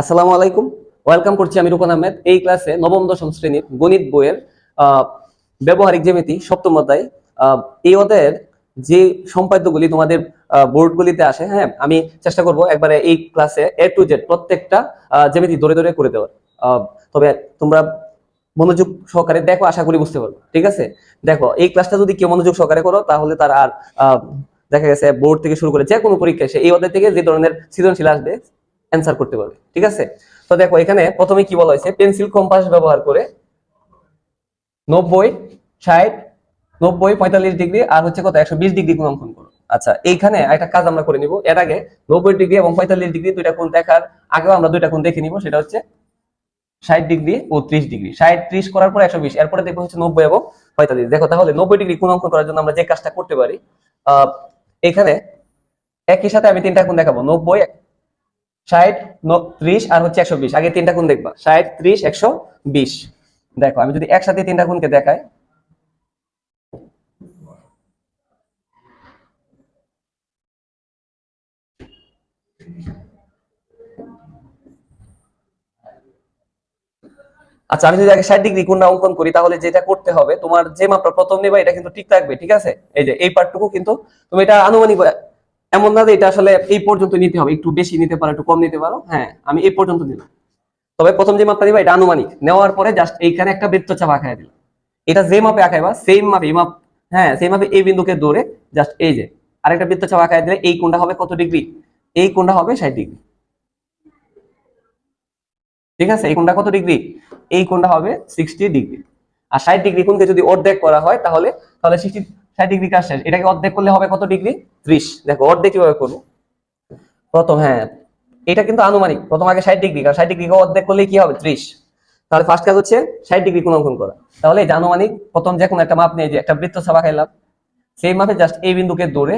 আসসালামু আলাইকুম। ওয়েলকাম করছি আমি রূপন আহমেদ। এই ক্লাসে নবম দশম শ্রেণীর গণিত বইয়ের আহ, ব্যবহারিক জ্যামিতি সপ্তম অধ্যায়। এই অধ্যায়ের যে সম্পাদ্যগুলি তোমাদের বোর্ডগুলিতে আসে, হ্যাঁ, আমি চেষ্টা করব একবারে এই ক্লাসে A to Z প্রত্যেকটা জ্যামিতি ধরে ধরে করে দেওয়ার। তবে তোমরা মনোযোগ সহকারে দেখো, আশা করি বুঝতে পারবো। ঠিক আছে, দেখো এই ক্লাসটা যদি কেউ মনোযোগ সহকারে করো তাহলে তার আর দেখা গেছে বোর্ড থেকে শুরু করে যে কোনো পরীক্ষায় সে এই অধ্যায় থেকে যে ধরনের সৃজনশীল আসবে অ্যান্সার করতে পারবে। ঠিক আছে, তো দেখো এখানে প্রথমে কি বলা হয়েছে, পেন্সিল কম্পাস ব্যবহার করে 90, 60, 90, 45 ডিগ্রি আর হচ্ছে কত 120 ডিগ্রি কোণ অঙ্কন করো। আচ্ছা, এইখানে একটা কাজ আমরা করে নিব। এর আগে 90 ডিগ্রি এবং 45 ডিগ্রি দুইটা কোণ দেখার আগেও আমরা দুইটা কোণ দেখে নিব। সেটা হচ্ছে 60 ডিগ্রি ও 30 ডিগ্রি। 60, 30 করার পর 120, এরপরে দেখবো হচ্ছে 90 এবং 45। দেখো তাহলে 90 ডিগ্রি কোণ অঙ্কন করার জন্য আমরা যে কাজটা করতে পারি, এখানে একই সাথে আমি তিনটা কোণ দেখাবো, 90, 60, 30 আর হচ্ছে 120। আগে তিনটা কোণ দেখবা, 60, 30, 120। দেখো আমি যদি একসাথে তিনটা কোণকে দেখাই, আচ্ছা আমি যদি আগে 60 ডিগ্রি কোণটা অঙ্কন করি তাহলে যেটা করতে হবে, তোমার যে মাপটা প্রথম নেবা এটা কিন্তু ঠিক থাকবে। ঠিক আছে, এই যে এই পার্টটুকু কিন্তু তুমি এটা আনুমানিক, এমন না যে এটা আসলে এই পর্যন্ত নিতে হবে, একটু বেশি নিতে পারো একটু কম নিতে পারো। হ্যাঁ, আমি এই পর্যন্ত নিলাম। তবে প্রথম যে মাপটা নিবা এটা আনুমানিক, নেওয়ার পরে জাস্ট এইখানে একটা বৃত্তচাপ আঁকায় দিলাম। এটা যে মাপে আঁকাইবা সেম মাপে এই মাপ, হ্যাঁ সেই মাপে এই বিন্দুকে ধরে জাস্ট এই যে আরেকটা বৃত্তচাপ আঁকায় দিলে এই কোণটা হবে কত ডিগ্রি, এই কোণটা হবে 60 ডিগ্রি। ঠিক আছে, এই কোণটা কত ডিগ্রি, এই কোণটা হবে 60 ডিগ্রি। আর 60 ডিগ্রি কোণকে যদি অর্ধেক করা হয় তাহলে তাহলে 60 ডিগ্রি কাজ শেষ। এটাকে অর্ধেক করলে হবে কত ডিগ্রি, 30। দেখো অর্ধেক কিভাবে করবো প্রথম, হ্যাঁ এটা কিন্তু আনুমানিক, প্রথম আগে 60 ডিগ্রি, কারণ 60 ডিগ্রিকে অর্ধেক করলে কি হবে 30। তাহলে ফার্স্ট কাজ হচ্ছে 60 ডিগ্রি কোণ অঙ্কন করা। তাহলে এই যে আনুমানিক প্রথম যে কোনো একটা মাপ নিয়ে যে একটা বৃত্তচাপ আঁকাইলাম, সেই মাপে জাস্ট এই বিন্দুকে ধরে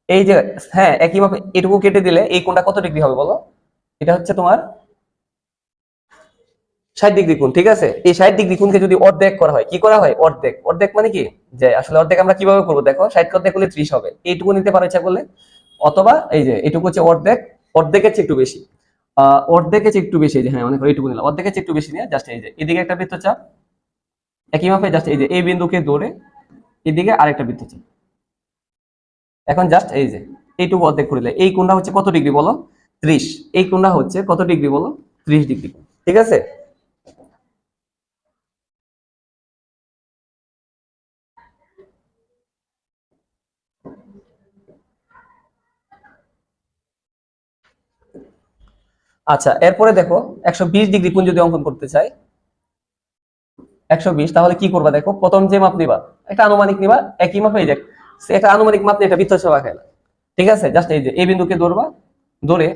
এই যে, হ্যাঁ একই মাপে এটুকু কেটে দিলে এই কোণটা কত ডিগ্রি হবে বলো, এটা হচ্ছে তোমার 60 ডিগ্রি কোণ। ঠিক আছে, এই 60 ডিগ্রি কোণকে যদি অর্ধেক করা হয়, কি করা হয় অর্ধেক, অর্ধেক মানে কি, যে আসলে অর্ধেক আমরা কিভাবে করবো দেখো, 60 কে অর্ধেক করলে 30 হবে, এইটুকু নিতে পারো ইচ্ছা করলে, অথবা এই যে এটুকু হচ্ছে অর্ধেক, অর্ধেকের চেয়ে একটু বেশি, অর্ধেকের চেয়ে একটু বেশি, যে হ্যাঁ অনেক এইটুকু নিলাম, অর্ধেকের চেয়ে একটু বেশি নিয়ে জাস্ট এই যে এদিকে একটা বৃত্তচাপ একই মাপে জাস্ট এই যে এই বিন্দুকে ধরে এদিকে আরেকটা বৃত্তচাপ। এখন জাস্ট এই যে এইটুকু অর্ধেক করে দিলে এই কোণটা হচ্ছে কত ডিগ্রি বলো, 30। এই কোণটা হচ্ছে কত ডিগ্রি বলো, 30 ডিগ্রি। ঠিক আছে, আচ্ছা এরপরে দেখো 120 ডিগ্রি কোণ যদি অঙ্কন করতে চাই, 120, তাহলে কি করবা দেখো, প্রথম যে মাপ নিবা একটা আনুমানিক নিবা, একই মাপে এই যে একটা আনুমানিক মাপ নিয়ে একটা বৃত্তচাপ আঁকাইলা। ঠিক আছে, জাস্ট এই যে এই বিন্দুকে ধরবা, ধরে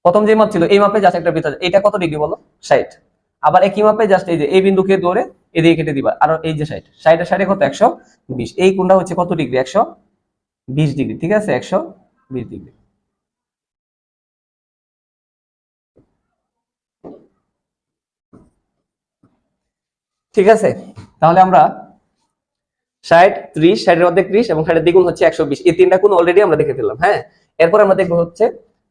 প্রথম যে মাপ ছিল এই মাপে জাস্ট একটা বৃত্তচাপ, এটা কত ডিগ্রি বলো, 60। আবার একই মাপে জাস্ট এই যে এই বিন্দুকে ধরে এদিকে কেটে দিবা, আর এই যে 60, 60 এর 60 কত 120, এই কোণটা হচ্ছে কত ডিগ্রি, 120 ডিগ্রি। ঠিক আছে, 120 ডিগ্রি। ঠিক আছে, তাহলে আমরা 60, 30, 60 এর অর্ধেক 30 এবং 60 এর দ্বিগুণ হচ্ছে 120, এই তিনটা কোণ অলরেডি আমরা দেখে ফেললাম। হ্যাঁ, এরপর আমরা দেখবো হচ্ছে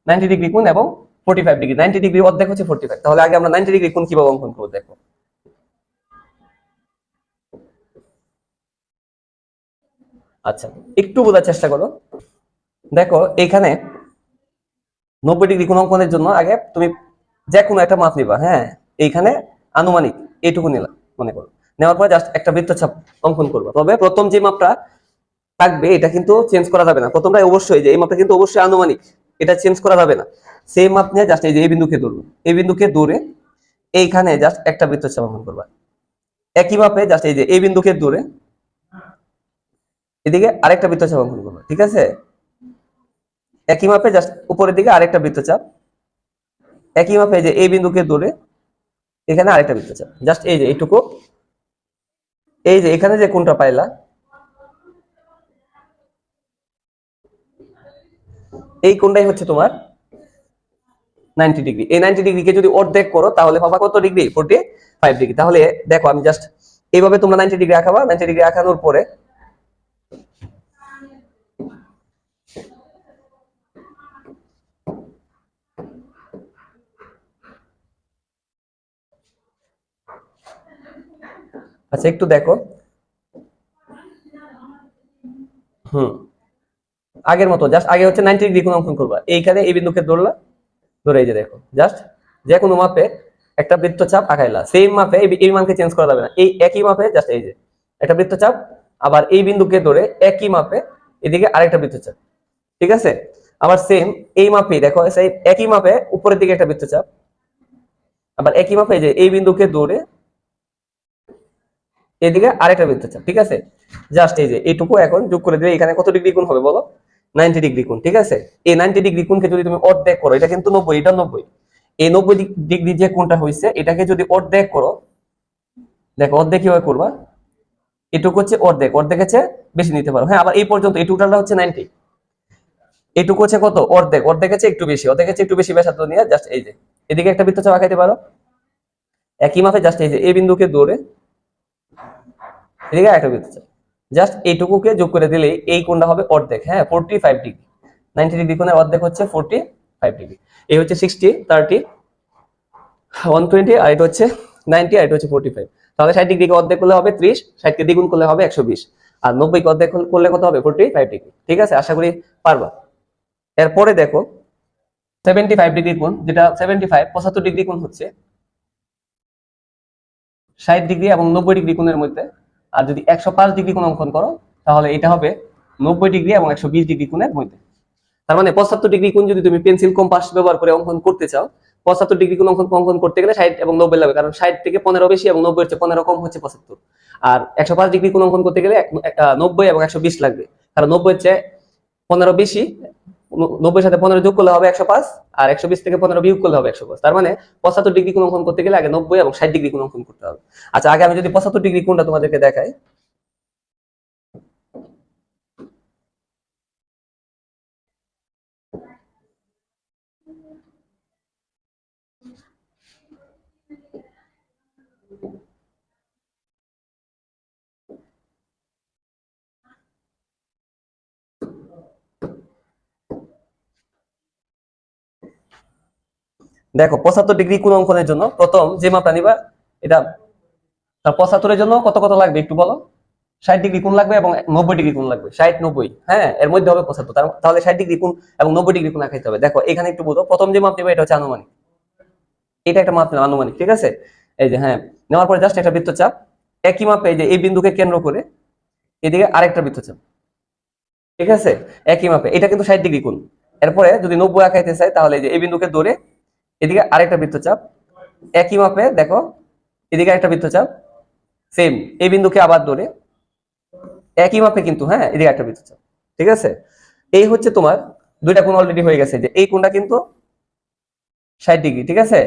90 ডিগ্রি কোণ এবং 45 ডিগ্রি। 90 ডিগ্রি অর্ধেক হচ্ছে 45। তাহলে আগে আমরা 90 ডিগ্রি কোণ কিভাবে অঙ্কন করবো দেখো। আচ্ছা একটু বোঝার চেষ্টা করো। দেখো এখানে 90 ডিগ্রি কোণ অঙ্কনের জন্য আগে তুমি যে কোনো একটা মাপ নিবা। হ্যাঁ, এইখানে আনুমানিক এইটুকু নিলাম মনে করো, নেওয়ার পর জাস্ট একটা বৃত্তচাপ অঙ্কন করবা। তবে প্রথম যে মাপটা থাকবে এটা কিন্তু চেঞ্জ করা যাবে না, প্রথমটাই অবশ্যই যে এই মাপটা কিন্তু অবশ্যই আনুমানিক, এটা চেঞ্জ করা যাবে না। সেই মাপ নিয়ে জাস্ট এই যে এই বিন্দুকে ধরবো, এই বিন্দুকে ধরে এইখানে জাস্ট একটা বৃত্তচাপ অঙ্কন করবা। একই মাপে জাস্ট এই যে এই বিন্দুকে ধরে এদিকে আরেকটা বৃত্তচাপ অঙ্কন করবা। ঠিক আছে, একই মাপে জাস্ট উপরের দিকে আরেকটা বৃত্তচাপ, একই মাপে যে এই বিন্দুকে ধরে এখানে আরেকটা বৃত্তচাপ, জাস্ট এই যে এইটুকু, এই যে এখানে যে কোণটা পাইলা এই কোণটাই হচ্ছে তোমার 90 ডিগ্রি। এই 90 ডিগ্রিকে যদি অর্ধেক করো তাহলে পাবা কত ডিগ্রি, 45 ডিগ্রি। তাহলে দেখো আমি জাস্ট এইভাবে তোমরা 90 ডিগ্রি আঁকাবা। 90 ডিগ্রি আঁকানোর পরে আচ্ছা একটু দেখো। হুম, আগের মতো জাস্ট আগে হচ্ছে 90 ডিগ্রি কোণ অঙ্কন করবা, এইখানে এই বিন্দুকে ধরলা, ধরে এই যে দেখো জাস্ট যে কোনো মাপে একটা বৃত্তচাপ আঁকাইলা, সেম মাপে এই মানকে চেঞ্জ করা যাবে না, এই একই মাপে জাস্ট এই যে একটা বৃত্তচাপ, আবার এই বিন্দুকে ধরে একই মাপে এদিকে আরেকটা বৃত্তচাপ, ঠিক আছে। আবার সেম এই মাপেই দেখো সেই একই মাপে উপরের দিকে একটা বৃত্তচাপ, আবার একই মাপে যে এই বিন্দুকে ধরে এদিকে আরেকটা বৃত্তচাপ, ঠিক আছে। জাস্ট এই যে এইটুকু এখন যোগ করে দিলে এখানে কত ডিগ্রি কোণ হবে বলো, 90 ডিগ্রি কোণ, ঠিক আছে। এই 90 ডিগ্রি কোণকে যদি তুমি অর্ধেক করো, এটা কিন্তু 90, এটা 90, এই 90 ডিগ্রি যে কোণটা হয়েছে এটাকে যদি অর্ধেক করো, দেখো অর্ধেক কিভাবে করবা, এটুকু হচ্ছে অর্ধেক, অর্ধেক হচ্ছে বেশি নিতে পারো, হ্যাঁ। আবার এই পর্যন্ত এই টোটালটা হচ্ছে 90, এটুকু হচ্ছে কত অর্ধেক, অর্ধেক হচ্ছে একটু বেশি, অর্ধেক হচ্ছে একটু বেশি ব্যাসার্ধ নিয়ে জাস্ট এই যে এদিকে একটা বৃত্তচাপ আঁকাইতে পারো একই মাপে, জাস্ট এই যে এই বিন্দুকে ধরে এদিকে একটা বৃত্তচাপ, জাস্ট এইটুকুকে যোগ করে দিলেই এই কোণটা হবে অর্ধেক, হ্যাঁ 45 ডিগ্রি। 90 ডিগ্রি কোণের অর্ধেক হচ্ছে 45 ডিগ্রি। এই হচ্ছে 60, 30, 120, আর এটা হচ্ছে 90, আর এটা হচ্ছে 45। তাহলে 60 ডিগ্রিকে অর্ধেক করলে হবে 30, 60কে দ্বিগুণ করলে হবে 120, আর 90কে অর্ধেক করলে কত হবে 45 ডিগ্রি, ঠিক আছে। আশা করি পারবা। এরপরে দেখো 75 ডিগ্রি কোণ, যেটা 75 ডিগ্রি কোণ হচ্ছে 60 ডিগ্রি এবং 90 ডিগ্রি কোণের মধ্যে। আর যদি 105 ডিগ্রি কোণ অঙ্কন করো তাহলে এটা হবে 90 ডিগ্রি এবং 120 ডিগ্রি কোণের মধ্যে। তার মানে 75 ডিগ্রি কোণ যদি তুমি পেন্সিল কম্পাস ব্যবহার করে অঙ্কন করতে চাও, 75 ডিগ্রি কোণ অঙ্কন করতে গেলে 60 এবং 90 লাগবে, কারণ 60 থেকে 15 বেশি এবং 90 এর চেয়ে 15 কম হচ্ছে 75। আর 105 ডিগ্রি কোণ অঙ্কন করতে গেলে 90 এবং 120 লাগবে, কারণ 90 এর চেয়ে 15 বেশি, 90 সাথে 15 যোগ করলে হবে 105, আর 120 থেকে 15 বিয়োগ করলে হবে 105। তার মানে 75 ডিগ্রি কোণ অঙ্কন করতে গেলে আগে 90 এবং 60 ডিগ্রি কোণ অঙ্কন করতে হবে। আচ্ছা আগে আমি যদি 75 ডিগ্রি কোণটা তোমাদেরকে দেখাই, দেখো 75 ডিগ্রি কোণ অঙ্কনের জন্য প্রথম যে মাপটা নিবা এটা, তার 75-এর জন্য কত কত লাগবে একটু বলো। 60 ডিগ্রি কোণ লাগবে এবং 90 ডিগ্রি কোণ লাগবে, 60 90, হ্যাঁ এর মধ্যে হবে 75, তাহলে 60 ডিগ্রি কোণ এবং 90 ডিগ্রি কোণ আঁকাইতে হবে। দেখো এখানে একটু বুঝো, প্রথম যে মাপ নেবে এটা হচ্ছে আনুমানিক, এটা একটা মাপ নেওয়া আনুমানিক, ঠিক আছে। এই যে হ্যাঁ, নেওয়ার পরে জাস্ট একটা বৃত্তচাপ একই মাপে, এই যে এই বিন্দুকে কেন্দ্র করে এদিকে আরেকটা বৃত্তচাপ, ঠিক আছে একই মাপে, এটা কিন্তু 60 ডিগ্রি কোণ। এরপরে যদি 90 আঁকাইতে চাই তাহলে এই যে এই বিন্দুকে ধরে এদিকে আরেকটা বৃত্তচাপ একই মাপে, দেখো এদিকে একটা বৃত্তচাপ সেম এই বিন্দুকে আবার ধরে একই মাপে কিন্তু, হ্যাঁ এদিকে একটা বৃত্তচাপ, ঠিক আছে। এই হচ্ছে তোমার দুইটা কোণ অলরেডি হয়ে গেছে, যে এই কোণটা কিন্তু 60 ডিগ্রি, ঠিক আছে।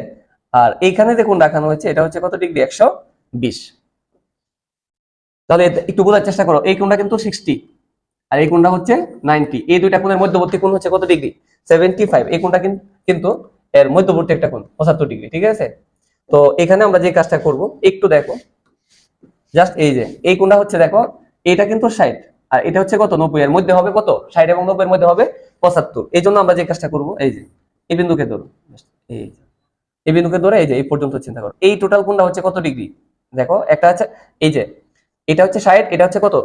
আর এইখানে যে কোণ রাখানো হয়েছে এটা হচ্ছে কত ডিগ্রি, 120। তাহলে একটু বোঝার চেষ্টা করো, এই কোণটা কিন্তু 60 আর এই কোণটা হচ্ছে 90, এই দুইটা কোণের মধ্যবর্তী কোণ হচ্ছে কত ডিগ্রি, 75। এই কোণটা কিন্তু এর মধ্যবর্তী একটা কোণ 75 ডিগ্রি, ঠিক আছে। তো এখানে আমরা যে কাজটা করব একটু দেখো, জাস্ট এই যে এই কোণটা হচ্ছে দেখো এটা কিন্তু 60 আর এটা হচ্ছে কত 90, এর মধ্যে হবে কত 60 এবং 90 এর মধ্যে হবে 75। এই জন্য আমরা যে কাজটা করব এই যে এই বিন্দুকে ধরো, এই যে এই বিন্দুকে ধরে এই যে এই পর্যন্ত চিন্তা করো, এই টোটাল কোণটা হচ্ছে কত ডিগ্রি, দেখো একটা আছে এই যে এটা হচ্ছে 60, এটা হচ্ছে কত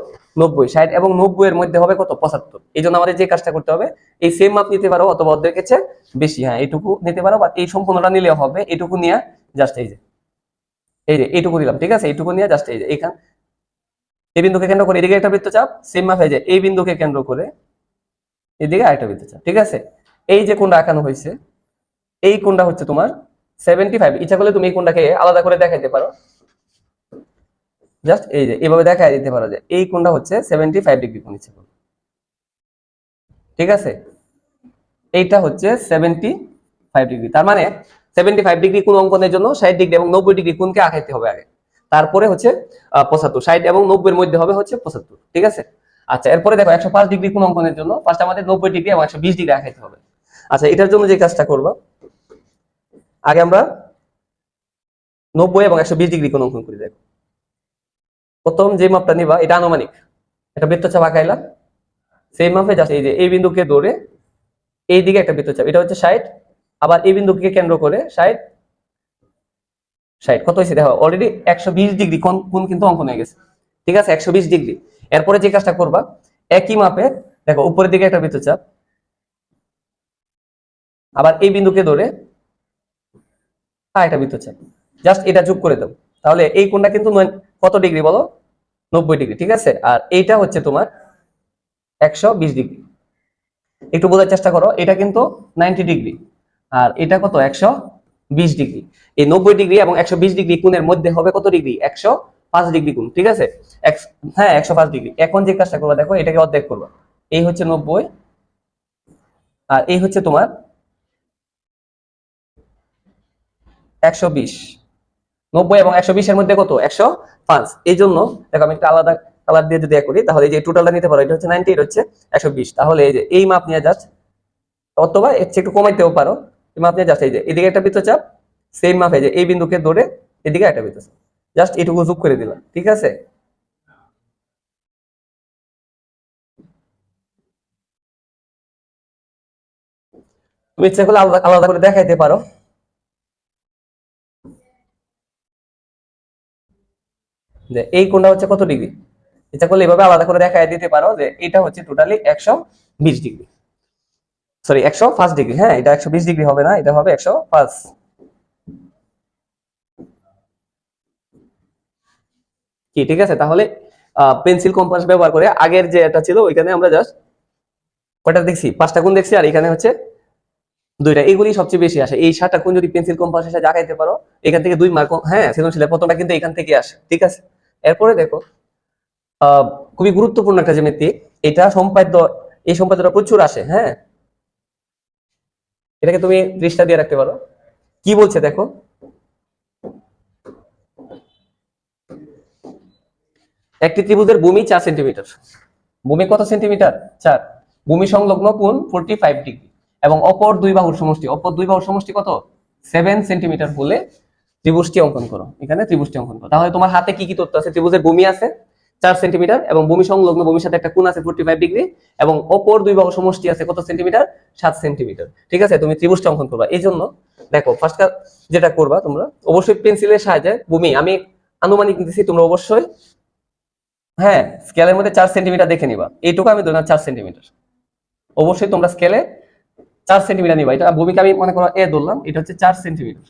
90, 60 এবং 90 এর মধ্যে হবে কত 75। এই জন্য আমাদের যে কাজটা করতে হবে, এই সেম মাপ নিতে পারো অথবা অর্ধেক এর চেয়ে বেশি, হ্যাঁ এইটুকু নিতে পারো বা এই সম্পূর্ণটা নিলেও হবে, এইটুকু নিয়ে জাস্ট এই যে এইটুকু দিলাম, ঠিক আছে। এইটুকু নিয়ে জাস্ট এই যে এখান এই বিন্দুকে কেন্দ্র করে এদিকে একটা বৃত্তচাপ সেম মাপ হয়ে যায়, এই বিন্দুকে কেন্দ্র করে এদিকে আরেকটা বৃত্তচাপ, ঠিক আছে। এই যে কোণটা আঁকানো হয়েছে এই কোণটা হচ্ছে তোমার 75। ইচ্ছা করলে তুমি এই কোণটাকে আলাদা করে দেখাইতে পারো, জাস্ট এই যে এইভাবে দেখাই দিতে পারো যে এই কোণটা হচ্ছে 75 ডিগ্রি কোণ, ইচ্ছা করলে, ঠিক আছে। এইটা হচ্ছে 75 ডিগ্রি। তার মানে 75 ডিগ্রি কোণ অঙ্কনের জন্য 60 ডিগ্রি এবং 90 ডিগ্রি কোণকে আঁকাইতে হবে আগে, তারপরে হচ্ছে 75, 60 এবং 90 এর মধ্যে হবে হচ্ছে 75, ঠিক আছে। আচ্ছা এরপরে দেখো 105 ডিগ্রি কোণ অঙ্কনের জন্য ফার্স্ট আমাদের 90 ডিগ্রি এবং 120 ডিগ্রি আঁকাইতে হবে। আচ্ছা এটার জন্য যে কাজটা করবো, আগে আমরা 90 এবং 120 ডিগ্রি কোণ অঙ্কন করে দেখো। প্রথম যে মাপটা নিবা এটা আনুমানিক, একটা বৃত্তচাপ আঁকাইলাম সেই মাপে, জাস্ট এই যে এই বিন্দুকে ধরে এইদিকে একটা বৃত্তচাপ, এটা হচ্ছে 60, আবার এই বিন্দুকে কেন্দ্র করে 60 60 কত হয়েছে দেখো, অলরেডি 120 ডিগ্রি কোণ কিন্তু অঙ্কন হয়ে গেছে। ঠিক আছে, 120 ডিগ্রি। এরপরে যে কাজটা করবা, একই মাপে দেখো উপরের দিকে একটা বৃত্তচাপ, আবার এই বিন্দুকে ধরে একটা বৃত্তচাপ, জাস্ট এটা যোগ করে দাও। তাহলে এই কোণটা কিন্তু কত ডিগ্রি বলো, 90 ডিগ্রি। ঠিক আছে, আর এইটা হচ্ছে তোমার 120 ডিগ্রি। একটু বোঝার চেষ্টা করো, এটা কিন্তু 90 ডিগ্রি, আর এটা কত 120 ডিগ্রি। এই 90 ডিগ্রি এবং 120 ডিগ্রি কোণের মধ্যে হবে কত ডিগ্রি, 105 ডিগ্রি কোণ। ঠিক আছে, হ্যাঁ 105 ডিগ্রি। এখন যে কাজটা করবা দেখো, এটাকে অর্ধেক করবা, এই হচ্ছে 90 আর এই হচ্ছে তোমার 120। 90 এবং 120 এর মধ্যে কত, 105। এই জন্য দেখো আমি একটা আলাদা কালার দিয়ে যদি করি, তাহলে এই যে টোটালটা নিতে পারো, এটা হচ্ছে 90, এটা হচ্ছে 120। তাহলে এই যে এই মাপ নিয়ে জাস্ট, অথবা এর চেয়ে একটু কমাইতেও পারো, এই মাপ নিয়ে জাস্ট এই যে এদিকে একটা বৃত্তচাপ, সেম মাপে যে এই বিন্দুকে ধরে এদিকে একটা বৃত্তচাপ, জাস্ট এটুকু যোগ করে দিলাম। ঠিক আছে, তুমি ইচ্ছা করলে আলাদা আলাদা করে দেখাইতে পারো। যে এই কোণটা হচ্ছে কত ডিগ্রি, ইচ্ছা করলে এভাবে আলাদা করে দেখাই দিতে পারো যে এটা হচ্ছে টোটালি 120 ডিগ্রি, সরি 105 ডিগ্রি। হ্যাঁ, এটা 120 ডিগ্রি হবে না, এটা হবে 105। কি ঠিক আছে, তাহলে পেন্সিল কম্পাস ব্যবহার করে আগের যে এটা ছিল ওইখানে আমরা জাস্ট কয়টা দেখছি, 5টা কোণ দেখছি, আর এখানে হচ্ছে 2টা। এগুলি সবচেয়ে বেশি আসে, এই 7টা কোণ যদি পেন্সিল কম্পাসের সাথে আঁকাইতে পারো, এখান থেকে 2 মার্ক। হ্যাঁ, সৃজনশীলের প্রথমটা কিন্তু এখান থেকে আসে। ঠিক আছে, এরপরে দেখো খুবই গুরুত্বপূর্ণ একটা জ্যামিতি, এটা সম্পাদ্য, এই সম্পাদ্যটা প্রচুর আসে। হ্যাঁ, এটাকে তুমি পৃষ্ঠা দিয়ে রাখতে পারো। কি বলছে দেখো, একটি ত্রিভুজের ভূমি 4 সেন্টিমিটার। ভূমি কত সেন্টিমিটার, 4। ভূমি সংলগ্ন কোণ 45 ডিগ্রি এবং অপর দুই বাহুর সমষ্টি, অপর দুই বাহুর সমষ্টি কত, 7 সেন্টিমিটার হলে ত্রিভুজটি অঙ্কন করো। এখানে ত্রিভুজটি অঙ্কন করো। তাহলে তোমার হাতে কি কি তথ্য আছে, ত্রিভুজের ভূমি আছে 4 সেন্টিমিটার এবং ভূমি সংলগ্ন, ভূমির সাথে একটা কোণ আছে 45 ডিগ্রি, এবং অপর দুই বাহুর সমষ্টি আছে কত সেন্টিমিটার, 7 সেন্টিমিটার। ঠিক আছে, তুমি ত্রিভুজটি অঙ্কন করবা। এই জন্য দেখো ফার্স্ট যেটা করবা, তোমরা অবশ্যই পেন্সিলের সাহায্যে ভূমি, আমি আনুমানিক দিতেছি, তোমরা অবশ্যই হ্যাঁ স্কেলের মধ্যে 4 সেন্টিমিটার দেখে নিবা। এইটুকু আমি ধরলাম 4 সেন্টিমিটার, অবশ্যই তোমরা স্কেলে 4 সেন্টিমিটার নিবা। এটা ভূমিকা আমি মনে করো এ ধরলাম, এটা হচ্ছে 4 সেন্টিমিটার।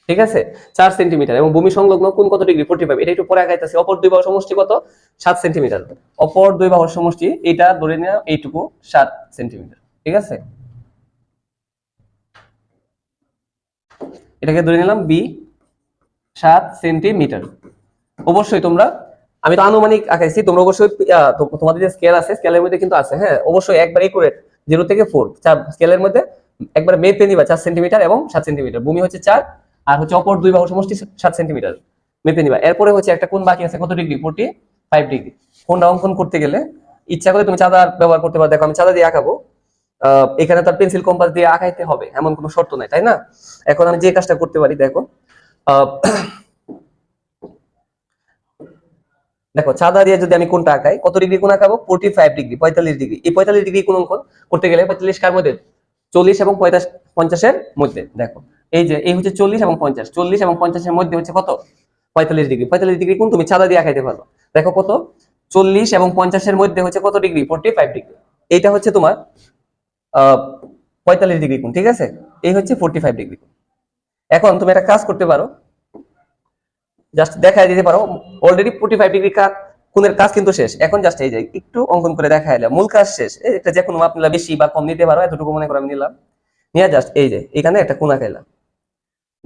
ঠিক আছে, 4 সেন্টিমিটার। এবং ভূমি সংলগ্ন কোণ কত ডিগ্রি, 45। এটা একটু পরে আগাইতেছি। অপর দুই বাহুর সমষ্টি কত, 7 সেন্টিমিটার। অপর দুই বাহুর সমষ্টি এটা ধরে নেওয়া, এইটুকু 7 সেন্টিমিটার। ঠিক আছে, এটাকে ধরে নিলাম বি 7 সেন্টিমিটার। অবশ্যই তোমরা, আমি তো আনুমানিক আঁকাইছি, তোমরা অবশ্যই তোমাদের যে স্কেল আছে স্কেলের মধ্যে কিন্তু আছে, হ্যাঁ অবশ্যই একবার একুরেট 0 থেকে 4 চার স্কেলের মধ্যে একবার মেপে নিবা 4 সেন্টিমিটার এবং 7 সেন্টিমিটার। ভূমি হচ্ছে 4 আর হচ্ছে অপর দুই বাহুর সমষ্টি 7 সেন্টিমিটার, মেপে নিবা। এরপরে হচ্ছে একটা কোণ বাকি আছে কত ডিগ্রি, 45 ডিগ্রি। কোণটা অঙ্কন করতে গেলে ইচ্ছা করে তুমি চাঁদা ব্যবহার করতে পারো। দেখো আমি চাঁদা দিয়ে আঁকাবো, এখানে তার পেন্সিল কম্পাস দিয়ে আঁকাইতে হবে এমন কোনো শর্ত নাই, তাই না? এখন আমি যে কাজটা করতে পারি দেখো, আহ দেখো চাঁদা দিয়ে যদি আমি কোনটা আঁকাই, কত ডিগ্রি কোণ আঁকাবো, 45 ডিগ্রি, 45 ডিগ্রি। এই 45 ডিগ্রি কোণ অঙ্কন করতে গেলে 45 কার মধ্যে, 40 এবং 50 এর মধ্যে। দেখো এই যে এই হচ্ছে 40 এবং 50, 40 এবং 50 এর মধ্যে হচ্ছে কত, 45 ডিগ্রি। 45 ডিগ্রি কোণ তুমি চাঁদা দিয়ে আঁকাইতে পারো। দেখো কত, 40 এবং 50 এর মধ্যে হচ্ছে কত ডিগ্রি, 45 ডিগ্রি। এইটা হচ্ছে তোমার 45 ডিগ্রি কোণ। ঠিক আছে, এই হচ্ছে 45 ডিগ্রি। এখন তুমি একটা কাজ করতে পারো, জাস্ট দেখাই দিতে পারো, অলরেডি 45 ডিগ্রি কোণের কাজ কিন্তু শেষ। এখন জাস্ট এই যে একটু অঙ্কন করে দেখাই দিলাম, মূল কাজ শেষ। এই একটা যে কোনো মাপ নিলা, বেশি বা কম নিতে পারো, এতটুকু মনে করো আমি নিলাম, নিয়ে জাস্ট এই যে এখানে একটা কোণ আঁকাইলাম,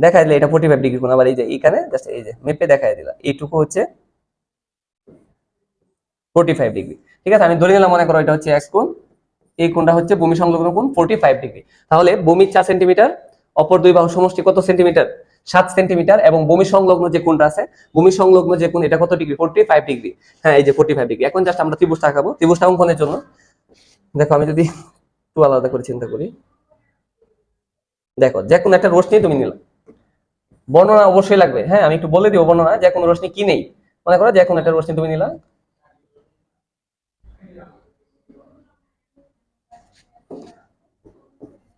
দেখাই দিলে এটা 45 ডিগ্রি কোণ। আবার এই যে এখানে জাস্ট এই যে মেপে দেখাই দিলাম, এইটুকু হচ্ছে 45 ডিগ্রি। ঠিক আছে, আমি ধরে নিলাম মনে করো এটা হচ্ছে এক্স কোণ, এই কোণটা হচ্ছে ভূমি সংলগ্ন কোণ 45 ডিগ্রি। তাহলে ভূমি 4 সেন্টিমিটার, অপর দুই বাহুর সমষ্টি কত সেন্টিমিটার, 7 সেন্টিমিটার, এবং ভূমি সংলগ্ন যে কোণটা আছে, ভূমি সংলগ্ন যে কোণ এটা কত ডিগ্রি, 45 ডিগ্রি। হ্যাঁ এই যে 45 ডিগ্রি। এখন জাস্ট আমরা ত্রিভুজটা আঁকাবো। ত্রিভুজটা অঙ্কনের জন্য দেখো আমি যদি একটু আলাদা করে চিন্তা করি, দেখো যে কোনো একটা রশ্মি তুমি নিলাম, বর্ণনা অবশ্যই লাগবে। হ্যাঁ আমি একটু বলে দিব বর্ণনা, যে কোনো রশ্মি কি নেই, মনে করো যে কোনো একটা রশ্মি তুমি নিলাম,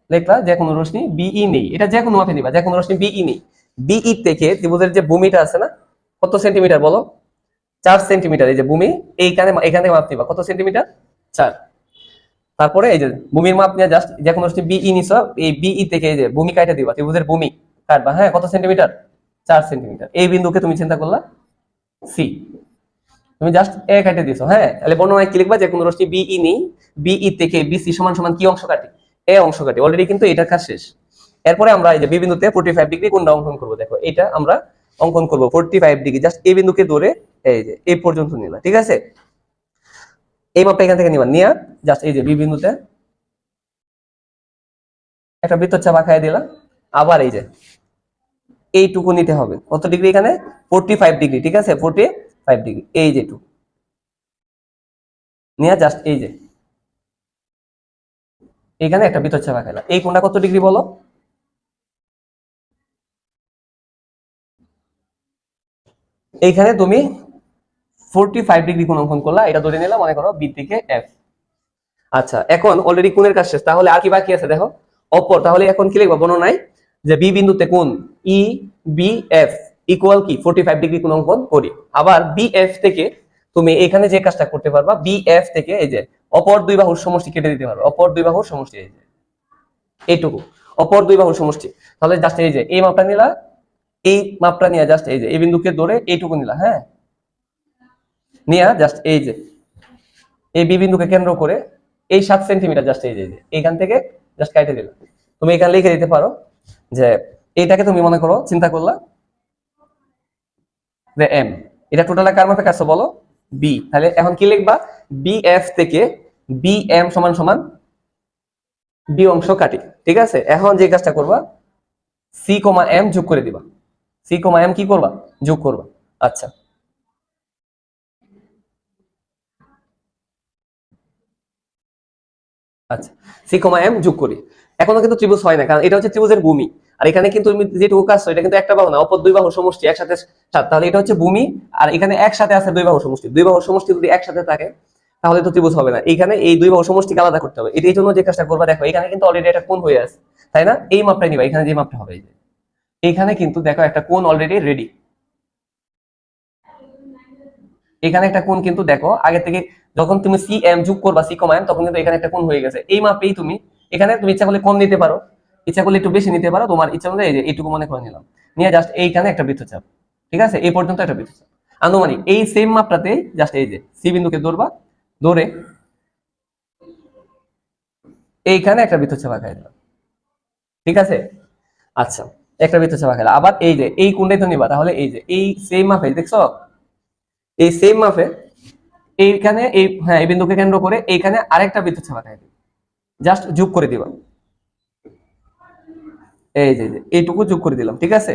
লেখলা যে কোনো রশ্মি বিই নেই, এটা যে কোনো মাপে নিবা, যে কোনো রশ্মি বিই নেই। বিই থেকে ত্রিভুজের যে ভূমিটা আছে না, কত সেন্টিমিটার বলো? 4 সেন্টিমিটার। এই যে ভূমি এইখানে, এখান থেকে মাপ নিবা কত সেন্টিমিটার? 4। তারপরে এই যে ভূমির মাপ নিয়ে জাস্ট যে কোনো রশ্মি বিই নিছো, এই বিই থেকে এই যে ভূমি কাটা দিবা, ত্রিভুজের ভূমি কাটবা, হ্যাঁ কত সেন্টিমিটার? 4 সেন্টিমিটার। এই বিন্দুকে তুমি চিন্তা করলা সি, তুমি জাস্ট এ কাটে দিছো, হ্যাঁ তাহলে বর্ণনায় কি লিখবা? যে কোনো রশ্মি বিই নেই, বিই থেকে বিসি সমান সমান কি অংশ কাটি? এ অংশ কাটি। অলরেডি কিন্তু এটার কাজ শেষ। এরপরে আমরা এই যে বি বিন্দুতে 45 ডিগ্রি কোণটা অঙ্কন করব। দেখো এটা আমরা অঙ্কন করব 45 ডিগ্রি, জাস্ট এই বিন্দুকে ধরে এই যে এই পর্যন্ত নিলা, ঠিক আছে? এই মাপটা এখান থেকে নিবা, নিয়া জাস্ট এই যে বি বিন্দুতে একটা বৃত্তচাপ আঁকায় দিলা। আবার এই যে এইটুকু নিতে হবে, কত ডিগ্রি? এখানে 45 ডিগ্রি, ঠিক আছে? 45 ডিগ্রি, এই যে টু নিয়ে জাস্ট এই যে এখানে একটা বৃত্তচাপ আঁকাইলা। এই কোণটা কত ডিগ্রি বলো? এইখানে তুমি 45 ডিগ্রি কোণ অঙ্কন করলা, এটা ধরে নিলাম মনে করো বি থেকে এফ। আচ্ছা, এখন অলরেডি কোণের কাজ শেষ, তাহলে আর কি বাকি আছে দেখো? অপর। তাহলে এখন কি লিখবা বর্ণনায়? যে বি বিন্দুতে কোণ ই বি এফ ইকুয়াল কি 45 ডিগ্রি কোণ অঙ্কন করি। আবার বি এফ থেকে তুমি এখানে যে কাজটা করতে পারবা, বি এফ থেকে এই যে অপর দুই বাহুর সমষ্টি কেটে দিতে পারবে। অপর দুই বাহুর সমষ্টি এই যে এইটুকু, অপর দুই বাহুর সমষ্টি। তাহলে জাস্ট এই যে এই মাপটা নিলা, এই মাপটা নিয়ে জাস্ট এই যে এই বিন্দুকে ধরে এইটুকু নিলা, হ্যাঁ নিয়া জাস্ট এই যে এই বি বিন্দুকে কেন্দ্র করে এই 7 সেন্টিমিটার জাস্ট এই যে এইখান থেকে জাস্ট কাটে দিলা। তুমি এখানে লিখে দিতে পারো যে এইটাকে তুমি মনে করো চিন্তা করলা যে এম, এটা টোটাল কার মাপে কাটছো বলো? বি। তাহলে এখন কি লিখবা? বি এফ থেকে বি এম সমান সমান বি অংশ কাটি, ঠিক আছে? এখন যে কাজটা করবা, সি কমা এম যোগ করে দিবা। সি কমা এম কি করবা? যোগ করবা। আচ্ছা, আচ্ছা, সি কমা এম যোগ করি। এখনো কিন্তু ত্রিভুজ হয় না, কারণ এটা হচ্ছে ত্রিভুজের ভূমি। আর এখানে কিন্তু তুমি যেটুকু কাজ এটা কিন্তু একটা বাহু না, অপর দুই বাহুর সমষ্টি একসাথে 7। তাহলে এটা হচ্ছে ভূমি, আর এখানে একসাথে আছে দুই বাহুর সমষ্টি। দুই বাহুর সমষ্টি যদি একসাথে থাকে তাহলে তো ত্রিভুজ হবে না। এখানে এই দুই বাহুর সমষ্টিকে আলাদা করতে হবে। এটার জন্য যে কাজটা করবা, দেখো এখানে কিন্তু অলরেডি একটা কোণ হয়ে আছে, তাই না? এই মাপটাই নিবা, এখানে যে মাপটা হবে এই যে এখানে কিন্তু দেখো একটা কোণ অলরেডি রেডি। এখানে একটা কোণ কিন্তু দেখো আগে থেকে যখন তুমি সি এম যোগ করবা, সি কমা এম, তখন কিন্তু এখানে একটা কোণ হয়ে গেছে। এই মাপেই তুমি এখানে তুমি ইচ্ছা করলে কম নিতে পারো, ইচ্ছা করলে একটু বেশি নিতে পারো, তোমার ইচ্ছা করলে এই যে এইটুকু মনে করে নিলাম, নিয়ে জাস্ট এইখানে একটা বৃত্তচাপ, ঠিক আছে? এই পর্যন্ত একটা বৃত্তচাপ আনুমানিক এই সেম মাপটাতে জাস্ট এই যে সি বিন্দুকে ধরবা, ধরে এইখানে একটা বৃত্তচাপ আঁকাই দিলাম, ঠিক আছে? আচ্ছা, একটা বৃত্তচাপ আঁকাইলা। আবার এই যে এই কোণটাই তো নিবা, তাহলে এই যে এই সেম মাপে দেখছো, এই সেম মাপে এইখানে এই, হ্যাঁ এই বিন্দুকে কেন্দ্র করে এইখানে আরেকটা বৃত্তচাপ আঁকাই দিবা, জাস্ট যোগ করে দিবা। এই যে এইটুকু যোগ করে দিলাম, ঠিক আছে?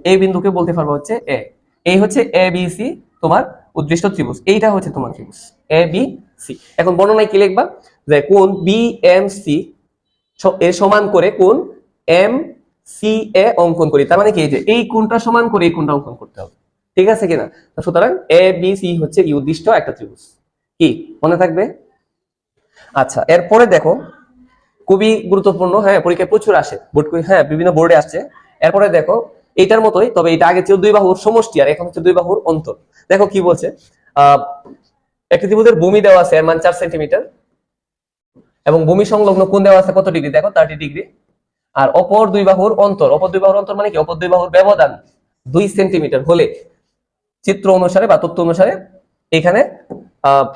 এই বিন্দুকে বলতে পারবো হচ্ছে এ। এই হচ্ছে এ বি সি, তোমার উদ্দৃষ্ট ত্রিভুজ। এইটা হচ্ছে তোমার ত্রিভুজ এ বি সি। এখন বর্ণনায় কি লিখবা? যে কোণ বি এম সি এর সমান করে কোণ এম সি এ অঙ্কন করি। তার মানে কি, এই যে এই কোণটা সমান করে এই কোণটা অঙ্কন করতে হবে, ঠিক আছে কিনা? সুতরাং এ বি সি হচ্ছে উদ্দৃষ্ট একটা ত্রিভুজ। কি মনে থাকবে? আচ্ছা, এরপরে দেখো খুবই গুরুত্বপূর্ণ, হ্যাঁ পরীক্ষায় প্রচুর আসে, হ্যাঁ বিভিন্ন বোর্ডে আসছে। এরপরে দেখো এইটার মতোই, তবে এটা আগে ছিল দুই বাহুর সমষ্টি, আর এখন হচ্ছে দুই বাহুর অন্তর। দেখো কি বলছে, আহ একটি ত্রিভুজের ভূমি দেওয়া আছে, এর মান 4 সেন্টিমিটার, এবং ভূমি সংলগ্ন কোণ দেওয়া আছে কত ডিগ্রি? দেখো 30 ডিগ্রি। আর অপর দুই বাহুর অন্তর, অপর দুই বাহুর অন্তর মানে কি? অপর দুই বাহুর ব্যবধান 2 সেন্টিমিটার হলে চিত্র অনুসারে বা তথ্য অনুসারে এখানে আহ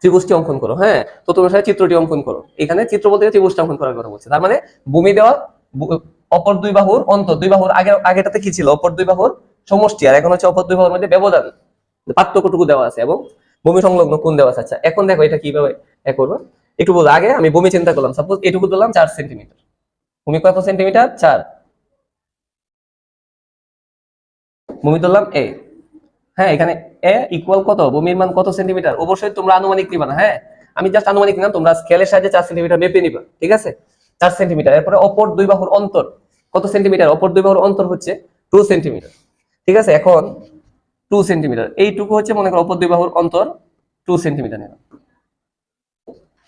ত্রিভুজটি অঙ্কন করো, হ্যাঁ তথ্য অনুসারে চিত্রটি অঙ্কন করো। এখানে চিত্র বলতে ত্রিভুজটা অঙ্কন করার কথা বলছে। তার মানে ভূমি দেওয়া, অপর দুই বাহুর অন্তর, দুই বাহুর আগেটাতে কি ছিল? অপর দুই বাহুর সমষ্টি, আর এখন হচ্ছে অপর দুই বাহুর মধ্যে ব্যবধান, পার্থক্যটুকু দেওয়া আছে, এবং ভূমি সংলগ্ন কোণ দেওয়া আছে। আচ্ছা, এখন দেখো এটা কিভাবে করবো একটু বলো। আগে আমি ভূমি চিন্তা করলাম, সাপোজ এটুকু ধরলাম 4 সেন্টিমিটার। ভূমি কত সেন্টিমিটার? 4। ভূমি ধরলাম এ, হ্যাঁ এখানে এ ইকুয়াল কত? ভূমির মান কত সেন্টিমিটার? অবশ্যই তোমরা আনুমানিক নিবা না, হ্যাঁ আমি জাস্ট আনুমানিক নিলাম, তোমরা স্কেলের সাহায্যে 4 সেন্টিমিটার মেপে নিবা, ঠিক আছে? 4 সেন্টিমিটার। এরপরে অপর দুই বাহুর অন্তর কত সেন্টিমিটার? অপর দুই বাহুর অন্তর হচ্ছে 2 সেন্টিমিটার, ঠিক আছে? এখন 2 সেন্টিমিটার এইটুকু হচ্ছে মনে করো অপর দুই বাহুর অন্তর 2 সেন্টিমিটার নিলাম,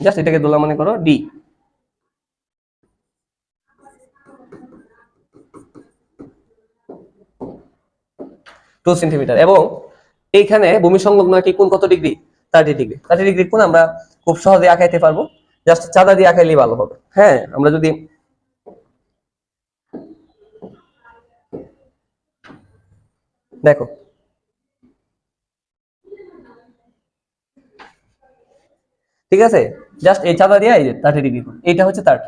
জাস্ট এটাকে ধরলাম মনে করো ডি। 2 সেন্টিমিটার। এবং এইখানে ভূমি সংলগ্ন একটি কোণ কত ডিগ্রি? 30 ডিগ্রি। 30 ডিগ্রি কোণ আমরা খুব সহজে আঁকাইতে পারবো, জাস্ট চাঁদা দিয়ে আঁকাইলেই ভালো হবে। হ্যাঁ, আমরা যদি দেখো ঠিক আছে, জাস্ট এই চাঁদা দিয়ে এই যে 30 ডিগ্রি কোণ, এইটা হচ্ছে 30,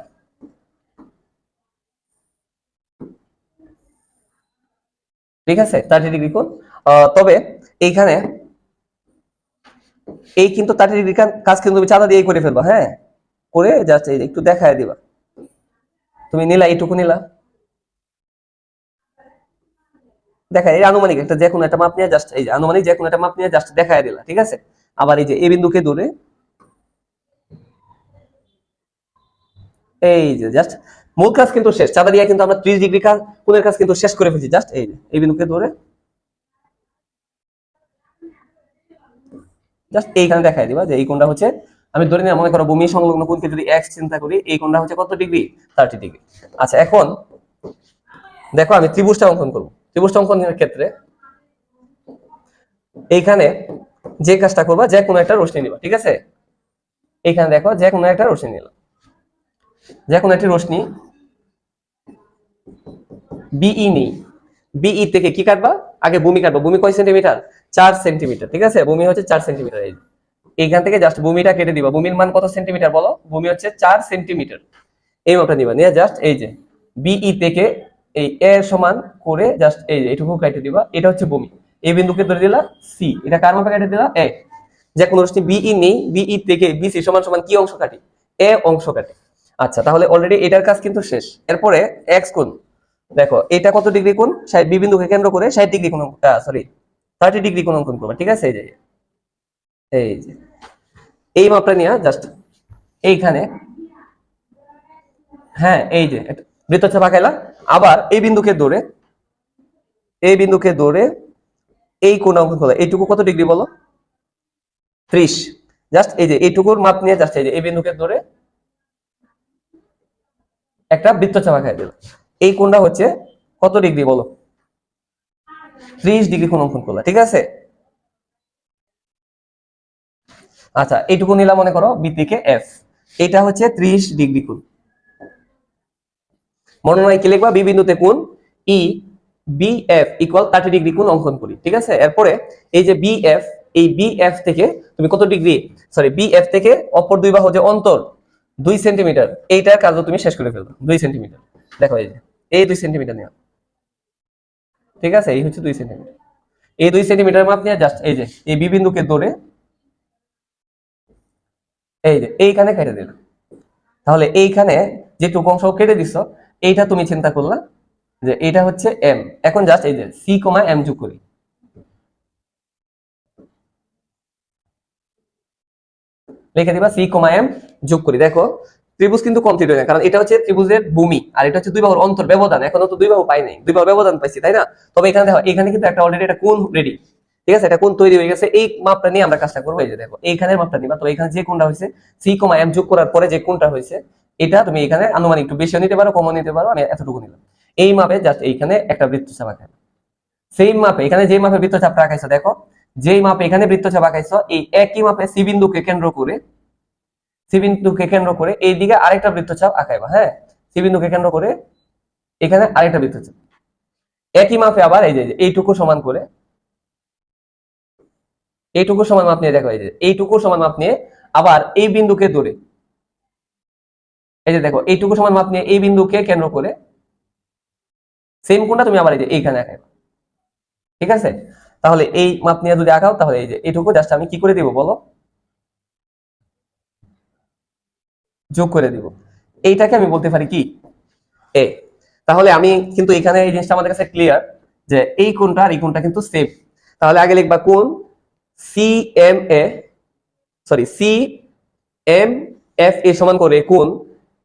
ঠিক আছে, 30 ডিগ্রি কোণ। তবে এইখানে এই কিন্তু 30 ডিগ্রি কাজ কিন্তু তুমি চাঁদা দিয়ে করে ফেলবা। হ্যাঁ, করে জাস্ট এই যে একটু দেখায় দিবা, তুমি নিলা এইটুকু নিলা, দেখা এই আনুমানিক একটা যে কোনো একটা মাপ নিয়ে জাস্ট এই যে আনুমানিক যে কোনো একটা মাপ নিয়ে জাস্ট দেখায় দিলা, ঠিক আছে। আবার এই যে এই বিন্দুকে ধরে এই যে জাস্ট মূল কাজ কিন্তু শেষ, চাঁদা দিয়ে কিন্তু আমরা 30 ডিগ্রি কোণের কাজ কিন্তু শেষ করে ফেলছি। জাস্ট এই যে এই বিন্দুকে ধরে জাস্ট এইখানে দেখাই দিবা যে এই কোণটা হচ্ছে, আমি ধরে নিয়ে মনে করো ভূমি সংলগ্ন কোণকে যদি x চিন্তা করি, এই কোণটা হচ্ছে কত ডিগ্রি? 30 ডিগ্রি। আচ্ছা, এখন দেখো আমি ত্রিভুজটা অঙ্কন করব। ত্রিভুজটা অঙ্কনের ক্ষেত্রে এইখানে যে কাজটা করবা, যে কোনো একটা রশ্মি নিবা, ঠিক আছে। এইখানে দেখো যে কোনো একটা রশ্মি নিলাম, যে কোনো একটি রশ্মি বিই নেই। বিই থেকে কি কাটবা? আগে ভূমি কাটবা। ভূমি কয় সেন্টিমিটার? 4 সেন্টিমিটার, ঠিক আছে। ভূমি হচ্ছে 4 সেন্টিমিটার। এইখান থেকে জাস্ট ভূমিটা কেটে দিবা। ভূমির মান কত সেন্টিমিটার বলো? ভূমি হচ্ছে 4 সেন্টিমিটার। এই মাপটা নিবা, নিয়ে জাস্ট এই যে বিই থেকে এই এ সমান করে জাস্ট এই যে এটুকু কেটে দিবা। এটা হচ্ছে ভূমি। এই বিন্দুকে ধরে দিলা সি, এটা কার মাপে কেটে দিলা? এ। যে কোনো রশ্মি বিই নেই, বিই থেকে বিসি সমান সমান কি অংশ কাটি? এ অংশ কাটি। আচ্ছা, তাহলে অলরেডি এটার কাজ কিন্তু শেষ। এরপরে এক্স কোণ দেখো, এটা কত ডিগ্রি কোণ? বি বিন্দুকে কেন্দ্র করে 60 ডিগ্রি কোণ, সরি 30 ডিগ্রি কোণ অঙ্কন করবা, ঠিক আছে। এই যে এই যে এই মাপটা নিয়ে জাস্ট এইখানে, হ্যাঁ এই যে বৃত্তচাপ আঁকাইলা। আবার এই বিন্দুকে ধরে এই কোণ অঙ্কন করলা। এইটুকু কত ডিগ্রি বলো? 30। জাস্ট এই যে এইটুকুর মাপ নিয়ে জাস্ট এই যে এই বিন্দুকে ধরে একটা বৃত্তচাপ আঁকাই দিল। এই কোণটা হচ্ছে কত ডিগ্রি বলো? 30 ডিগ্রি কোণ অঙ্কন করলা, ঠিক আছে। আচ্ছা, এইটুকু নিলাম মনে করো বি থেকে এফ, এটা হচ্ছে 30 ডিগ্রি কোণ। মনে কি লিখবা? বি বিন্দুতে কোণ E B F equal 30 degree কোণ অঙ্কন করি, ঠিক আছে। এরপরে এই যে বি এফ, এই বি এফ থেকে তুমি কত ডিগ্রি, সরি বি এফ থেকে অপর দুই বাহু যে অন্তর 2 সেন্টিমিটার, এইটার কাজও তুমি শেষ করে ফেলবে। 2 সেন্টিমিটার, দেখো এই যে এই 2 সেন্টিমিটার নেওয়া, ঠিক আছে। এই হচ্ছে 2 সেন্টিমিটার। এই 2 সেন্টিমিটার মাপ নিয়ে জাস্ট এই যে এই বি বিন্দুকে ধরে এই যে এইখানে কেটে দিলাম। তাহলে এইখানে যেটুকু অংশ কেটে দিচ্ছ, এইটা তুমি চিন্তা করলা যে এটা হচ্ছে এম। এখন জাস্ট এই যে সি কমা এম যোগ করি, লিখে দিবা সি কমা এম যোগ করি। দেখো ত্রিভুজ কিন্তু কমপ্লিট হয়ে যায়, কারণ এটা হচ্ছে ত্রিভুজের ভূমি আর এটা হচ্ছে দুই বাহুর অন্তর ব্যবধান। এখনো তো দুই বাহু পাই নাই, দুই বাহুর ব্যবধান পাইছি, তাই না? তবে এখানে দেখো, এখানে কিন্তু একটা অলরেডি একটা কোণ রেডি, ঠিক আছে। এটা কোণ তৈরি হয়ে গেছে। এই মাপটা নিয়ে আমরা কাজটা করবো। এই যে দেখো এইখানের মাপটা নিবা। তো এখানে যে কোণটা হয়েছে সি কমা এম যোগ করার পরে যে কোণটা হয়েছে, এটা তুমি এখানে আনুমানিক একটু বেশিও নিতে পারো, কমও নিতে পারো। আমি এতটুকু নিলাম। এই মাপে জাস্ট এইখানে একটা বৃত্তচাপ আঁকাই। সেম মাপে এখানে যে মাপে বৃত্তচাপটা আঁকাইছো, দেখো যেই মাপে এখানে বৃত্তচাপ আঁকাইছো, এই একই মাপে সি বিন্দুকে কেন্দ্র করে এই দিকে আরেকটা বৃত্তচাপ আঁকাইবা। হ্যাঁ, সি বিন্দুকে কেন্দ্র করে এখানে আরেকটা বৃত্তচাপ একই মাপে। আবার এই যে এইটুকু সমান করে এইটুকু সমান মাপ নিয়ে দেখো, এই যে এইটুকু সমান মাপ নিয়ে আবার এই বিন্দুকে ধরে এই যে দেখো এইটুকু সমান মাপ নিয়ে এই বিন্দুকে কেন্দ্র করে সেম কোণটা তুমি আবার এই যে এইখানে আঁকাইবা, ঠিক আছে। তাহলে এই মাপ নিয়ে যদি আঁকাও, তাহলে এই যে এইটুকু জাস্ট আমি কি করে দিব বলো? যোগ করে দিব। এইটাকে আমি বলতে পারি কি এ। তাহলে আমি কিন্তু এখানে এই জিনিসটা আমাদের কাছে ক্লিয়ার যে এই কোণটা আর এই কোণটা কিন্তু সেম। তাহলে আগে লিখবা কোণ C M A, sorry C M F A সমান করে কোণ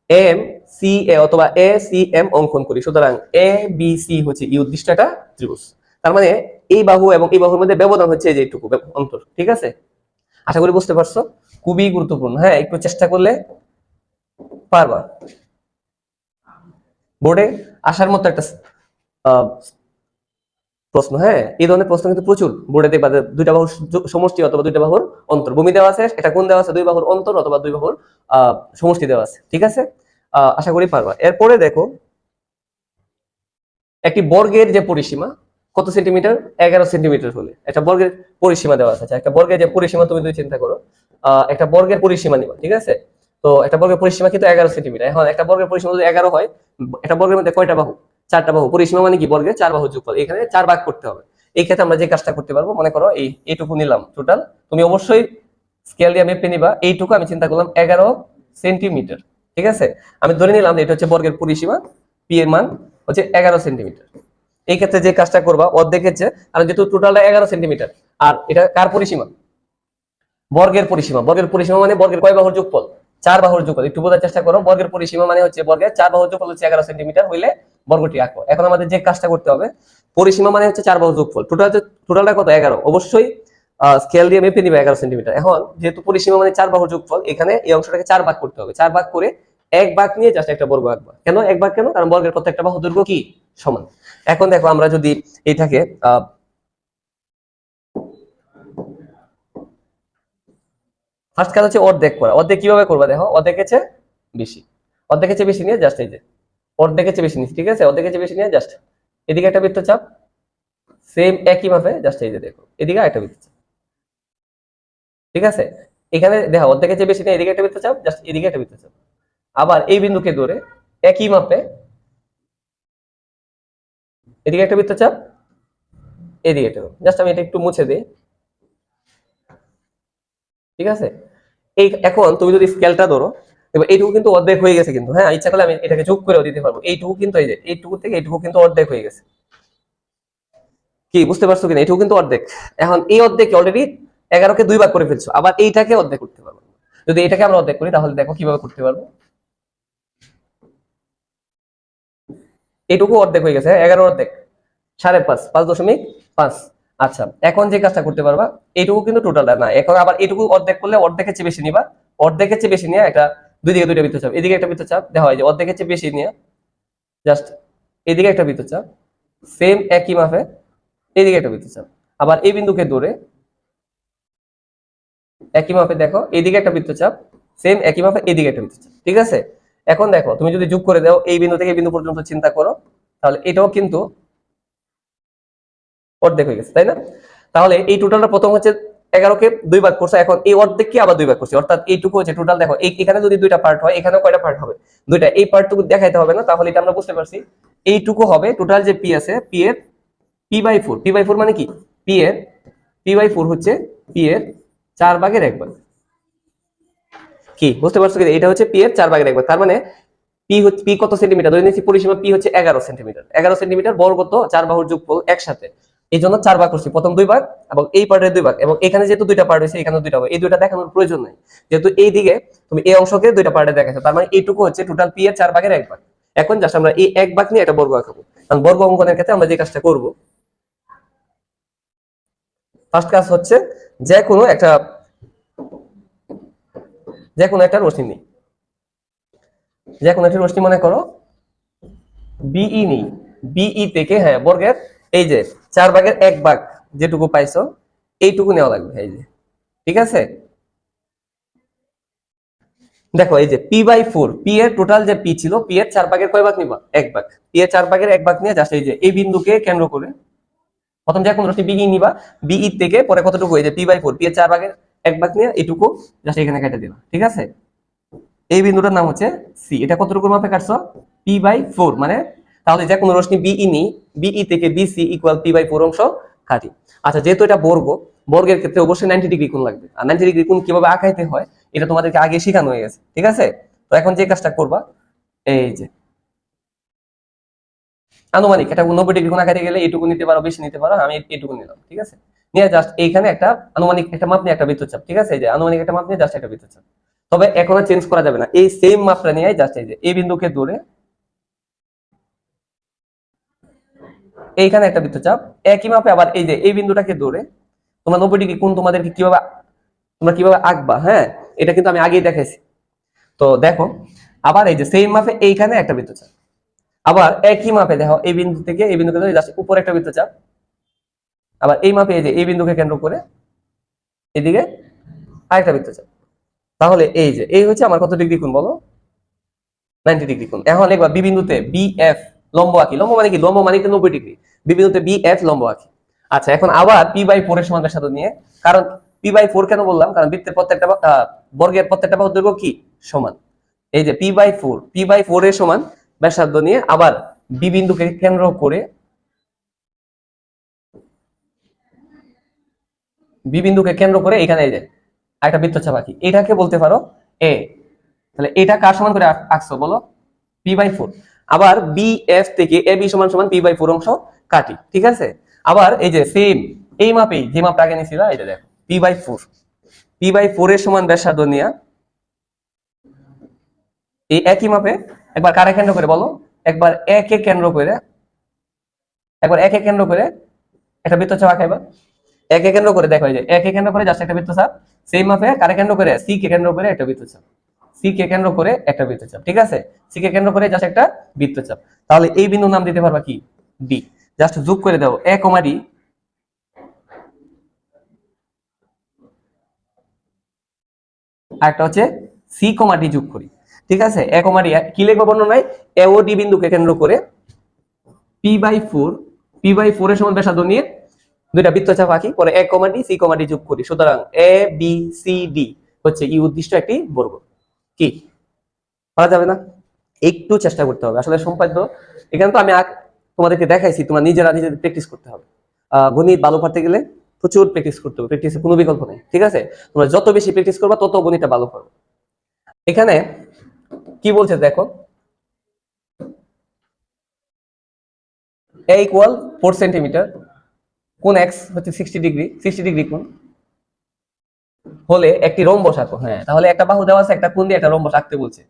এম সি এ অথবা এ সি এম অঙ্কন করি। সুতরাং এ বি সি হচ্ছে এই উদ্দিষ্ট একটা ত্রিভুজ। তার মানে এই বাহু এবং এই বাহুর মধ্যে ব্যবধান হচ্ছে যে এইটুকু অন্তর, ঠিক আছে। আশা করি বুঝতে পারছো। খুবই গুরুত্বপূর্ণ। হ্যাঁ, একটু চেষ্টা করলে পারবা। বোর্ডে আসার মতো একটা প্রশ্ন। হ্যাঁ, এই ধরনের প্রশ্ন কিন্তু প্রচুর বোর্ডে দেখবা, দুইটা বাহুর সমষ্টি অথবা দুইটা বাহুর অন্তর। ভূমি দেওয়া আছে, এটা কোন দেওয়া আছে, দুই বাহুর অন্তর অথবা দুই বাহুর সমষ্টি দেওয়া আছে। ঠিক আছে, আশা করি পারবা। এরপরে দেখো, একটি বর্গের যে পরিসীমা কত সেন্টিমিটার, 11 সেন্টিমিটার হলে একটা বর্গের পরিসীমা দেওয়া আছে। একটা বর্গের যে পরিসীমা তুমি যদি চিন্তা করো, একটা বর্গের পরিসীমা নিবা, ঠিক আছে। তো একটা বর্গের পরিসীমা কিন্তু 11 সেন্টিমিটার। এখন একটা বর্গের পরিসীমা যদি 11 হয়, একটা বর্গের মধ্যে কয়টা বাহু, 4টা বাহু। পরিসীমা মানে কি, বর্গের 4 বাহু যোগফল। এখানে 4 ভাগ করতে হবে। এই ক্ষেত্রে আমরা যে কাজটা করতে পারবো, মনে করো এইটুকু নিলাম টোটাল, তুমি অবশ্যই স্কেল দিয়ে মেপে নিবা। এইটুকু আমি চিন্তা করলাম 11 সেন্টিমিটার, ঠিক আছে। আমি ধরে নিলাম এটা হচ্ছে বর্গের পরিসীমা, পি এর মান হচ্ছে 11 সেন্টিমিটার। এই ক্ষেত্রে যে কাজটা করবা, অর্ধেকের চেয়ে, কারণ যেহেতু টোটালটা 11 সেন্টিমিটার, আর এটা কার পরিসীমা, বর্গের পরিসীমা। বর্গের পরিসীমা মানে বর্গের কয় বাহুর যোগফল, 4 বাহুর যোগফল। একটু বোঝার চেষ্টা করো, বর্গের পরিসীমা মানে হচ্ছে বর্গের 4 বাহুর যোগফল হচ্ছে 11 সেন্টিমিটার হইলে বর্গটি আঁকো। এখন আমাদের যে কাজটা করতে হবে, পরিসীমা মানে হচ্ছে 4 বাহুর যোগফল, টোটালটা কত, 11। অবশ্যই স্কেল দিয়ে মেপে নিবে 11 সেন্টিমিটার। এখন যেহেতু পরিসীমা মানে 4 বাহুর যোগফল, এখানে এই অংশটাকে 4 ভাগ করতে হবে। 4 ভাগ করে এক ভাগ নিয়ে জাস্ট একটা বর্গ আঁকবা। কেন এক ভাগ, কেন, কারণ বর্গের প্রত্যেকটা বাহু দৈর্ঘ্য কি সমান। এখন দেখো, আমরা যদি এটাকে ফার্স্ট কাজ হচ্ছে অর্ধেক করা। অর্ধেক কিভাবে করবা দেখো, অর্ধেকের চেয়ে বেশি, অর্ধেকের চেয়ে বেশি নিয়ে জাস্ট এই যে অর্ধেকের চেয়ে বেশি নিচ্ছি, ঠিক আছে। অর্ধেকের চেয়ে বেশি নিয়ে জাস্ট এদিকে একটা বৃত্তচাপ, সেম একই ভাবে জাস্ট এই যে দেখো এদিকে একটা বৃত্তচাপ, ঠিক আছে। এখানে দেখো অর্ধেকের চেয়ে বেশি নিয়ে এদিকে একটা বৃত্তচাপ, জাস্ট এদিকে একটা বৃত্তচাপ। আবার এই বিন্দুকে ধরে একই মাপে এদিকে একটা বৃত্তচাপ, এদিকে একটা, জাস্ট আমি এটা একটু মুছে দিই, ঠিক আছে। এই এখন তুমি যদি স্কেলটা ধরো, এবার এইটুকু কিন্তু অর্ধেক হয়ে গেছে কিন্তু। হ্যাঁ, ইচ্ছা করলে আমি এটাকে যোগ করেও দিতে পারবো। এইটুকু কিন্তু, এই যে এইটুকু থেকে এইটুকু কিন্তু অর্ধেক হয়ে গেছে। কি বুঝতে পারছো কিনা, এইটুকু কিন্তু অর্ধেক। এখন এই অর্ধেক অলরেডি 11কে 2 ভাগ করে ফেলছো, আবার এইটাকে অর্ধেক করতে পারবো। যদি এটাকে আমরা অর্ধেক করি, তাহলে দেখো কিভাবে করতে পারবো। এইটুকু অর্ধেক হয়ে গেছে, 11 অর্ধেক 5.5, 5.5। আচ্ছা, এখন যে কাজটা করতে পারবা, এইটুকু কিন্তু টোটালটা না। এখন আবার এইটুকু অর্ধেক করলে অর্ধেকের চেয়ে বেশি নিবা। অর্ধেকের চেয়ে বেশি নিয়ে একটা, দুই দিকে দুইটা বৃত্তচাপ, এদিকে একটা বৃত্তচাপ দেখা হয় যে অর্ধেকের চেয়ে বেশি নিয়ে জাস্ট এদিকে একটা বৃত্তচাপ, সেম একই মাপে এদিকে একটা বৃত্তচাপ। আবার এই বিন্দুকে ধরে একই মাপে দেখো এদিকে একটা বৃত্তচাপ, সেম একই মাপে এদিকে একটা বৃত্তচাপ, ঠিক আছে। এখন দেখো, তুমি যদি যোগ করে দাও, এই বিন্দু থেকে এই বিন্দু পর্যন্ত চিন্তা করো, তাহলে এটাও কিন্তু অর্ধেক হয়ে গেছে, তাই না? তাহলে এই টোটালটা প্রথম হচ্ছে 11কে 2 ভাগ করছে, এখন এই অর্ধেককে আবার 2 ভাগ করছে, অর্থাৎ এইটুকু হচ্ছে টোটাল। দেখো এখানে যদি দুইটা পার্ট হয়, এখানেও কয়টা পার্ট হবে, দুইটা। এই পার্টটুকু দেখাইতে হবে না, তাহলে এটা আমরা বুঝতে পারছি। এইটুকু হবে টোটাল যে পি আছে, পি এর p/4। p/4 মানে কি, p/4 হচ্ছে পি এর 4/1 কি বুঝতে পারছো কি, এটা হচ্ছে পি এর 4/1। তার মানে পি কত সেন্টিমিটার ধরে নিচ্ছি, পরিসীমা পি হচ্ছে 11 সেন্টিমিটার। 11 সেন্টিমিটার বর্গ তো 4 বাহুর যোগফল একসাথে, এই জন্য 4 ভাগ করছি, প্রথম 2 ভাগ এবং এই পার্টের 2 ভাগ। এবং এখানে যেহেতু দুইটা পার্ট হয়েছে, এখানে দুইটা হবে, এই দুইটা দেখানোর প্রয়োজন নাই, যেহেতু এই দিকে তুমি এই অংশকে দুইটা পার্টে দেখাচ্ছো। তার মানে এইটুকু হচ্ছে টোটাল পি এর 4/1। এখন জাস্ট আমরা এই 1 ভাগ নিয়ে একটা বর্গ আঁকাবো। কারণ বর্গ অঙ্কনের ক্ষেত্রে আমরা যে কাজটা করব, ফার্স্ট কাজ হচ্ছে যে কোনো একটা রশ্মি নেই, যে কোনো একটা রশ্মি মনে করো বিই নেই। বিই থেকে, হ্যাঁ, বর্গের এই যে 4/1 যেটুকু পাইছো, এইটুকু নেওয়া লাগবে, এই যে, ঠিক আছে। দেখো এই যে p/4, পি এর টোটাল যে পি ছিল, পি এর 4/1 কয় ভাগ নিবা, 1 ভাগ। পি এর 4/1 নিয়ে জাস্ট এই যে এই বিন্দুকে কেন্দ্র করে প্রথম যে কোন রশ্মি বিই নিবা, বিই থেকে পরে কতটুকু, এই যে p/4, পি এর 4/1 নিয়ে এইটুকু জাস্ট এখানে কেটে দিবা, ঠিক আছে। এই বিন্দুটার নাম হচ্ছে সি। এটা কতটুকুর মাপে কাটছো, p/4 মানে, তাহলে যে কোনো রশ্মি বিই নি, বিই থেকে বিসি ইকুয়াল p/4 অংশ কাটি। আচ্ছা, যেহেতু এটা বর্গের ক্ষেত্রে অবশ্যই 90 ডিগ্রি কোণ লাগবে। আর 90 ডিগ্রি কোণ কিভাবে আঁকাইতে হয় এটা তোমাদেরকে আগে শেখানো হয়ে গেছে, ঠিক আছে। তো এখন যে কাজটা করবা, এই যে আনুমানিক এটা 90 ডিগ্রি কোণ আঁকাইতে গেলে এইটুকু নিতে পারো, বেশি নিতে পারো, আমি এইটুকু নিলাম, ঠিক আছে। নিয়ে জাস্ট এইখানে একটা আনুমানিক একটা মাপ নিয়ে একটা বৃত্তচাপ, ঠিক আছে। এই যে আনুমানিক একটা মাপ নিয়ে জাস্ট একটা বৃত্তচাপ। তবে এখন আর চেঞ্জ করা যাবে না, এই সেম মাপটা নিয়ে জাস্ট এই যে এই বিন্দুকে ধরে এইখানে একটা বৃত্তচাপ, একই মাপে আবার এই যে এই বিন্দুটাকে ধরে তোমরা 90 ডিগ্রি কোণ তোমাদেরকে কিভাবে আঁকবা, হ্যাঁ, এটা কিন্তু আমি আগেই দেখাইছি। তো দেখো, আবার এই যে সেম মাপে এইখানে একটা বৃত্তচাপ, আবার একই মাপে দেখো এই বিন্দু থেকে এই বিন্দুকে ধরে জাস্ট উপরে একটা বৃত্তচাপ, আবার এই মাপে এই যে এই বিন্দুকে কেন্দ্র করে এদিকে আরেকটা বৃত্তচাপ। তাহলে এই যে এই হচ্ছে আমার কত ডিগ্রি কোণ বলো, 90 ডিগ্রি কোণ। এখন একবার বি বিন্দুতে বি এফ লম্ব আঁকি। লম্ব মানে কি? লম্ব মানে 90 ডিগ্রি। বি বিন্দুতে বি এফ লম্ব আঁকি। আচ্ছা, এখন আবার p/4 এর সমান ব্যাসার্ধ নিয়ে, কারণ p/4 কেন বললাম, কারণ বৃত্তের প্রত্যেকটা বর্গের প্রত্যেকটা বাহুর দৈর্ঘ্য কি সমান। এই যে p/4 এর সমান ব্যাসার্ধ নিয়ে আবার বি বিন্দুকে কেন্দ্র করে এখানে এই যে একটা বৃত্তচাপ আঁকি। এটাকে বলতে পারো এ। তাহলে এটা কার সমান করে আঁকছো বলো? p/4। আবার বি এফ থেকে এ বি সমান সমান p/4 অংশ কাটি, ঠিক আছে। আবার এই যে সেম এই মাপেই যে মাপটা আগে নিয়েছিল, এটা দেখো p/4 এর সমান ব্যাসার্ধ নিয়ে এই একই মাপে একবার কারে কেন্দ্র করে বলো, একবার একে কেন্দ্র করে একটা বৃত্তচাপ আঁকাইবা। একে কেন্দ্র করে দেখো, এই যে একে কেন্দ্র করে জাস্ট একটা বৃত্তচাপ। সেই মাপে কারে কেন্দ্র করে, সি কে কেন্দ্র করে একটা বৃত্তচাপ। ঠিক আছে, সি কে কেন্দ্র করে জাস্ট একটা বৃত্তচাপ। তাহলে এই বিন্দুর নাম দিতে পারবা কি? ডি। জাস্ট যোগ করে দাও এ কমা ডি। আর একটা হচ্ছে সি কমা ডি যোগ করি, ঠিক আছে। এ কমা ডি কি লিখবো বর্ণনায়? এ ও ডি বিন্দুকে কেন্দ্র করে p/4 এর সমান ব্যাসার্ধ নিয়ে দুইটা বৃত্তচাপ আঁকি, পরে এ কমা ডি সি কমা ডি যোগ করি। সুতরাং এ বি সি ডি হচ্ছে ই উদ্দিষ্ট একটি বর্গ। কি পারা যাবে না? একটু চেষ্টা করতে হবে। আসলে সম্পাদ্য এখানে তো আমি তোমাদেরকে দেখাইছি, তোমার নিজেদের প্র্যাকটিস করতে হবে। গণিত ভালো পারতে গেলে প্রচুর প্র্যাকটিস করতে হবে, প্র্যাকটিসের কোনো বিকল্প নেই, ঠিক আছে। তোমরা যত বেশি প্র্যাকটিস করবা তত গণিতটা ভালো পারবে। এখানে কি বলছে দেখো, a ইকুয়াল 4 সেন্টিমিটার, কোণ x হচ্ছে 60 ডিগ্রি কোণ হলে একটি রম্বস আঁকো। হ্যাঁ, তাহলে একটা বাহু দেওয়া আছে, একটা কোণ দিয়ে একটা রম্বস আঁকতে বলছে।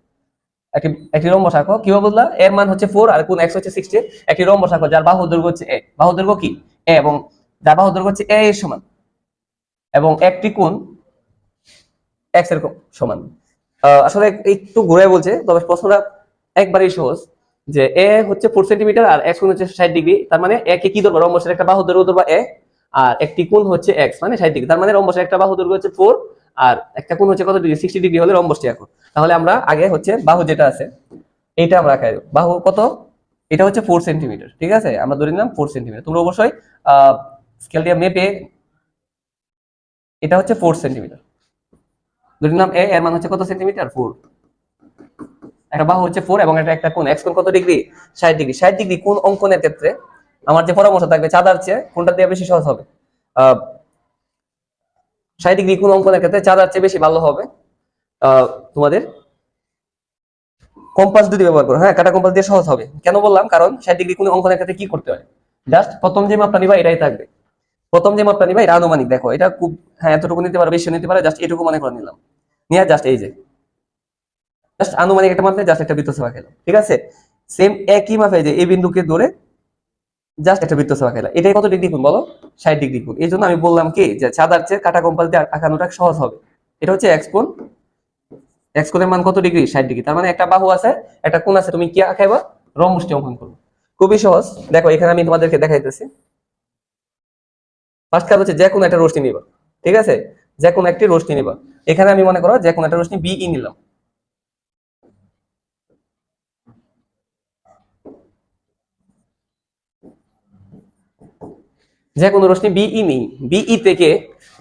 একটি রম্বস আঁকো। কিভাবে বললা? এর মান হচ্ছে 4 আর কোণ x হচ্ছে 60। একটি রম্বস আঁকো যার বাহু দৈর্ঘ্য হচ্ছে a। বাহু দৈর্ঘ্য কি? a, এবং যার বাহু দৈর্ঘ্য হচ্ছে a এর সমান, এবং একটি কোণ x এর সমান। আসলে একটু ঘুরে বলছে, তবে প্রশ্নটা একবারই সহজ। যে a হচ্ছে 4 সেন্টিমিটার আর x কোণ হচ্ছে 60 ডিগ্রি, তার মানে a কে কি ধরবা? রম্বসের একটা বাহু দৈর্ঘ্য ধরবা a, আর একটি কোণ হচ্ছে x মানে 60 ডিগ্রি। তার মানে রম্বসের একটা বাহু দৈর্ঘ্য হচ্ছে 4 আর একটা কোণ হচ্ছে কত ডিগ্রি? 60 ডিগ্রি হলে রম্বসটি আঁকো। তাহলে আমরা আগে হচ্ছে বাহু যেটা আছে এটা আমরা আঁকাই। বাহু কত? এটা হচ্ছে 4 সেন্টিমিটার, ঠিক আছে। আমরা ধরে নিলাম 4 সেন্টিমিটার। তোমরা অবশ্যই স্কেল দিয়ে মেপে, এটা হচ্ছে 4 সেন্টিমিটার ধরে নিলাম। এর মান হচ্ছে কত সেন্টিমিটার? 4। একটা বাহু হচ্ছে 4 এবং একটা কোণ x কোণ কত ডিগ্রি? 60 ডিগ্রি। 60 ডিগ্রি কোণ অঙ্কনের ক্ষেত্রে আমার যে পরামর্শ থাকবে, চাঁদার চেয়ে কোনটা দিয়ে বেশি সহজ হবে? 60 ডিগ্রি কোণ অঙ্কনের ক্ষেত্রে চাঁদার চেয়ে বেশি ভালো হবে তোমাদের কম্পাস যদি ব্যবহার করো। হ্যাঁ, কাটা কম্পাস দিয়ে সহজ হবে। কেন বললাম? কারণ 60 ডিগ্রি কোণ অঙ্কনের ক্ষেত্রে কি করতে হয়? জাস্ট প্রথম যে মাপটা নিবা এটাই থাকবে। এটা আনুমানিক। দেখো এটা খুব, হ্যাঁ এতটুকু নিতে পারে, বেশি নিতে পারে, জাস্ট এটুকু মনে করে নিলাম। নিয়ে জাস্ট এই যে জাস্ট আনুমানিক একটা মাপে জাস্ট একটা বৃত্তচাপ আঁকাইলাম, ঠিক আছে। সেম একই মাপে যে এই বিন্দুকে ধরে জাস্ট একটা বৃত্তচাপ আঁকাইলাম। এটাই কত ডিগ্রি কোণ বলো? 60 ডিগ্রি কোণ। এই জন্য আমি বললাম কি, যে চাঁদার চেয়ে কাটা কম্পাস দিয়ে আঁকানোটা সহজ হবে। এটা হচ্ছে x কোণ। x কোণের মান কত ডিগ্রি? 60 ডিগ্রি। তার মানে একটা বাহু আছে, একটা কোণ আছে, তুমি কি আঁকাইবা? রম্বসটি অঙ্কন করবে। খুবই সহজ। দেখো এখানে আমি তোমাদেরকে দেখাইতেছি। ফার্স্ট কাজ হচ্ছে যে কোনো একটা রশ্মি নিবা, ঠিক আছে। যে কোনো একটি রশ্মি নিবা। এখানে আমি মনে করো যে কোনো একটা রশ্মি BE নিলাম। যে কোনো রশ্মি BE নেই। BE থেকে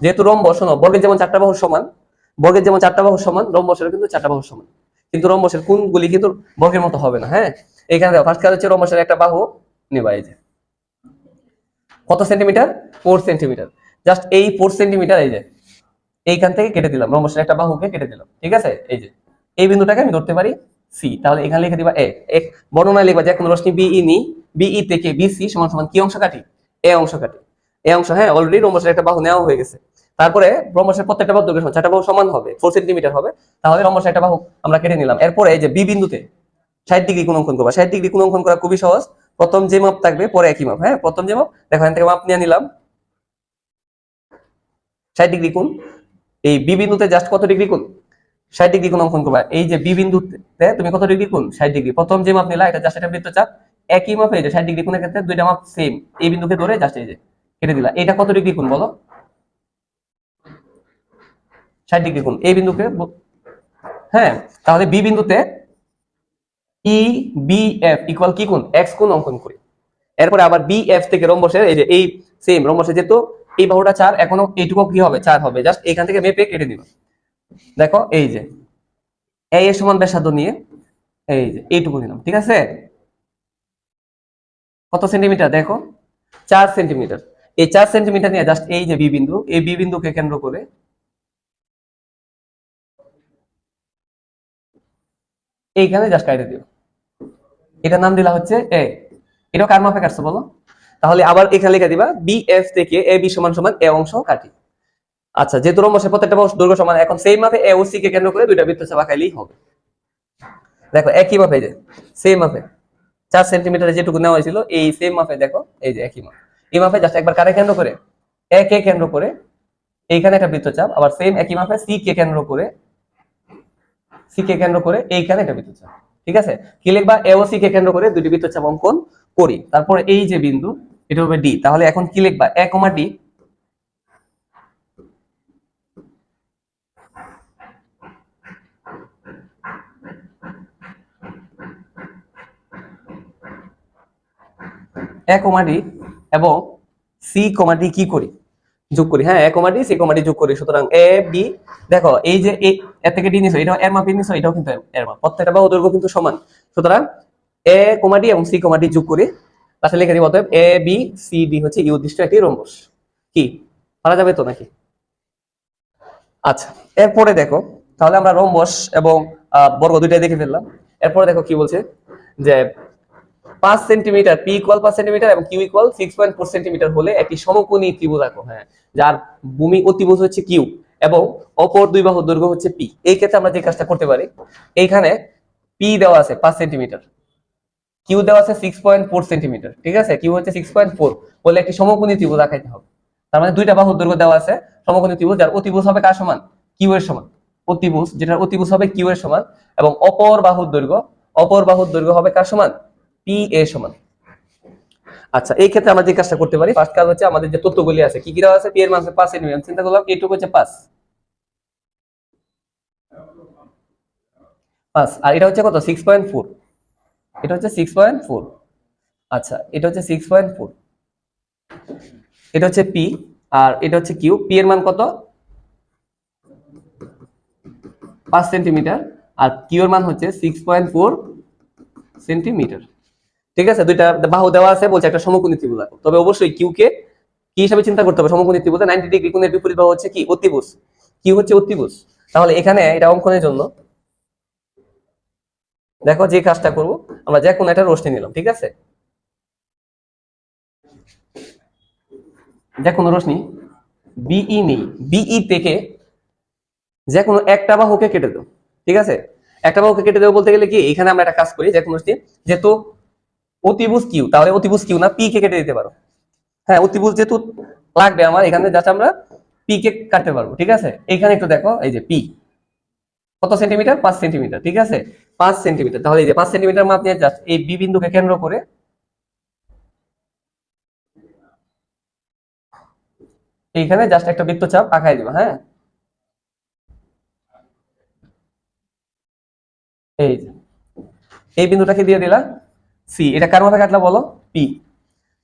যেহেতু রম্বস, বর্গের যেমন 4টা বাহুর সমান, রম্বসের কিন্তু 4টা বাহুর সমান, কিন্তু রম্বসের কোণগুলি কিন্তু বর্গের মতো হবে না। হ্যাঁ, এখানে দেখো ফার্স্ট কাজ হচ্ছে রম্বসের একটা বাহু নিবা। এই যে কত সেন্টিমিটার? 4 সেন্টিমিটার। জাস্ট এই 4 সেন্টিমিটার এই যে এইখান থেকে কেটে দিলাম, রম্বসের একটা বাহুকে কেটে দিলাম, ঠিক আছে। এই যে এই বিন্দুটাকে আমি ধরতে পারি সি। তাহলে এখানে লিখে দিবা এ। এক বর্ণনায় লিখবা যে কোন রশ্মি BE নি, BE থেকে BC সমান সমান কি অংশ কাটি? এ অংশ কাটি। এ অংশ, হ্যাঁ অলরেডি রম্বসের একটা বাহু নেওয়া হয়ে গেছে। তারপরে রম্বসের প্রত্যেকটা বাহু দৈর্ঘ্য 4টা বাহু সমান হবে, 4 সেন্টিমিটার হবে। তাহলে রম্বসের একটা বাহু আমরা কেটে নিলাম। এরপরে এই যে বি বিন্দুতে 60 ডিগ্রি কোণ অঙ্কন করবা। 60 ডিগ্রি কোণ অঙ্কন করা খুবই সহজ। প্রথম যে মাপ থাকবে পরে একই মাপ। হ্যাঁ, প্রথম যে মাপ দেখো, এখান থেকে মাপ নিয়ে নিলাম 60 ডিগ্রি কোণ। এই বি বিন্দুতে জাস্ট কত ডিগ্রি কোণ? 60 ডিগ্রি কোণ অঙ্কন করবা। এই যে বি বিন্দুতে তুমি কত ডিগ্রি কোণ? 60 ডিগ্রি। প্রথম যে মাপ নিলা এটা জাস্ট একটা বৃত্তচাপ। একই মাপে এই যে 60 ডিগ্রি কোণের ক্ষেত্রে দুইটা মাপ সেম। এই বিন্দুকে ধরে জাস্ট এই যে কেটে দিলা। এটা কত ডিগ্রি কোণ বলো? 60 ডিগ্রি কোণ। এই বিন্দুকে হ্যাঁ, তাহলে বি বিন্দুতে ই বি এফ ইকুয়াল কি কোণ? এক্স কোণ অঙ্কন করি। এরপরে আবার বি এফ থেকে রম্বসের এই যে এই সেম রম্বসের যেহেতু এই বাহুটা 4, এখনো এইটুকু কি হবে? 4 হবে। জাস্ট এখান থেকে মেপে কেটে দিবা। দেখো এই যে এ এর সমান ব্যাসার্ধ নিয়ে এই যে এইটুকু নিলাম, ঠিক আছে? কত সেন্টিমিটার দেখো? 4 সেন্টিমিটার। এই 4 সেন্টিমিটার নিয়ে জাস্ট এই যে বি বিন্দু, এই বি বিন্দুকে কেন্দ্র করে এইখানে জাস্ট কাটে দিও। এটার নাম দিলা হচ্ছে এ। এটা কার মাপে কাটছো বলো? তাহলে আবার এখানে লিখে দিবা বি এফ থেকে এ বি সমান সমান এ অংশ কাটি। আচ্ছা, যেহেতু রম্বসের প্রত্যেকটা দৈর্ঘ্য সমান, এখন সেই মাপে এ ও সি কে কেন্দ্র করে দুইটা বৃত্তচাপ আঁকাইলেই হবে। দেখো একই মাপে, যে সেম মাপে 4 সেন্টিমিটারে যেটুকু নেওয়া হয়েছিল এই সেম মাপে দেখো এই যে একই মাপ। এই মাপে জাস্ট একবার কারে কেন্দ্র করে? এ কে কেন্দ্র করে এইখানে একটা বৃত্তচাপ, আবার সেম একই মাপে সি কে কেন্দ্র করে এইখানে একটা বৃত্তচাপ। ঠিক আছে? কি লিখবা? এ ও সি কে কেন্দ্র করে দুটি বৃত্তচাপ অঙ্কন করি। তারপরে এই যে বিন্দু এটা হবে ডি। তাহলে এখন কি লিখবা? এ কমা ডি এবং সি কমা ডি কি করি? যোগ করি। হ্যাঁ, এ কমা ডি সি কমা ডি যোগ করি। সুতরাং এ বি, দেখো এই যে এ থেকে ডি নিছো, এটাও এর মাপ নিছো, এটাও কিন্তু এর মাপ, প্রত্যেকটা বাহু দৈর্ঘ্য কিন্তু সমান। সুতরাং এ কমা ডি এবং সি কমা ডি যোগ করি, পাশে লিখে দিব অতএব এ বি সি ডি হচ্ছে এই উদ্দিষ্ট একটি রম্বস। কি পারা যাবে তো নাকি? আচ্ছা, এরপরে দেখো তাহলে আমরা রম্বস এবং বর্গ দুইটাই দেখে ফেললাম। এরপরে দেখো কি বলছে যে 5 সেন্টিমিটার পি ইকুয়াল 5 সেন্টিমিটার এবং কিউ ইকুয়াল 6.4 সেন্টিমিটার হলে একটি সমকোণী ত্রিভুজ আঁকো। হ্যাঁ, যার ভূমি অতিভুজ হচ্ছে কিউ এবং অপর দুই বাহুর দৈর্ঘ্য হচ্ছে পি। এই ক্ষেত্রে আমরা যে কাজটা করতে পারি, এইখানে পি দেওয়া আছে 5 সেন্টিমিটার, কিউ দেওয়া আছে 6.4 সেন্টিমিটার, ঠিক আছে? কিউ হচ্ছে 6.4 বলে একটি সমকোণী ত্রিভুজ আঁকাইতে হবে। তার মানে দুইটা বাহুর দৈর্ঘ্য দেওয়া আছে, সমকোণী ত্রিভুজ যার অতিভুজ হবে কার সমান? কিউ এর সমান। অতিভুজ, যেটার অতিভুজ হবে কিউ এর সমান, এবং অপর বাহুর দৈর্ঘ্য হবে কার সমান? পি এর সমান। আচ্ছা, এই ক্ষেত্রে আমরা যে কাজটা করতে পারি, ফার্স্ট কাজ হচ্ছে আমাদের যে তথ্যগুলি আছে, কি কি দেওয়া আছে? পি এর মান 5 সেন্টিমিটার, চিন্তা করলাম এইটুকু হচ্ছে 5 আর এটা হচ্ছে কত? 6.4। এটা হচ্ছে 6.4। আচ্ছা, এটা হচ্ছে 6.4, এটা হচ্ছে পি আর এটা হচ্ছে কিউ। পি এর মান কত? 5 সেন্টিমিটার আর কিউ এর মান হচ্ছে 6.4 সেন্টিমিটার। ঠিক আছে? দুইটা বাহু দেওয়া আছে, বলছে একটা সমকোণী ত্রিভুজ আঁকো। তবে অবশ্যই কিউ কে কি হিসাবে চিন্তা করতে হবে? সমকোণী ত্রিভুজে 90 ডিগ্রি কোণের বিপরীত বাহু হচ্ছে কি? অতিভুজ। কিউ হচ্ছে অতিভুজ। তাহলে এখানে এটা অঙ্কনের জন্য দেখো যে কাজটা করব, আমরা যে কোনো একটা রশ্মি নিলাম, ঠিক আছে? যে কোনো রশ্মি বিই নেই, বিই থেকে যে কোনো একটা বাহুকে কেটে দাও, ঠিক আছে? একটা বাহুকে কেটে দেবো বলতে গেলে কি, এখানে আমরা একটা কাজ করি, যে কোনো রশ্মি যেহেতু অতিভুজ কিউ, তাহলে অতিভুজ কিউ না পি কে কেটে দিতে পারো। হ্যাঁ, অতিভুজ যেহেতু লাগবে আমার এখানে, যাতে আমরা পি কে কাটতে পারবো, ঠিক আছে? এখানে একটু দেখো এই যে পি কত সেন্টিমিটার? 5 সেন্টিমিটার, ঠিক আছে? 5 সেন্টিমিটার। তাহলে এই যে 5 সেন্টিমিটার মাপ নিয়ে জাস্ট এই বি বিন্দুকে কেন্দ্র করে এইখানে জাস্ট একটা বৃত্তচাপ আঁকাই দিব। হ্যাঁ, এই যে এই বিন্দুটাকে দিয়ে দিলা সি। এটা কার মাপে কাটলা বলো? পি।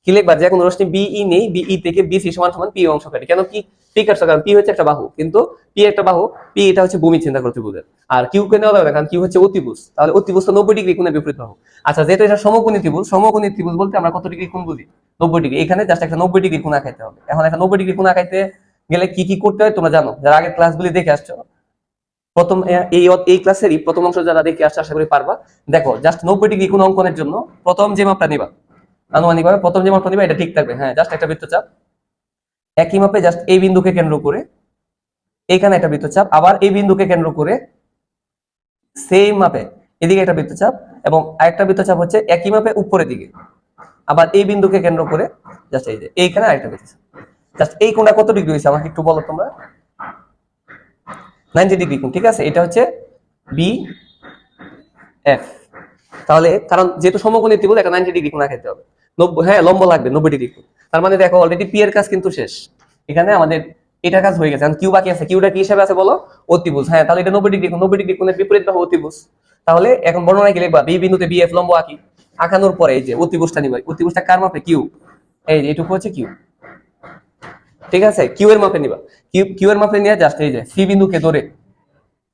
কি লিখবা? যে কোনো রশ্মি বিই নেই, বিই থেকে বিসি সমান সমান পি অংশ কাটি। কেন কি পি কাটছো? কারণ পি হচ্ছে একটা বাহু, কিন্তু পি একটা বাহু, পি এটা হচ্ছে ভূমি চিন্তা করতে বুঝে। আর কিউ কে নেওয়া যাবে না, কারণ কিউ হচ্ছে অতিভুজ। তাহলে অতিভুজ তো 90 ডিগ্রি কোণের বিপরীত বাহু। আচ্ছা, যেহেতু এটা সমকোণী ত্রিভুজ বলতে আমরা কত ডিগ্রি কোণ বুঝি? 90 ডিগ্রি। এখানে জাস্ট একটা 90 ডিগ্রি কোণ আঁকাইতে হবে। এখন একটা 90 ডিগ্রি কোণ আঁকাইতে গেলে কি কি করতে হয় তোমরা জানো, যারা আগের ক্লাসগুলি দেখে আসছো। প্রথম এই ক্লাসেরই প্রথম অংশ যারা দেখে আসছে আশা করি পারবা। দেখো জাস্ট 90 ডিগ্রি কোণ অঙ্কনের জন্য প্রথম যে মাপটা নিবা, আনুমানিকভাবে প্রথম যে মাপটা নিবা এটা ঠিক থাকবে। হ্যাঁ, জাস্ট একটা বৃত্তচাপ একই মাপে জাস্ট এই বিন্দুকে কেন্দ্র করে এখানে একটা বৃত্তচাপ, আবার এই বিন্দুকে কেন্দ্র করে সেম মাপে এদিকে একটা বৃত্তচাপ, এবং আরেকটা বৃত্তচাপ হচ্ছে একই মাপে উপরের দিকে, আবার এই বিন্দুকে কেন্দ্র করে জাস্ট এই যে এইখানে আরেকটা বৃত্তচাপ। জাস্ট এই কোণটা কত ডিগ্রি হয়েছে আমাকে একটু বলো তোমরা? 90 ডিগ্রি কোণ, ঠিক আছে? এটা হচ্ছে বি এফ। তাহলে কারণ যেহেতু সমকোণী ত্রিভুজ একটা 90 ডিগ্রি কোণ আঁকাইতে হবে। 90, হ্যাঁ লম্ব লাগবে 90 ডিগ্রি কোণ। তার মানে দেখো অলরেডি পি এর কাজ কিন্তু শেষ, এখানে আমাদের এটা কাজ হয়ে গেছে। কিউ বাকি আছে, কিউটা কি হিসাবে আছে বলো? অতিভুজ। হ্যাঁ, তাহলে এটা 90 ডিগ্রি, 90 ডিগ্রি কোণের বিপরীত বাহু অতিভুজ। তাহলে এখন বর্ণনায় কি লিখবা? বি বিন্দুতে বি এফ লম্ব আঁকি। আঁকানোর পরে এই যে অতিভুজটা নিবা, অতিভুজটা কার মাপে? কিউ। এই যে এটুকু হচ্ছে কিউ, ঠিক আছে? কিউ এর মাপে নিবা, কিউ এর মাপে নিয়ে জাস্ট এই যে সি বিন্দুকে ধরে,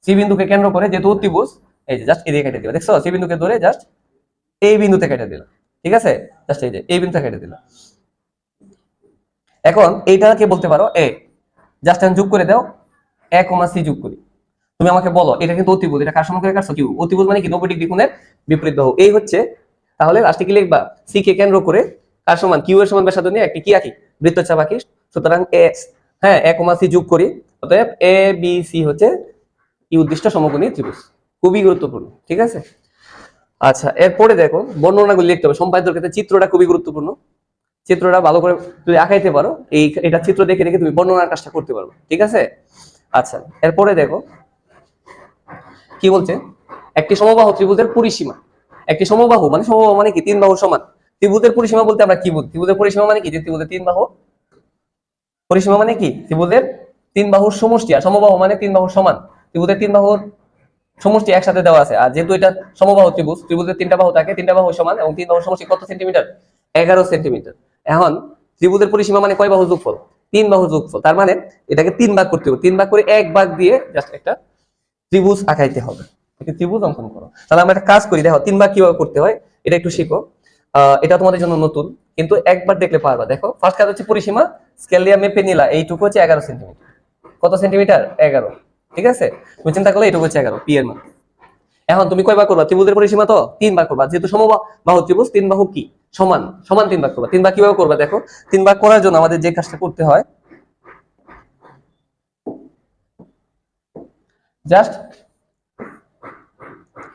সি বিন্দুকে কেন্দ্র করে যেহেতু অতিভুজ, এই যে জাস্ট এদিকে কেটে দিবা। দেখছো সি বিন্দুকে ধরে জাস্ট এই বিন্দুতে কেটে দিলাম, ঠিক আছে? জাস্ট এই যে এই বিন্দুতে কেটে দিলাম। এখন এইটাকে বলতে পারো এ, জাস্ট আমি যোগ করে দাও, এ কমা সি যোগ করি। তুমি আমাকে বলো এটা কিন্তু অতিভুজ, এটা কার সমান করে কাটছো? কিউ। অতিভুজ মানে কি? 90 ডিগ্রি কোণের বিপরীত বাহু, এই হচ্ছে। তাহলে লাস্টে কি লিখবা? সি কে কেন্দ্র করে কার সমান? কিউ এর সমান ব্যাসার্ধ নিয়ে একটি কি আঁকি? বৃত্তচাপ আঁকি। সুতরাং এ, হ্যাঁ, এ কমা সি যোগ করি, অতএব এ বি সি হচ্ছে ই উদ্দিষ্ট সমকোণী ত্রিভুজ। খুবই গুরুত্বপূর্ণ, ঠিক আছে? আচ্ছা, এরপরে দেখো বর্ণনাগুলি লিখতে হবে। সম্পাদ্যের ক্ষেত্রে চিত্রটা খুবই গুরুত্বপূর্ণ। চিত্রটা ভালো করে যদি আঁকাইতে পারো, এটা চিত্র দেখে দেখে তুমি বর্ণনার কাজটা করতে পারবে, ঠিক আছে? আচ্ছা, এরপরে দেখো কি বলছে, একটি সমবাহু ত্রিভুজের পরিসীমা। একটি সমবাহু মানে কি? তিন বাহুর সমান। ত্রিভুজের পরিসীমা বলতে আমরা কি বুঝি? ত্রিভুজের পরিসীমা মানে কি? যে ত্রিভুজের তিন বাহু, পরিসীমা মানে কি? ত্রিভুজের তিন বাহুর সমষ্টি। আর সমবাহু মানে তিন বাহুর সমান। ত্রিভুজের তিন বাহুর সমষ্টি একসাথে দেওয়া আছে। আর যেহেতু এটা সমবাহু ত্রিভুজ, ত্রিভুজের তিনটা বাহু থাকে, তিনটা বাহু সমান, এবং তিন বাহুর সমষ্টি কত সেন্টিমিটার? 11 সেন্টিমিটার। এখন ত্রিভুজের পরিসীমা মানে কয় বাহুর যোগফল? তিন বাহুর যোগফল। তার মানে এটাকে তিন ভাগ করতে হবে, তিন ভাগ করে এক ভাগ দিয়ে জাস্ট একটা ত্রিভুজ আঁকাইতে হবে। ত্রিভুজ অঙ্কন করো। তাহলে আমরা একটা কাজ করি, দেখো তিন ভাগ কিভাবে করতে হয় এটা একটু শিখো। এটা তোমাদের জন্য নতুন, কিন্তু একবার দেখলে পারবা। দেখো ফার্স্ট কাজ হচ্ছে পরিসীমা, স্কেল দিয়ে মেপে নিলা, এইটুকু হচ্ছে 11 সেন্টিমিটার। কত সেন্টিমিটার? 11, ঠিক আছে? তুমি চিন্তা করলে এইটুকু হচ্ছে 11 পি এর মান। এখন তুমি কয় ভাগ করবা? ত্রিভুজের পরিসীমা তো তিন ভাগ করবা, যেহেতু সমবাহু ত্রিভুজ, তিন বাহু কি সমান, সমান তিন ভাগ করবা। তিন ভাগ কিভাবে করবা? দেখো তিন ভাগ করার জন্য আমাদের যে কাজটা করতে হয়, জাস্ট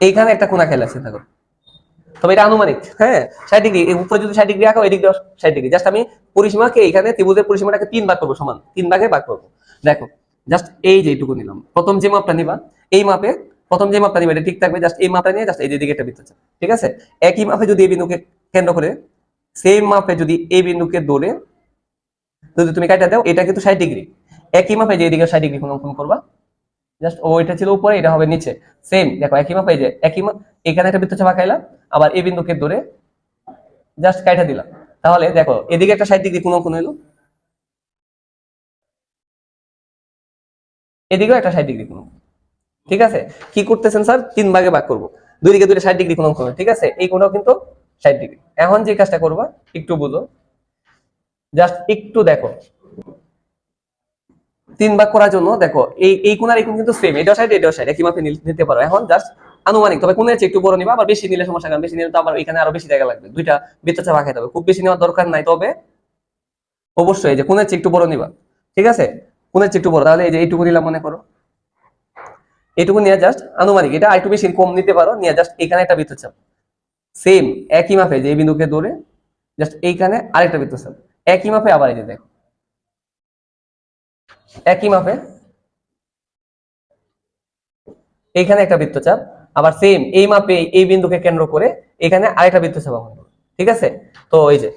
এইখানে একটা কোণা খেলা আছে, দেখো, তবে এটা আনুমানিক। হ্যাঁ, 60 ডিগ্রি, উপরে যদি 60 ডিগ্রি আঁকো, এদিক দিয়ে 60 ডিগ্রি। জাস্ট আমি পরিসীমাকে এখানে ত্রিভুজের পরিসীমাটাকে তিন ভাগ করবো, সমান তিন ভাগে ভাগ করবো। দেখো জাস্ট এই যে এইটুকু নিলাম, প্রথম যে মাপটা নিবা এই মাপে, প্রথম যে মাপটা নিবা এটা ঠিক থাকবে, জাস্ট এই মাপটা নিয়ে জাস্ট এই যে দিকে একটা বৃত্ত চাপ, ঠিক আছে? একই মাপে যদি এই বিন্দুকে কেন্দ্র করে, সেম মাপে যদি এই বিন্দুকে ধরে যদি তুমি কাটা দাও, এটা কিন্তু 60 ডিগ্রি। একই মাপে যে এদিকে 60 ডিগ্রি কোণ অঙ্কন করবা, জাস্ট ওইটা ছিল উপরে, এটা হবে নিচে। সেম দেখো একই মাপ, এই যে একই মাপ, এখানে একটা বৃত্তচাপ আঁকাইলাম, আবার এই বিন্দুকে ধরে জাস্ট কাটা দিলাম। তাহলে দেখো এদিকে একটা 60 ডিগ্রি কোণ অঙ্কন হলো, এদিকেও একটা 60 ডিগ্রি কোণ। ঠিক আছে? কি করতেছেন স্যার? তিন ভাগে ভাগ করবো, দুই দিকে দুইটা 60 ডিগ্রি কোণ অঙ্কন হবে, ঠিক আছে? এই কোণটাও কিন্তু 60 ডিগ্রি। এখন যে কাজটা করবা একটু বুঝো, জাস্ট একটু দেখো, তিন ভাগ করার জন্য দেখো এই কোণ আর এই কোণ কিন্তু সেম, এটাও 60 এটাও 60, একই মাপে নিতে পারো। এখন জাস্ট আনুমানিক, তবে কোণের চেয়ে একটু বড় নিবা, আবার বেশি নিলে সমস্যা, কারণ বেশি নিলে তো আবার এখানে আরো বেশি জায়গা লাগবে, দুইটা বৃত্তচাপ আঁকাইতে হবে। খুব বেশি নেওয়ার দরকার নাই, তবে অবশ্যই যে কোণের চেয়ে একটু বড় নিবা, ঠিক আছে? কোণের চেয়ে একটু বড়, তাহলে এই যে এইটুকু নিলাম মনে করো, এইটুকু নিয়ে জাস্ট আনুমানিক, এটা আরেকটু বেশি কম নিতে পারো, নিয়ে জাস্ট এখানে একটা বৃত্তচাপ সেম একই মাপে, যে এই বিন্দুকে ধরে জাস্ট এইখানে আরেকটা বৃত্তচাপ একই মাপে, আবার এই যে দেখো একই মাপে এইখানে একটা বৃত্তচাপ, আবার সেম এই মাপে এই বিন্দুকে কেন্দ্র করে এখানে আরেকটা বৃত্তচাপ আঁকবো, ঠিক আছে? তো এই যে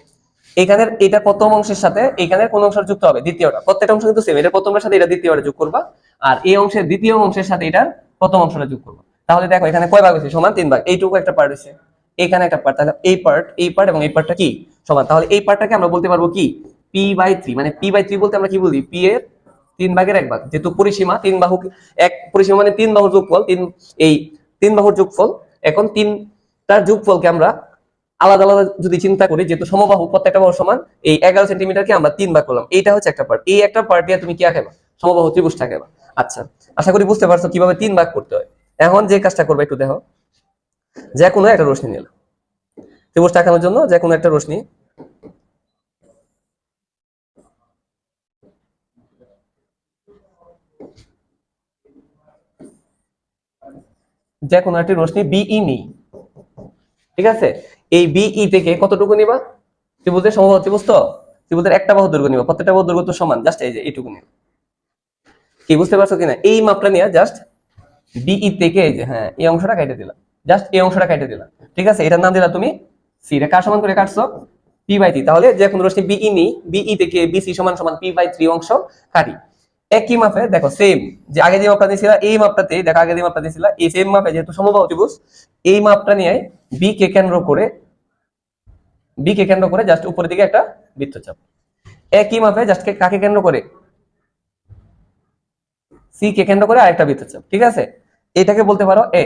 এখানের এটা প্রথম অংশের সাথে এখানের কোন অংশ যুক্ত হবে? দ্বিতীয়টা। প্রত্যেকটা অংশ কিন্তু সেম, এটা প্রথমের সাথে এটা দ্বিতীয়টা যোগ করবা, আর এই অংশের দ্বিতীয় অংশের সাথে এটার প্রথম অংশটা যোগ করবা। তাহলে দেখো এখানে কয় ভাগ হয়েছে? সমান তিন ভাগ। এইটুকু একটা পার্ট হয়েছে, এখানে একটা পার্ট, তাহলে এই পার্ট এবং এই পার্টটা কি সমান। তাহলে এই পার্টটাকে আমরা বলতে পারবো কি? p/3। মানে p/3 বলতে আমরা কি বুঝি? p এর তিন ভাগের এক ভাগ, যেহেতু পরিসীমা তিন বাহু, এক পরিসীমা মানে তিন বাহুর যোগফল, এই তিন বাহুর যোগফল। এখন তিনটার যোগফলকে আমরা আলাদা আলাদা যদি চিন্তা করি, যেহেতু সমবাহু প্রত্যেকটা বাহু সমান, এই 11 সেন্টিমিটারকে আমরা তিন ভাগ করলাম, এইটা হচ্ছে একটা পার্ট। এই একটা পার্ট দিয়ে তুমি কি আঁকাবা? সমবাহু ত্রিভুজটা আঁকাবা। আচ্ছা, আশা করি বুঝতে পারছো কিভাবে তিন ভাগ করতে হয়। এখন যে কাজটা করবে একটু দেখো, যে কোনো একটা রশ্মি নিলাম ত্রিভুজটা আঁকানোর জন্য, যে কোনো একটা রশ্মি, যে কোনো একটি রশ্মি বিই নেই, ঠিক আছে? এই বিই থেকে কতটুকু নিবা? ত্রিভুজের সমবাহু ত্রিভুজ তো, ত্রিভুজের একটা বাহু দৈর্ঘ্য নিবা, প্রত্যেকটা বাহু দৈর্ঘ্য তো সমান, জাস্ট এই যে এইটুকু নিবা। কি বুঝতে পারছো কিনা? এই মাপটা নিয়ে জাস্ট বিই থেকে এই যে, হ্যাঁ, এই অংশটা কেটে দিলাম, জাস্ট এই অংশটা কেটে দিলাম, ঠিক আছে? এটার নাম দিলা তুমি সি। এটা কার সমান করে কাটছো? p/3, তাহলে যে কোনো রশ্মি বিই নেই, বিই থেকে বিসি সমান সমান p/3 অংশ কাটি। একই মাপে দেখো সেম, যে আগে যে মাপটা দিয়েছিল এই মাপটাতে দেখো, আগে যে মাপটা দিয়েছিল এই সেম মাপে যেহেতু সমবাহু ত্রিভুজ, এই মাপটা নিয়ে বি কে কেন্দ্র করে জাস্ট উপরের দিকে একটা বৃত্তচাপ। একই মাপে জাস্ট কাকে কেন্দ্র করে, সি কে কেন্দ্র করে আরেকটা বৃত্তচাপ, ঠিক আছে, এটাকে বলতে পারো এ।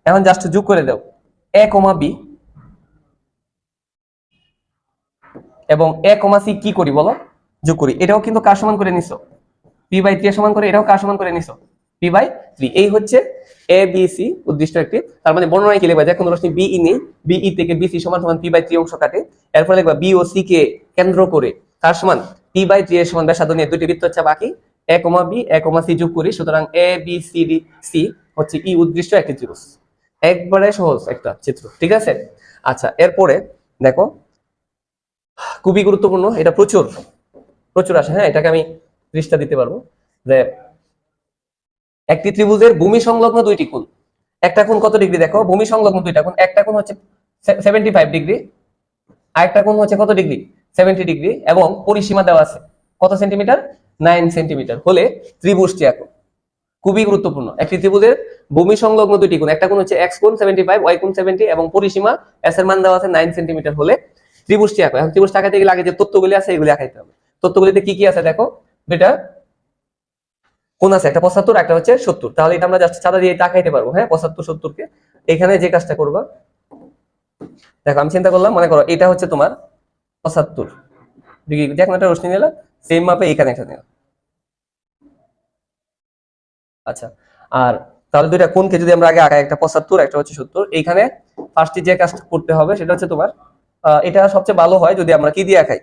এখন জাস্ট যোগ করে দাও এ কমা বি এবং এ কমা সি, কি করি বলো, যোগ করি। এটাও কিন্তু কার সমান করে নিছো, p/3 সমান করে, এটাও কার সমান করে নিছো, p/3। এই হচ্ছে এ বি সি উদ্দিষ্ট একটি, তার মানে বর্ণনায় কি লিখবা, যে কোনো রশ্মি বিই নেই, বিই থেকে বিসি সমান সমান p/3 অংশ কাটে, এরপর লিখবা বি ও সি কে কেন্দ্র করে তার সমান p/3 এর সমান ব্যাসার্ধ নিয়ে দুটি বৃত্তচাপ আঁকি, এ কমা বি এ কমা সি যোগ করি, সুতরাং এ বি সি ডি সি হচ্ছে ই উদ্দিষ্ট একটি ত্রিভুজ। একবারে সহজ একটা চিত্র, ঠিক আছে। আচ্ছা, এরপরে দেখো খুবই গুরুত্বপূর্ণ, এটা প্রচুর প্রচুর আসে, হ্যাঁ, এটাকে আমি পৃষ্ঠা দিতে পারবো, যে একটি ত্রিভুজের ভূমি সংলগ্ন দুইটি কোণ, একটা কোণ কত ডিগ্রি, দেখো ভূমি সংলগ্ন দুইটা কোণ, একটা কোণ হচ্ছে 75 ডিগ্রি, আরেকটা কোণ হচ্ছে কত ডিগ্রি, 70 ডিগ্রি, এবং পরিসীমা দেওয়া আছে কত সেন্টিমিটার, 9 সেন্টিমিটার হলে ত্রিভুজটি আঁকো। খুবই গুরুত্বপূর্ণ, একটি ত্রিভুজের ভূমি সংলগ্ন দুটি কোণ, একটা কোণ হচ্ছে এক্স কোণ 75, ওয়াই কোণ 70 এবং পরিসীমা এস এর মান দেওয়া আছে 9 সেন্টিমিটার হলে ত্রিভুজটি আঁকো। এখন ত্রিভুজটা আঁকাতে গেলে আগে যে তথ্যগুলি আছে এগুলি আঁকাইতে হবে। তথ্যগুলিতে কি কি আছে দেখো, দুইটা কোণ আছে, একটা 75 একটা হচ্ছে 70, তাহলে এটা আমরা জাস্ট চাঁদা দিয়ে তাকাইতে পারবো, হ্যাঁ, 75 70 কে। এখানে যে কাজটা করবা, দেখো আমি চিন্তা করলাম, মনে করো এটা হচ্ছে তোমার 75 ডিগ্রি, যে কোনো একটা রশ্মি নিলা, সেম মাপে এখানে একটা নিলাম। আচ্ছা, আর তাহলে দুইটা কোণকে যদি আমরা আগে আঁকাই, একটা 75 একটা হচ্ছে 70, এইখানে ফার্স্টে যে কাজটা করতে হবে সেটা হচ্ছে তোমার, এটা সবচেয়ে ভালো হয় যদি আমরা কি দিয়ে আঁকাই,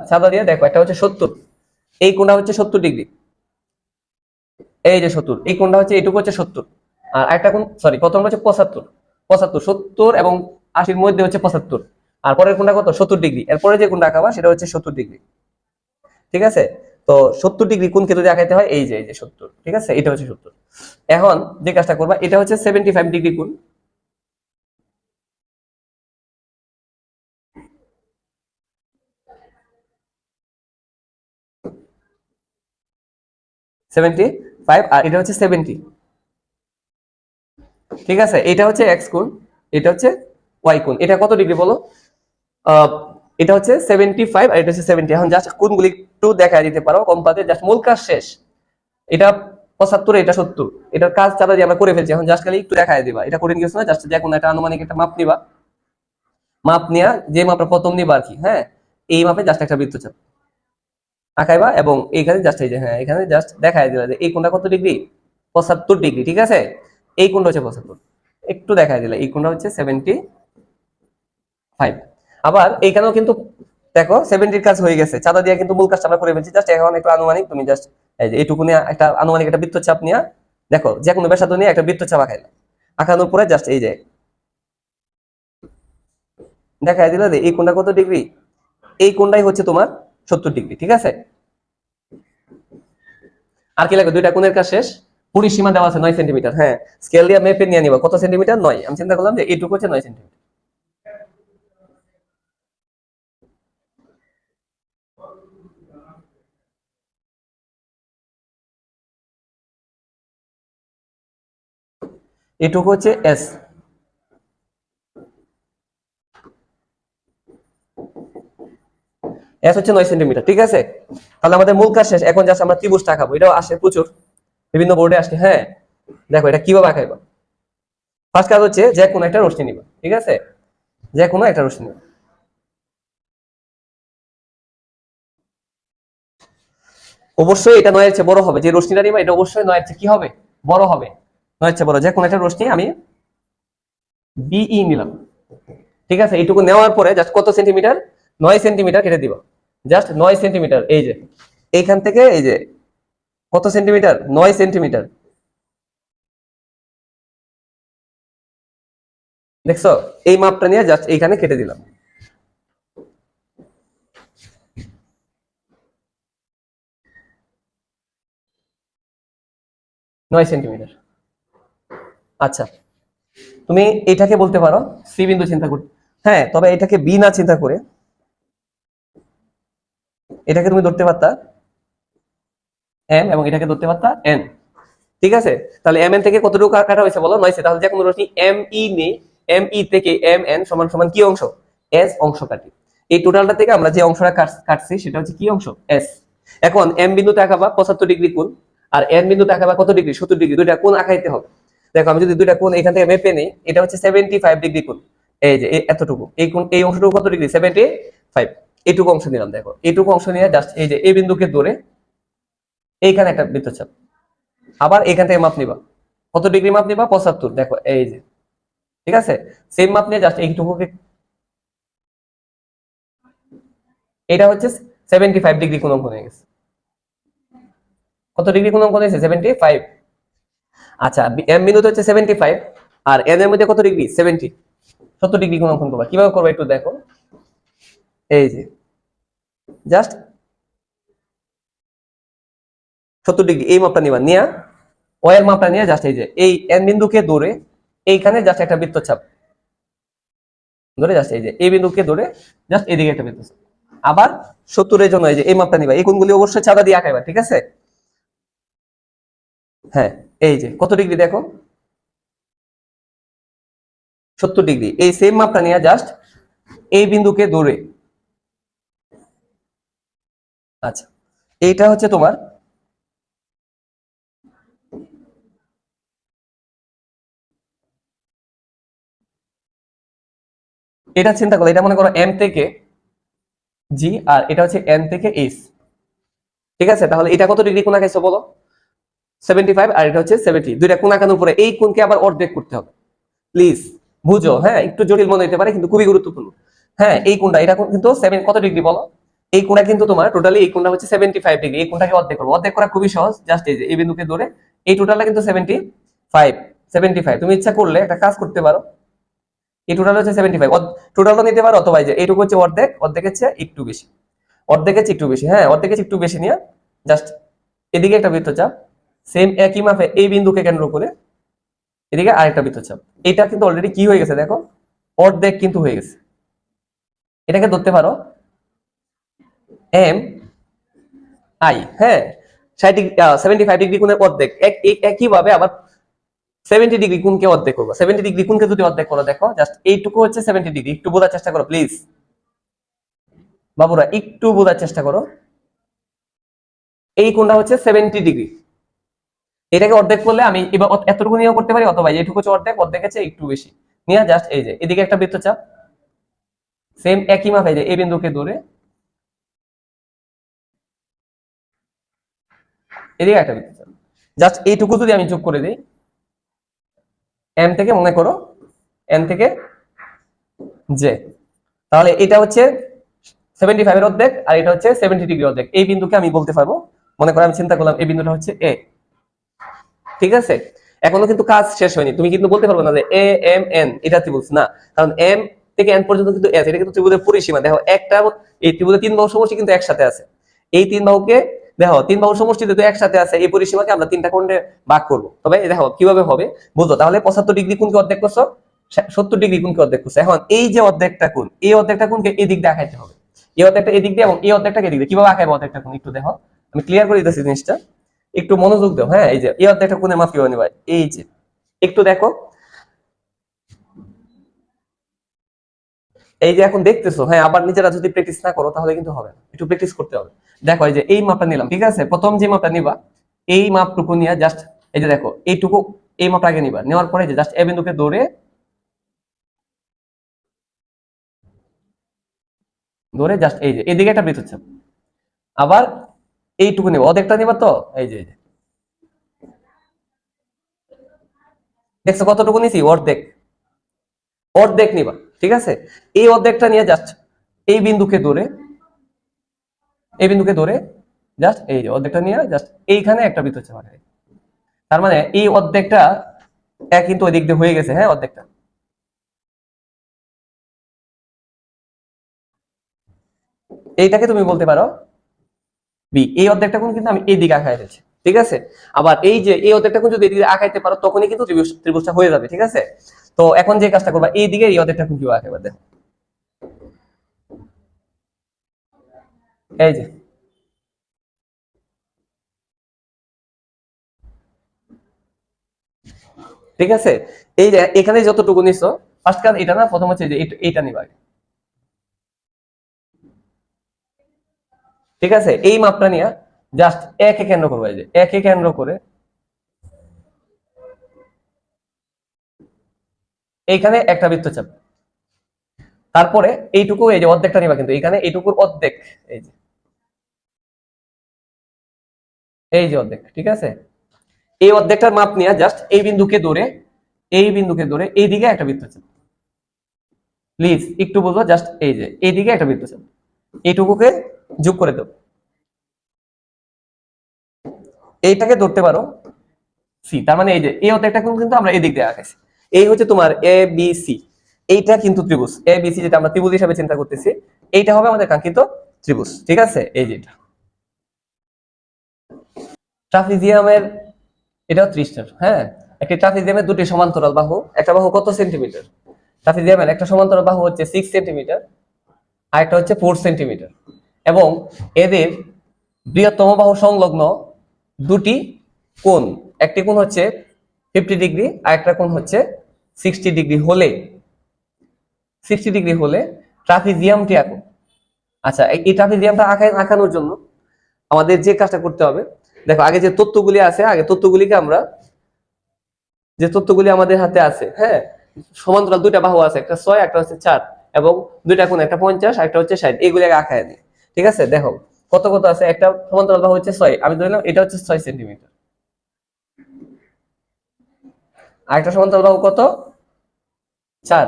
চাঁদা দিয়ে। দেখো একটা হচ্ছে 70, এই কোণটা হচ্ছে 70 ডিগ্রি, এই যে 70, এই কোণটা হচ্ছে এইটুকু হচ্ছে 70, আর একটা কোণ, সরি, প্রথমটা হচ্ছে 75, 70 এবং 80 মধ্যে হচ্ছে 75, আর পরের কোণটা কত, 70 ডিগ্রি, এরপরে যে কোণটা আঁকাবা সেটা হচ্ছে 70 ডিগ্রি, ঠিক আছে। তো 70 ডিগ্রি কোণকে যদি আঁকাইতে হয়, এই যে 70, ঠিক আছে, এটা হচ্ছে 70। এখন যে কাজটা করবা, এটা হচ্ছে 75 ডিগ্রি কোণ, 75, আর এটা হচ্ছে 70, ঠিক আছে, এটা হচ্ছে এক্স কোণ, এটা হচ্ছে ওয়াই কোণ। এটা কত ডিগ্রি বলো, আহ, এটা হচ্ছে 75 আর এটা হচ্ছে 70। এখন জাস্ট কোণগুলি একটু দেখা দিতে পারো কম পাতে, জাস্ট মূল কাজ শেষ। এটা 75, এটা 70, এটার কাজ চাঁদা দিয়ে আমরা করে ফেলছি, এখন জাস্ট খালি একটু দেখায় দিবা, এটা করে নিয়েছো না, জাস্ট যে কোনো একটা আনুমানিক একটা মাপ নিবা, মাপ নিয়া যে মাপটা প্রথম নিবা আর কি, হ্যাঁ, এই মাপে জাস্ট একটা বৃত্তচাপ আঁকাইবা, এবং এইখানে জাস্ট এই যে, হ্যাঁ, এখানে জাস্ট দেখায় দিলা যে এই কোণটা কত ডিগ্রি, 75 ডিগ্রি, ঠিক আছে, এই কোণটা হচ্ছে 75, একটু দেখায় দিলা এই কোণটা হচ্ছে 75। আবার এইখানেও কিন্তু দেখো 70 কাজ হয়ে গেছে, চাঁদা দিয়ে কিন্তু মূল কাজটা আমরা করে ফেলছি, জাস্ট এখন একটু আনুমানিক তুমি জাস্ট এই যে এইটুকু নিয়ে একটা আনুমানিক একটা বৃত্তচাপ নিয়ে দেখো, যে কোনো ব্যাসার্ধ নিয়ে একটা বৃত্তচাপ আঁকাইলা, আঁকানোর পরে জাস্ট এই যে দেখায় দিলা যে এই কোণটা কত ডিগ্রি, এই কোণটাই হচ্ছে তোমার 70 ডিগ্রি, ঠিক আছে। আর কি লাগে, দুইটা কোণের কাজ শেষ। পরিসীমা দেওয়া আছে 9 সেন্টিমিটার, হ্যাঁ, স্কেল দিয়ে মেপে নিয়ে নিবা কত সেন্টিমিটার, 9। আমি চিন্তা করলাম যে এইটুকু হচ্ছে 9 সেন্টিমিটার। এইটুকু হচ্ছে এস, এস হচ্ছে 9 সেন্টিমিটার, ঠিক আছে। তাহলে আমাদের মূল কাজ শেষ, এখন জাস্ট আমরা ত্রিভুজটা আঁকাবো, এটাও আসে প্রচুর বিভিন্ন বোর্ডে আসে, হ্যাঁ। দেখো এটা কিভাবে আঁকাইবা, ফার্স্ট কাজ হচ্ছে যে কোনো একটা রশ্মি নিবা, ঠিক আছে, যে কোনো একটা রশ্মি নিবা, অবশ্যই এটা 9 এর চেয়ে বড় হবে, যে রশ্মিটা নিবা এটা অবশ্যই 9 এর চেয়ে কি হবে, বড় হবে, 9 এর চেয়ে বড়। যে কোনো একটা রশ্মি আমি বিই নিলাম, ঠিক আছে, এইটুকু নেওয়ার পরে জাস্ট কত সেন্টিমিটার, 9 সেন্টিমিটার কেটে দিবা, জাস্ট 9 সেন্টিমিটার, এই যে এইখান থেকে এই যে কত সেন্টিমিটার, 9 সেন্টিমিটার, দেখছো, এই মাপটা নিয়ে জাস্ট এইখানে কেটে দিলাম, 9 সেন্টিমিটার। আচ্ছা, তুমি এটাকে বলতে পারো সি বিন্দু চিন্তা করতে, হ্যাঁ, তবে এটাকে বি না চিন্তা করে এটাকে তুমি ধরতে পারতা এম, এবং এটাকে ধরতে পারতা এন। ঠিক আছে, তাহলে এম এন থেকে কতটুকু কাটা হয়েছে বলো? 9 তাহলে যে কোনো রশ্মি এম ই নেই, এম ই থেকে এম এন সমান সমান কি অংশ? এস অংশ কাটি। এই টোটালটা থেকে আমরা যে অংশটা কাটছি সেটা হচ্ছে কি অংশ? এস। এখন এম বিন্দুতে আঁকাবা 75 ডিগ্রি কোণ, আর এন বিন্দুতে আঁকাবা কত ডিগ্রি? 70 ডিগ্রি। দুইটা কোণ আঁকাইতে হবে। দেখো আমি যদি দুইটা কোণ এখান থেকে মেপে নেই, এটা হচ্ছে 75 ডিগ্রি কোণ। এই যে এতটুকু, এই কোণ, এই অংশটুকু কত ডিগ্রি? 75। এইটুকু অংশ নিলাম। দেখো এইটুকু অংশ নিয়ে জাস্ট এই যে এই বিন্দুকে ধরে এইখানে একটা বৃত্তচাপ, আবার এখান থেকে মাপ নিবা। কত ডিগ্রি মাপ নিবা? 75। দেখো এই যে, ঠিক আছে, সেম মাপ নিয়ে জাস্ট এইটুকুকে, এটা হচ্ছে 75 ডিগ্রি কোণ অঙ্কন হয়ে গেছে। কত ডিগ্রি কোণ অঙ্কন হয়েছে? 75। আচ্ছা, এম বিন্দুতে হচ্ছে 75, আর এন এর মধ্যে কত ডিগ্রি? 70। 70 ডিগ্রি কোণ অঙ্কন করবা। কিভাবে করবা একটু দেখো। এই যে জাস্ট 70 ডিগ্রি এই মাপটা নিবা, নিয়া ও এর মাপটা নিয়ে জাস্ট এই যে এই এন বিন্দুকে ধরে এইখানে জাস্ট একটা বৃত্তচাপ ধরে, জাস্ট এই যে এই বিন্দুকে ধরে জাস্ট এদিকে একটা বৃত্তচাপ। আবার 70 এর জন্য এই যে এই মাপটা নিবা। এই কোণগুলি অবশ্যই চাঁদা দিয়ে আঁকাইবা, ঠিক আছে? হ্যাঁ, এই যে কত ডিগ্রি দেখো, 70 ডিগ্রি। এই সেম মাপটা নিয়ে জাস্ট এই বিন্দুকে ধরে, আচ্ছা এইটা হচ্ছে তোমার এটা চিন্তা করো, এটা মনে করো এম থেকে জি, আর এটা হচ্ছে এন থেকে এস। ঠিক আছে, তাহলে এটা কত ডিগ্রি কোণ আঁকাইছো বলো? 75, আর এটা হচ্ছে 70। দুইটা কোণ আঁকানোর পরে এই কোণকে আবার অর্ধেক করতে হবে। প্লিজ বুঝো, হ্যাঁ, একটু জটিল মনে হতে পারে কিন্তু খুবই গুরুত্বপূর্ণ। হ্যাঁ, এই কোণটা, এটা কিন্তু 7 কত ডিগ্রি বলো? এই কোণটা কিন্তু তোমার টোটালি, এই কোণটা হচ্ছে 75 ডিগ্রি। এই কোণটাকে অর্ধেক করবো। অর্ধেক করা খুবই সহজ, জাস্ট এই যে এই বিন্দুকে ধরে এই টোটালটা কিন্তু 75। তুমি ইচ্ছা করলে একটা কাজ করতে পারো, এই টোটাল হচ্ছে 75, টোটালটা নিতে পারো, অথবা এই যে এইটুকু হচ্ছে অর্ধেক, অর্ধেকের চেয়ে একটু বেশি, অর্ধেকের চেয়ে একটু বেশি, হ্যাঁ অর্ধেকের চেয়ে একটু বেশি নিয়ে জাস্ট এদিকে একটা বৃত্তচাপ, সেম একই মাপে এই বিন্দুকে কেন্দ্র করে এদিকে আরেকটা বৃত্তচাপ। এটা কিন্তু অলরেডি কি হয়ে গেছে দেখো, অর্ধেক কিন্তু হয়ে গেছে। এটাকে ধরতে পারো এম আই। হ্যাঁ, 75 ডিগ্রি কোণের অর্ধেক। একইভাবে আবার 70 ডিগ্রি কোণকে অর্ধেক করবো। 70 ডিগ্রি কোণকে যদি অর্ধেক করো, দেখো জাস্ট এইটুকু হচ্ছে 70 ডিগ্রি। একটু বোঝার চেষ্টা করো প্লিজ বাবুরা, একটু বোঝার চেষ্টা করো। এই কোণটা হচ্ছে 70 ডিগ্রি। এটাকে অর্ধেক করলে আমি এবার এতটুকু নিয়েও করতে পারি, অথবা এইটুকু হচ্ছে অর্ধেক, অর্ধেকের চেয়ে একটু বেশি নিয়ে জাস্ট এই যে এদিকে একটা বৃত্তচাপ, সেম একই মাপে যে এই বিন্দুকে ধরে এদিকে একটা বৃত্তচাপ, জাস্ট এইটুকু যদি আমি যোগ করে দিই, এম থেকে মনে করো এন থেকে জে, তাহলে এটা হচ্ছে 75 এর অর্ধেক, আর এটা হচ্ছে 70 ডিগ্রি অর্ধেক। এই বিন্দুকে আমি বলতে পারবো, মনে করো আমি চিন্তা করলাম এই বিন্দুটা হচ্ছে এ। ঠিক আছে, এখনো কিন্তু কাজ শেষ হয়নি। তুমি কিন্তু বলতে পারবে না যে এ এম এন এটা ত্রিভুজ না, কারণ এম থেকে এন পর্যন্ত কিন্তু এস, এটা কিন্তু ত্রিভুজের পরিসীমা। দেখো একটা এই ত্রিভুজের 3 বাহু সমষ্টি কিন্তু একসাথে আছে। এই 3 বাহুকে দেখো, 3 বাহু সমষ্টি যেহেতু একসাথে আছে, এই পরিসীমাকে আমরা 3টা কোণে ভাগ করব। তবে দেখো কিভাবে হবে বুঝো। তাহলে 75 ডিগ্রি কোণকে অর্ধেক করছো, 70 ডিগ্রি কোণকে অর্ধেক করছো। এখন এই যে অর্ধেকটা কোণ, এই অর্ধেকটা কোণকে এদিক দিয়ে আঁকাইতে হবে। এই অর্ধেকটা এদিক দিয়ে এবং এই অর্ধেকটাকে এদিক দিয়ে। কিভাবে আঁকাইবো অর্ধেকটা কোণ একটু দেখো, আমি ক্লিয়ার করে দিতেছি জিনিসটা, একটু মনোযোগ দাও। হ্যাঁ, এই যে এই অর্ধেকটা কোণের মাপ কিভাবে নিবা, এই যে একটু দেখো, এই যে এখন দেখতেছো। হ্যাঁ, আবার নিজেরা যদি প্র্যাকটিস না করো তাহলে কিন্তু হবে না, একটু প্র্যাকটিস করতে হবে। দেখো এই যে এই মাপটা নিলাম, ঠিক আছে, প্রথম যে মাপটা নিবা এই মাপটুকু নিয়ে জাস্ট এই যে দেখো এইটুকু, এই মাপটা আগে নিবা, নেওয়ার পরে যে জাস্ট এ বিন্দুকে ধরে ধরে জাস্ট এই যে এদিকে একটা বৃত্তচাপ, আবার এইটুকু নিবা, অর্ধেকটা নিবা। তো এই যে দেখছো কতটুকু নিছি, অর্ধেক, অর্ধেক নিবা। ঠিক আছে, এই অর্ধেকটা নিয়ে জাস্ট এই বিন্দুকে ধরে, এই বিন্দুকে ধরে জাস্ট এই যে অর্ধেকটা নিয়ে জাস্ট এইখানে একটা বৃত্তচাপ আঁকা। তার মানে এই অর্ধেকটা এক কিন্তু ওই দিক দিয়ে হয়ে গেছে। হ্যাঁ, অর্ধেকটা এইটাকে তুমি বলতে পারো বি। এই অর্ধেকটা কোণ কিন্তু আমি এই দিকে আঁকাই ফেলছি। ঠিক আছে, আবার এই যে এই অর্ধেকটা কোণ যদি এদিকে আঁকাইতে পারো তখনই কিন্তু ত্রিভুজটা হয়ে যাবে। ঠিক আছে, তো এখন যে কাজটা করবা, এই দিকে এই অর্ধেকটা কোণ কিভাবে আঁকাবে দেখো। এই যে ঠিক আছে, এই যে এখানে যতটুকু নিছো ফার্স্ট কাজ এটা না, প্রথম হচ্ছে যে এইটা নিবা, ঠিক আছে। এই মাপটা নিয়ে জাস্ট একে কেন্দ্র করবে, এই যে একে কেন্দ্র করে এইখানে একটা বৃত্ত চাপ, তারপরে এইটুকু এই যে অর্ধেকটা নিবা, কিন্তু এখানে এইটুকুর অর্ধেক, এই যে এই যে অর্ধেক, ঠিক আছে। এই অর্ধেকটার মাপ নিয়ে জাস্ট এই বিন্দুকে ধরে, এই বিন্দুকে ধরে এইদিকে একটা বৃত্ত চাপ, প্লিজ একটু বুঝো, জাস্ট এই যে এইদিকে একটা বৃত্ত চাপ, এইটুকুকে যোগ করে দেবো, এইটাকে ধরতে পারো সি, তার মানে এই যে এই অর্ধেকটা কিন্তু আমরা এদিক দিয়ে আঁকাইছি, এই হচ্ছে তোমার এ বি সি, এইটা কিন্তু ত্রিভুজ এ বি সি, যেটা আমরা ত্রিভুজ হিসাবে চিন্তা করতেছি, এইটা হবে আমাদের কাঙ্ক্ষিত ত্রিভুজ, ঠিক আছে। এই যেটা ট্রাপিজিয়ামের, এটাও 30টা, হ্যাঁ। একটি ট্রাপিজিয়ামের দুটি সমান্তরাল বাহু, একটা বাহু কত সেন্টিমিটার, ট্রাপিজিয়ামের একটা সমান্তরাল বাহু হচ্ছে 6 সেন্টিমিটার, আর একটা হচ্ছে 4 সেন্টিমিটার, এবং এদের বৃহত্তম বাহু সংলগ্ন দুটি কোণ, একটি কোণ হচ্ছে 50 ডিগ্রি, আর একটা কোণ হচ্ছে 60 ডিগ্রি হলে, 60 ডিগ্রি হলে ট্রাপিজিয়ামটি আঁকো। আচ্ছা, এই ট্রাপিজিয়ামটা আঁকানোর জন্য আমাদের যে কাজটা করতে হবে, দেখো আগে যে তথ্যগুলি আছে, আগে তথ্যগুলিকে আমরা, যে তথ্যগুলি আমাদের হাতে আছে, হ্যাঁ, সমান্তরাল দুইটা বাহু আছে, একটা 6 একটা হচ্ছে 4, এবং দুইটা কোণ, একটা 50 একটা হচ্ছে 60, এইগুলি আগে আঁকায় দিই, ঠিক আছে। দেখো কত কত আছে, একটা সমান্তরাল বাহু হচ্ছে 6, আমি ধরে নিলাম এটা হচ্ছে 6 সেন্টিমিটার, আর একটা সমান্তরাল বাহু কত 4,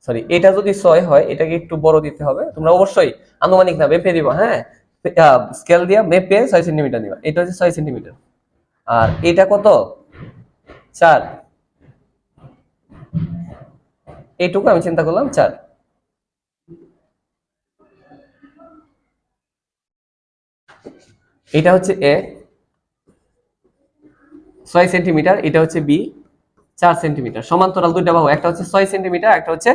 সরি এটা যদি 6 হয় এটাকে একটু বড় দিতে হবে, তোমরা অবশ্যই আনুমানিক না মেপে দিবা, হ্যাঁ, স্কেল দিয়ে মেপে 6 সেন্টিমিটার দিবা, এটা হচ্ছে 6 সেন্টিমিটার, আর এটা কত 4, এইটুকু আমি চিন্তা করলাম 4, এটা হচ্ছে এ 6 সেন্টিমিটার, এটা হচ্ছে বি 4 সেন্টিমিটার, সমান্তরাল দুইটা বাহু, একটা হচ্ছে 6 সেন্টিমিটার, একটা হচ্ছে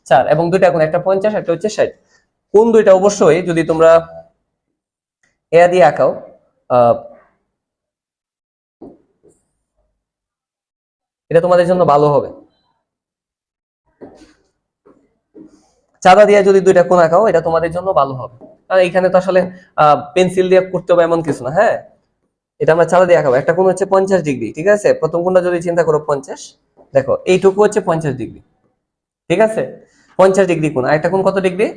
4, এবং দুইটা কোণ, একটা 50 একটা হচ্ছে 60, কোণ দুইটা অবশ্যই যদি তোমরা এ দিয়ে আঁকাও, আহ, এটা তোমাদের জন্য ভালো হবে। চাঁদা দিয়ে যদি দুইটা কোণ আঁকাও এটা তোমাদের জন্য ভালো হবে, কারণ এখানে তো আসলে পেন্সিল দিয়ে করতে হবে এমন কিছু না, হ্যাঁ। এটা আমরা চাঁদা দিয়ে আঁকাবো, একটা কোণ হচ্ছে 50 ডিগ্রি, ঠিক আছে, প্রথম কোণটা যদি চিন্তা করো 50, দেখো এইটুকু হচ্ছে 50 ডিগ্রি, ঠিক আছে, 50 ডিগ্রি কোণ, আর একটা কোণ কত ডিগ্রি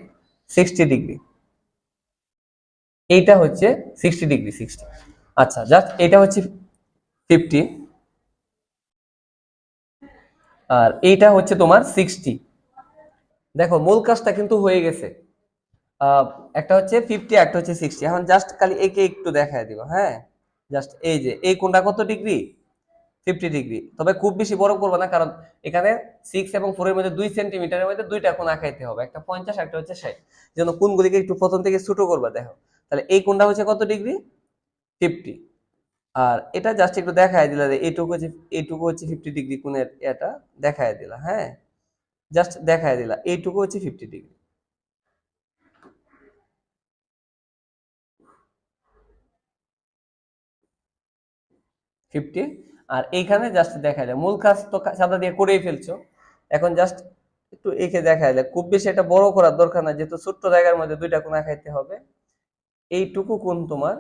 60 ডিগ্রি, এইটা হচ্ছে 60 ডিগ্রি 60, আচ্ছা জাস্ট এটা হচ্ছে 50, আর এইটা হচ্ছে তোমার 60, দেখো মূল কাজটা কিন্তু হয়ে গেছে, আহ, একটা হচ্ছে 50 একটা হচ্ছে 60, এখন জাস্ট খালি একে একটু দেখায় দিব, হ্যাঁ, জাস্ট এই যে এই কোণটা কত ডিগ্রি 50 ডিগ্রি, তবে খুব বেশি বড় করবো না, কারণ এখানে 6 এবং 4 এর মধ্যে 2 সেন্টিমিটারের মধ্যে দুইটা কোণ আঁকাইতে হবে, একটা 50 একটা হচ্ছে 60, যেন কোণগুলিকে একটু প্রথম থেকে ছোট করবা, দেখো তাহলে এই কোণটা হচ্ছে কত ডিগ্রি 50, আর এটা জাস্ট একটু দেখায় দিলা যে এইটুকু হচ্ছে 50 ডিগ্রি কোণের, এটা দেখায় দিলা, হ্যাঁ, জাস্ট দেখায় দিলা এইটুকু হচ্ছে 50 ডিগ্রি, 50, আর এইখানে জাস্ট দেখায় দেয়, মূল কাজ তো সাদা দিয়ে করেই ফেলছো, এখন জাস্ট একটু এঁকে দেখায় দেয়, খুব বেশি এটা বড় করার দরকার নাই, যেহেতু ছোট্ট জায়গার মধ্যে দুইটা কোণ আঁকাইতে হবে, এইটুকু কোণ তোমার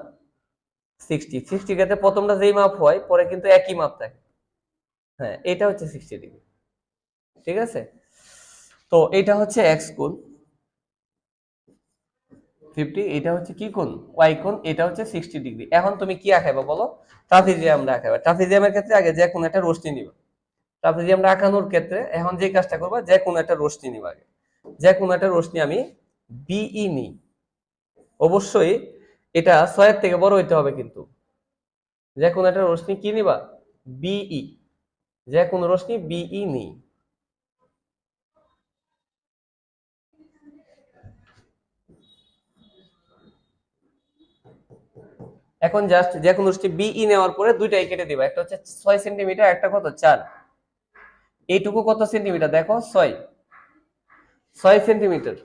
60 ক্ষেত্রে প্রথমটা যেই মাপ হয় পরে কিন্তু একই মাপ থাকে, হ্যাঁ, এটা হচ্ছে 60 ডিগ্রি, ঠিক আছে। তো এটা হচ্ছে এক্স কোণ 50, এটা হচ্ছে কি কোণ ওয়াই কোণ, এটা হচ্ছে 60 ডিগ্রি, এখন তুমি কি আঁকাইবা বলো, ট্রাপিজিয়ামটা আঁকাইবা, ট্রাপিজিয়ামের ক্ষেত্রে আগে যে কোনো একটা রশ্মি নিবা, ট্রাপিজিয়ামটা আঁকানোর ক্ষেত্রে এখন যে কাজটা করবা, যে কোনো একটা রশ্মি নিবা আগে, যে কোনো একটা রশ্মি আমি বিই নিই, অবশ্যই এটা 6 থেকে বড় হইতে হবে, কিন্তু যে কোনো একটা রশ্মি কি নিবা বিই, যে কোনো রশ্মি বিই নেই, এখন জাস্ট যে কোনো রশ্মি বিই নেওয়ার পরে দুইটাই কেটে দিবা, একটা হচ্ছে 6 সেন্টিমিটার, একটা কত 4, এইটুকু কত সেন্টিমিটার দেখো 6 সেন্টিমিটার,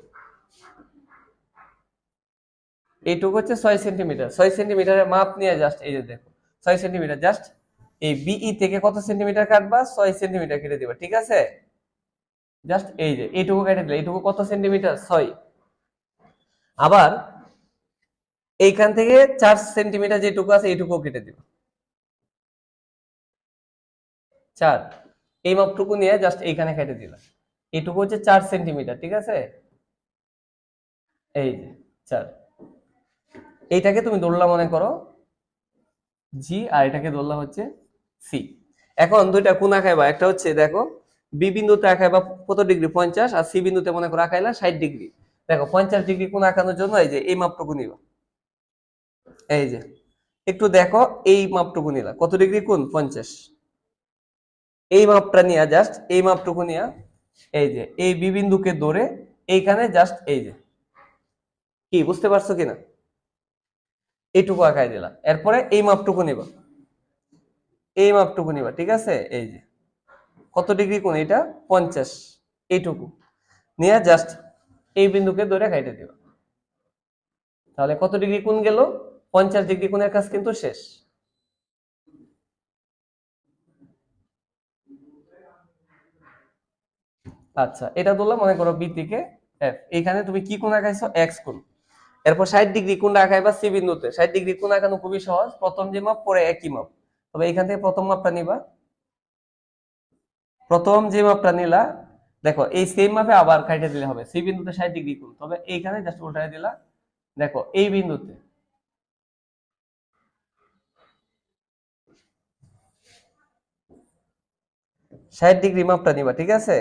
এইটুকু হচ্ছে 6 সেন্টিমিটার। 6 সেন্টিমিটারের মাপ নিয়ে জাস্ট এই যে দেখো 6 সেন্টিমিটার, জাস্ট এই বিই থেকে কত সেন্টিমিটার কাটবা, 6 সেন্টিমিটার কেটে দিবা, ঠিক আছে? জাস্ট এই যে এইটুকু কেটে দিলে, এইটুকু কত সেন্টিমিটার, 6। আবার এইখান থেকে 4 সেন্টিমিটার যেটুকু আছে এইটুকু কেটে দিবা, 4। এই মাপটুকু নিয়ে জাস্ট এইখানে কেটে দিলা, এইটুকু হচ্ছে 4 সেন্টিমিটার, ঠিক আছে? এই যে 4, এইটাকে তুমি ধরলা মনে করো জি, আর এটাকে ধরলা হচ্ছে সি। এখন দুইটা কোণ আঁকাইবা, একটা হচ্ছে দেখো বি বিন্দুতে আঁকাইবা কত ডিগ্রি, 50, আর সি বিন্দুতে মনে করো আঁকাইলা 60 ডিগ্রি। দেখো 50 ডিগ্রি কোণ আঁকানোর জন্য এই যে এই মাপটুকু নিবা, এই যে একটু দেখো এই মাপটুকু নিলা, কত ডিগ্রি কোণ, 50। এই মাপটা নিয়ে জাস্ট এই মাপটুকু নিয়ে এই যে এই বি বিন্দুকে ধরে এইখানে জাস্ট এই যে, কি বুঝতে পারছো কিনা, এইটুকু আঁকাই দিলা। এরপরে এই মাপটুকু নিবা, এই মাপটুকু নিবা, ঠিক আছে? এই যে কত ডিগ্রি কোণ, এটা 50, এইটুকু নিয়ে জাস্ট এই বিন্দুকে ধরে কাটে দিবা। তাহলে কত ডিগ্রি কোণ গেল, 50 ডিগ্রি কোণের কাজ কিন্তু শেষ। আচ্ছা, এটা ধরলাম মনে করো বি থেকে এফ, এখানে তুমি কি কোণ আঁকাইছো, এক্স কোণ। এরপর 60 ডিগ্রি কোণটা আঁকাইবা সি বিন্দুতে। 60 ডিগ্রি কোণ আঁকানো খুবই সহজ, প্রথম যে মাপ পরে একই মাপ। তবে এখান থেকে প্রথম মাপটা নিবা, প্রথম যে মাপটা নিলা দেখো এই সেম মাপে আবার কাটে দিলে হবে, সি বিন্দুতে 60 ডিগ্রি কোণ, তবে এইখানে জাস্ট উল্টায় দিলা, দেখো এই বিন্দুতে 60 ডিগ্রি মাপটা নিবা, ঠিক আছে?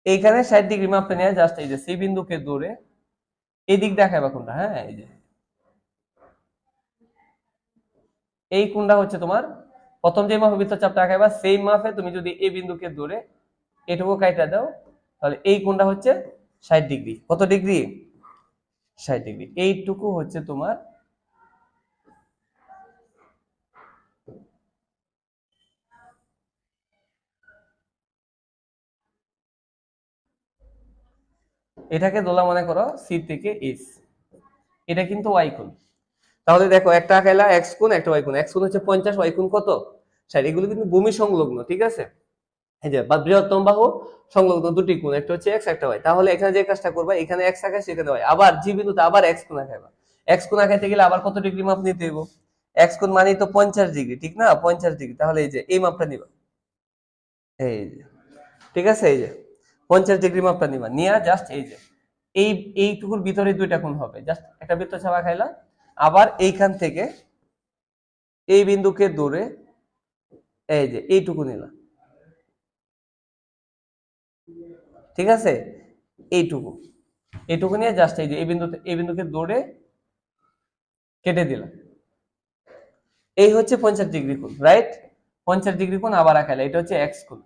এইখানে 60 ডিগ্রি মাপটা নিয়ে জাস্ট এই যে সি বিন্দুকে ধরে এই দিক দেখাবা কোনটা, হ্যাঁ এই যে এই কোণটা হচ্ছে তোমার প্রথম যে মাপে বৃত্তচাপটা আঁকাইবা সেই মাপে তুমি যদি এই বিন্দুকে ধরে এটুকু কাইটা দাও, তাহলে এই কোণটা হচ্ছে 60 ডিগ্রি। কত ডিগ্রি, 60 ডিগ্রি। এইটুকু হচ্ছে তোমার এটাকে দোলা মনে করো সি থেকে এস, এটা কিন্তু ওয়াই কোণ। তাহলে দেখো একটা আঁকাইলা এক্স কোণ, একটা ওয়াই কোণ। এক্স কোণ হচ্ছে 50, ওয়াই কোণ কত, 60। এগুলো কিন্তু ভূমি সংলগ্ন, ঠিক আছে? এই যে বা বৃহত্তম বাহু সংলগ্ন দুটি কোণ, একটা হচ্ছে এক্স, একটা ওয়াই। তাহলে এখানে যে কাজটা করবা, এখানে এক্স আঁকাই, সেখানে ওয়াই। আবার জি বিন্দুতে আবার এক্স কোণ আঁকাইবা। এক্স কোণ আঁকাইতে গেলে আবার কত ডিগ্রি মাপ নিতে হইব, এক্স কোণ মানে তো 50 ডিগ্রি, ঠিক না? 50 ডিগ্রি। তাহলে এই যে এই মাপটা নিবা, এই যে, ঠিক আছে? এই যে 50 ডিগ্রি মাপটা নিবা, নিয়া জাস্ট এই যে এই এইটুকুর ভিতরে দুইটা কোণ হবে, জাস্ট একটা বৃত্তচাপ আঁকাইলা। আবার এইখান থেকে এই বিন্দুকে দূরে এই যে এইটুকু নিলা, ঠিক আছে? এইটুকু, এইটুকু নিয়ে জাস্ট এই যে এই বিন্দুকে দৌড়ে কেটে দিলাম। এই হচ্ছে 50 ডিগ্রি কোণ, রাইট? 50 ডিগ্রি কোণ আবার আঁকাইলা, এটা হচ্ছে এক্স কোণ।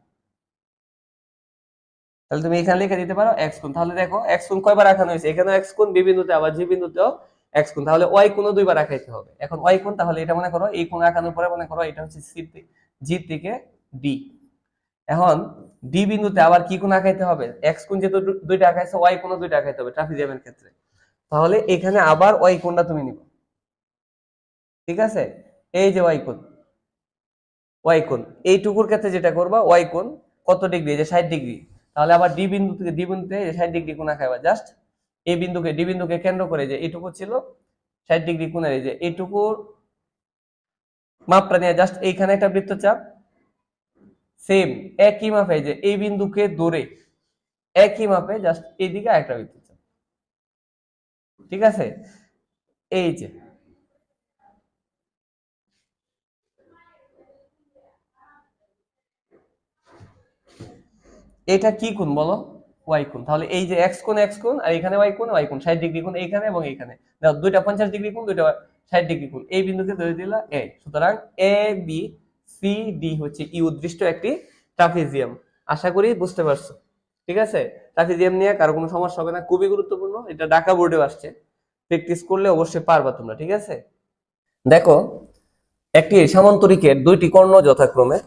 তাহলে তুমি এখানে লিখে দিতে পারো এক্স কোণ। তাহলে দেখো এক্স কোণ কয়বার আঁকানো হয়েছে, এখানেও এক্স কোণ, বি বিন্দুতে আবার জি বিন্দুতেও এক্স কোণ। তাহলে ওয়াই কোণও দুইবার আঁকাইতে হবে। এখন ওয়াই কোণ, তাহলে এটা মনে করো এই কোণ আঁকানোর পরে মনে করো এটা হচ্ছে সি থেকে জি থেকে ডি। এখন ডি বিন্দুতে আবার কি কোণ আঁকাইতে হবে, এক্স কোণ যেহেতু দুইটা আঁকাইছে, ওয়াই কোণও দুইটা আঁকাইতে হবে ট্রাপিজিয়ামের ক্ষেত্রে। তাহলে এখানে আবার ওয়াই কোণটা তুমি নিবে, ঠিক আছে? এই যে ওয়াই কোণ, ওয়াই কোণ এইটুকুর ক্ষেত্রে যেটা করবা, ওয়াই কোণ কত ডিগ্রি, যে 60 ডিগ্রি। তাহলে আবার ডি বিন্দু থেকে ডি বিন্দুতে 60 ডিগ্রি কোণ আঁকাইবা, জাস্ট এই বিন্দুকে ডি বিন্দুকে কেন্দ্র করে যে এইটুকু ছিল 60 ডিগ্রি কোণের, এই যে এইটুকুর মাপটা নিয়ে জাস্ট এইখানে একটা বৃত্তচাপ, সেম একই মাপে যে এই বিন্দুকে ধরে একই মাপে জাস্ট এইদিকে একটা বৃত্তচাপ, ঠিক আছে? এই যে এটা কি কোণ বলো, ওয়াই কোণ। তাহলে এই যে এক্স কোণ, এক্স কোণ, আর এখানে ওয়াই কোণ, ওয়াই কোণ, 60 ডিগ্রি কোণ এইখানে এবং এইখানে। দেখো দুইটা 50 ডিগ্রি কোণ, দুইটা 60 ডিগ্রি কোণ। এই বিন্দুকে ধরে দিলা এ। সুতরাং এ বি সি ডি হচ্ছে ই উদ্দৃষ্ট একটি ট্রাপিজিয়াম। আশা করি বুঝতে পারছো, ঠিক আছে? ট্রাপিজিয়াম নিয়ে কারো কোনো সমস্যা হবে না, খুবই গুরুত্বপূর্ণ। এটা ঢাকা বোর্ডেও আসছে, প্র্যাকটিস করলে অবশ্যই পারবা তোমরা, ঠিক আছে? দেখো একটি সামান্তরিকের দুইটি কর্ণ যথাক্রমে,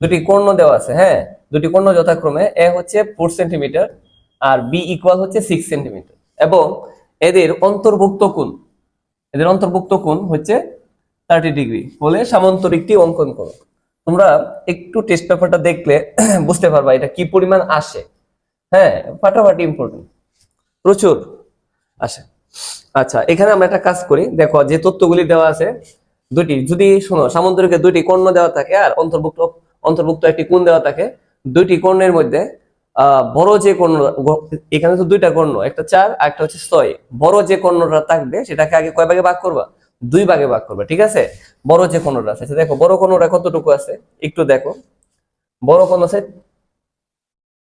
দুটি কর্ণ দেওয়া আছে, দুটি কর্ণ যথাক্রমে এ হচ্ছে 4 সেন্টিমিটার আর বি ইকুয়াল হচ্ছে 6 সেন্টিমিটার। এবং এদের অন্তর্ভুক্ত কোণ হচ্ছে 30 ডিগ্রি বলে সামান্তরিকটি অঙ্কন করো। তোমরা একটু টেস্ট পেপারটা দেখলে বুঝতে পারবা এটা কি পরিমাণ আসে। হ্যাঁ, ফাটাফাটি ইম্পর্টেন্ট, প্রচুর আসে। আচ্ছা, এখানে আমরা একটা কাজ করি, দেখো যে তথ্যগুলি দেওয়া আছে দুটি, যদি শোনো সামান্তরিকে দুইটি কর্ণ দেওয়া থাকে আর অন্তর্ভুক্ত একটি কোণ দেওয়া থাকে, দুইটি কর্ণের মধ্যে বড় যে কর্ণ, এখানে তো দুইটা কর্ণ, একটা 4 আর একটা হচ্ছে 6, বড় যে কর্ণটা থাকবে সেটাকে আগে কয় ভাগে ভাগ করবা? 2 ভাগে ভাগ করবা, ঠিক আছে? বড় যে কর্ণটা আছে, আচ্ছা দেখো বড় কর্ণটা কতটুকু আছে একটু দেখো। বড় কর্ণ আছে,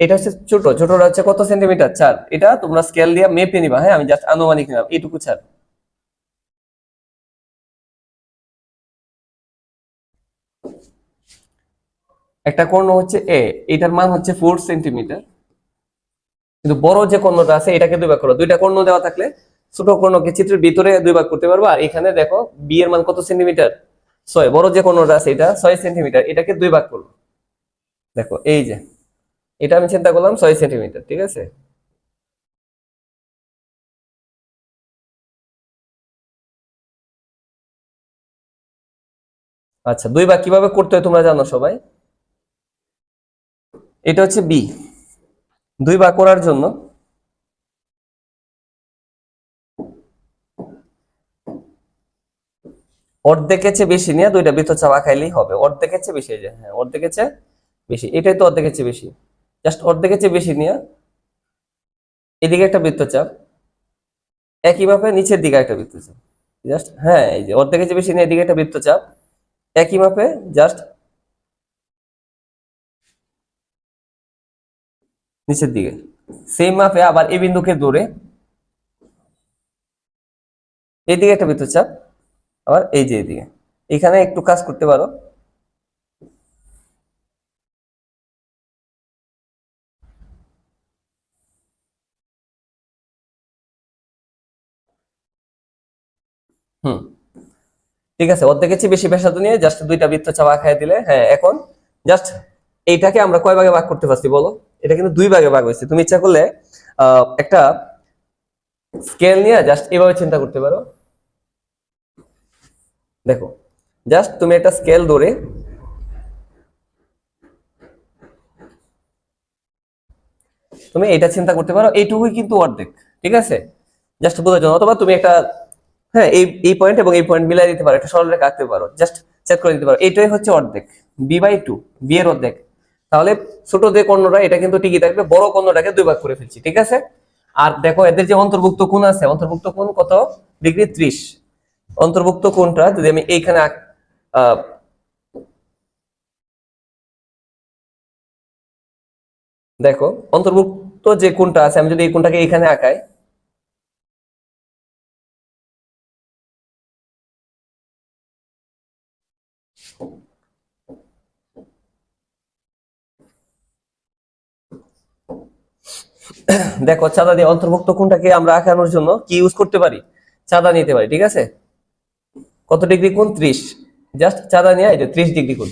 এটা হচ্ছে ছোটটা হচ্ছে কত সেন্টিমিটার? 4। এটা তোমরা স্কেল দিয়ে মেপে নিবা, হ্যাঁ আমি জাস্ট আনুমানিক নিলাম এইটুকু 4। একটা কর্ণ হচ্ছে এ, এটার মান হচ্ছে 4 সেন্টিমিটার। কিন্তু বড় যে কর্ণটা আছে এটাকে 2 ভাগ করো, দুইটা কর্ণ দেওয়া থাকলে ছোট কর্ণকে চিত্রের ভিতরে 2 ভাগ করতে পারবো। আর এখানে দেখো বি এর মান কত সেন্টিমিটার? 6। বড় যে কর্ণটা আছে এটা 6 সেন্টিমিটার, এটাকে 2 ভাগ করবো। দেখো এই যে এটা আমি চিন্তা করলাম 6 সেন্টিমিটার, ঠিক আছে? আচ্ছা, 2 ভাগ কিভাবে করতে হয় তোমরা জানো সবাই? এটা হচ্ছে বি, 2 ভাগ করার জন্য অর্ধেকের চেয়ে বেশি নিয়ে দুইটা বৃত্তচাপ আঁকাইলেই হবে। অর্ধেকের চেয়ে বেশি, এই যে হ্যাঁ অর্ধেকের চেয়ে বেশি, এটাই তো অর্ধেকের চেয়ে বেশি। জাস্ট অর্ধেকের চেয়ে বেশি নিয়ে এদিকে একটা বৃত্তচাপ, একইভাবে নিচের দিকে একটা বৃত্তচাপ, জাস্ট হ্যাঁ এই যে অর্ধেকের চেয়ে বেশি নিয়ে এদিকে একটা বৃত্তচাপ, একই মাপে জাস্ট নিচের দিকে সেম মাপে আবার এই বিন্দুকে ধরে এইদিকে একটা বৃত্তচাপ, আবার এই যে এদিকে। এখানে একটু কাজ করতে পারো, হুম ঠিক আছে। অর্ধেকের চেয়ে বেশি ব্যাসার্ধ নিয়ে জাস্ট দুইটা বৃত্তচাপ আঁকায় দিলে, হ্যাঁ এখন জাস্ট এইটাকে আমরা কয় ভাগে ভাগ করতে পারছি বলো? এটা কিন্তু 2 ভাগে ভাগ হয়েছে। তুমি ইচ্ছা করলে একটা স্কেল নিয়ে জাস্ট এভাবে চিন্তা করতে পারো। দেখো জাস্ট তুমি একটা স্কেল ধরে তুমি এটা চিন্তা করতে পারো, এইটুকুই কিন্তু অর্ধেক, ঠিক আছে? জাস্ট বোঝার জন্য। অথবা তুমি একটা, হ্যাঁ এই পয়েন্ট এবং এই পয়েন্ট মিলাই দিতে পারো, একটা সরলরেখা আঁকতে পারো, জাস্ট চেক করে দিতে পারো এইটাই হচ্ছে অর্ধেক, বি/2, বি এর অর্ধেক। তাহলে ছোট যে কর্ণটা এটা কিন্তু ঠিকই থাকবে, বড় কর্ণটাকে 2 ভাগ করে ফেলছি, ঠিক আছে? আর দেখো এদের যে অন্তর্ভুক্ত কোণ আছে, অন্তর্ভুক্ত কোণ কত ডিগ্রি? 30। অন্তর্ভুক্ত কোণটা যদি আমি এইখানে আহ, দেখো অন্তর্ভুক্ত যে কোণটা আছে, আমি যদি এই কোণটাকে এখানে আঁকাই, দেখো চাঁদা দিয়ে অন্তর্ভুক্ত কোণটাকে আমরা আঁকানোর জন্য কি ইউজ করতে পারি? চাঁদা নিতে পারি, ঠিক আছে? কত ডিগ্রি কোণ? 30। জাস্ট চাঁদা নিয়ে এই যে 30 ডিগ্রি কোণ,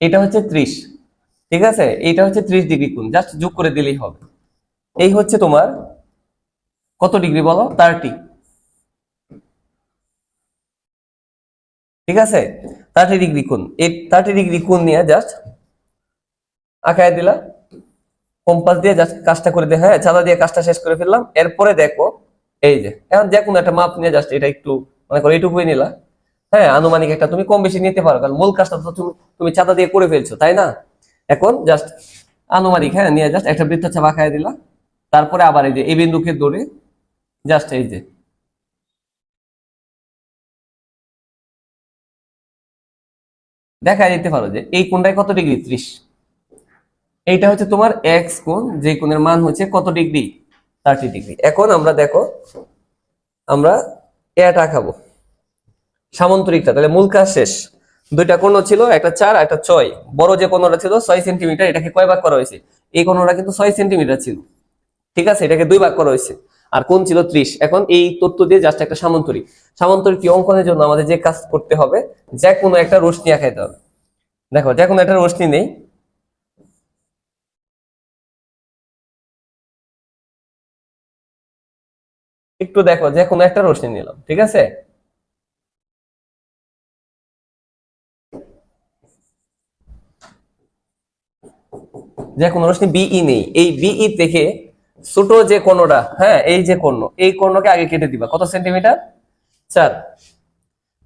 এটা হচ্ছে 30, ঠিক আছে? এইটা হচ্ছে 30 ডিগ্রি কোণ, জাস্ট যোগ করে দিলেই হবে। এই হচ্ছে তোমার কত ডিগ্রি বলো? 30, ঠিক আছে? 30 ডিগ্রি কোণ, এই 30 ডিগ্রি কোণ নিয়ে জাস্ট আঁকায় দিলা কম্পাস দিয়ে, জাস্ট কাজটা করে দিয়ে, হ্যাঁ চাঁদা দিয়ে কাজটা শেষ করে ফেললাম। এরপরে দেখো এই যে এখন যে কোনো একটা মাপ নিয়ে জাস্ট এটা একটু মনে করো এইটুকুই নিলা, হ্যাঁ আনুমানিক একটা, তুমি কম বেশি নিতে পারো কারণ মূল কাজটা তো তুমি চাঁদা দিয়ে করে ফেলছো, তাই না? এখন জাস্ট আনুমানিক হ্যাঁ নিয়ে জাস্ট একটা বৃত্তচাপ আঁকায় দিলা। তারপরে আবার এই যে এই বিন্দুকে ধরে জাস্ট এই যে দেখায় দিতে পারো যে এই কোণটায় কত ডিগ্রি? 30। এইটা হচ্ছে তোমার এক্স কোণ, যে কোণের মান হচ্ছে কত ডিগ্রি? 30 ডিগ্রি। এখন আমরা দেখো আমরা এটা আঁকাবো সামান্তরিকটা, তাহলে মূল কাজ শেষ। দুইটা কোণ ছিল, একটা 4 আর একটা 6। বড় যে কোণটা ছিল 6 সেন্টিমিটার, এটাকে কয় ভাগ করা হয়েছে? এই কোণটা কিন্তু 6 সেন্টিমিটার ছিল, ঠিক আছে? এটাকে 2 ভাগ করা হয়েছে। আর কোণ ছিল 30। এখন এই তথ্য দিয়ে জাস্ট একটা সামান্তরিক অঙ্কনের জন্য আমাদের যে কাজ করতে হবে, যে কোনো একটা রশ্মি আঁকাইতে হবে। দেখো যে কোনো একটা রশ্মি নেই, একটু দেখো যে কোনো একটা রশ্মি নিলাম, ঠিক আছে? যে কোনো রশ্মি বিই নেই, এই বিই থেকে ছোট যে কোণটা, হ্যাঁ এই যে কোণ, এই কোণকে আগে কেটে দিবা। কত সেন্টিমিটার? 4।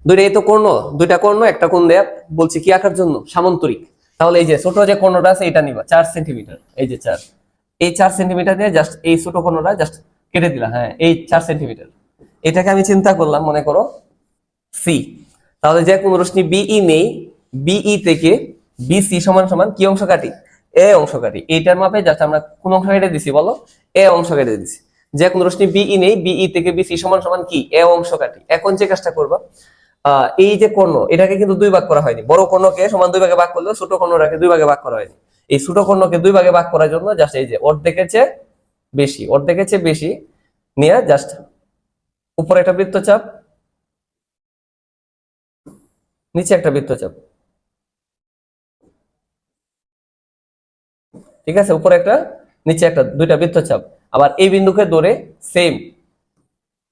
দুইটা, এই তো কোণ, দুইটা কোণ, একটা কোণ দেয়া বলছি কি আঁকার জন্য? সামান্তরিক। তাহলে এই যে ছোট যে কোণটা আছে এটা নিবা 4 সেন্টিমিটার, এই যে 4। এই 4 সেন্টিমিটার দিয়ে জাস্ট এই ছোট কোণটা জাস্ট কেটে দিলা, হ্যাঁ এই 4 সেন্টিমিটার। এটাকে আমি চিন্তা করলাম মনে করো সি। তাহলে যে কোন রশ্মি বিই নেই, বিই থেকে বিসি সমান সমান কি অংশ কাটি? এ অংশ কাটি। এইটার মাপে জাস্ট আমরা কোন অংশ কেটে দিছি বলো? এ অংশ কেটে দিছি। যে কোন রশ্মি বিই নেই, বিই থেকে বিসি সমান সমান কি? এ অংশ কাটি। এখন যে কাজটা করবা, এই যে কর্ণ, এটাকে কিন্তু দুই ভাগ করা হয়নি। বড় কর্ণকে সমান দুই ভাগে ভাগ করলে ছোট কর্ণটাকে দুই ভাগে ভাগ করা হয়নি। এই ছোট কর্ণকে দুই ভাগে ভাগ করার জন্য জাস্ট এই যে অর্ধেকের চেয়ে বেশি, অর্ধেকের চেয়ে বেশি নিয়ে জাস্ট উপরে একটা বৃত্তচাপ, নিচে একটা বৃত্তচাপ, ঠিক আছে? উপরে একটা, নিচে একটা, দুইটা বৃত্তচাপ। আবার এই বিন্দুকে ধরে সেম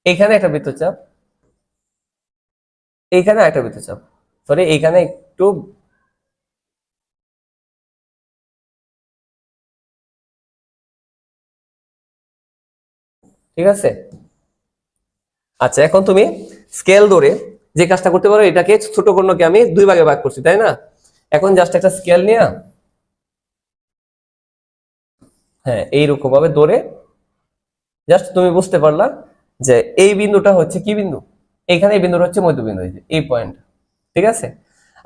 এখানে একটা বৃত্তচাপ, এইখানে একটা বৃত্তচাপ, সরি এইখানে একটু, ঠিক আছে? আচ্ছা এখন তুমি স্কেল ধরে যে কাজটা করতে পারো, এটাকে ছোট কর্ণকে আমি দুই ভাগে ভাগ করছি, তাই না? এখন জাস্ট একটা স্কেল নিয়ে, হ্যাঁ এইরকম ভাবে ধরে জাস্ট তুমি বুঝতে পারলা যে এই বিন্দুটা হচ্ছে কি বিন্দু? এখানে এই বিন্দুটা হচ্ছে মধ্যবিন্দু, এই পয়েন্ট, ঠিক আছে?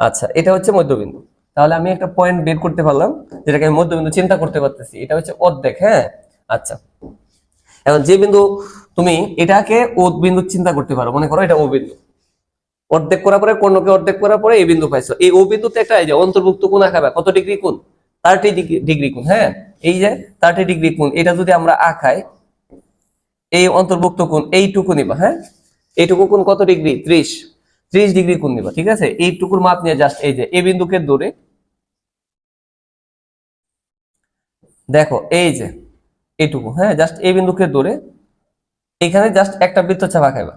আচ্ছা এটা হচ্ছে মধ্যবিন্দু। তাহলে আমি একটা পয়েন্ট বের করতে পারলাম যেটাকে আমি মধ্যবিন্দু চিন্তা করতে পারতেছি। এটা হচ্ছে অর্ধেক, হ্যাঁ। আচ্ছা এখন যে বিন্দু, তুমি এটাকে ও বিন্দু চিন্তা করতে পারো, মনে করো এটা ও বিন্দু। অর্ধেক করার পরে কোণকে অর্ধেক করার পরে এই বিন্দু পাইছো। এই ও বিন্দুতে একটা এই যে অন্তর্ভুক্ত কোণ আঁকাবে, কত ডিগ্রি কোণ? 30 ডিগ্রি কোণ, হ্যাঁ। এই যে 30 ডিগ্রি কোণ, এটা যদি আমরা আঁকাই, এই অন্তর্ভুক্ত কোণ এইটুকু নিবা, হ্যাঁ। এইটুকু কোণ কত ডিগ্রি? 30 ডিগ্রি কোণ নিবা, ঠিক আছে? এইটুকুর মাপ নিয়ে জাস্ট এই যে এই বিন্দুকে ধরে দেখো, এই যে এইটুকু, হ্যাঁ জাস্ট এই বিন্দুকে ধরে এখানে জাস্ট একটা বৃত্তচাপ আঁকাইবা,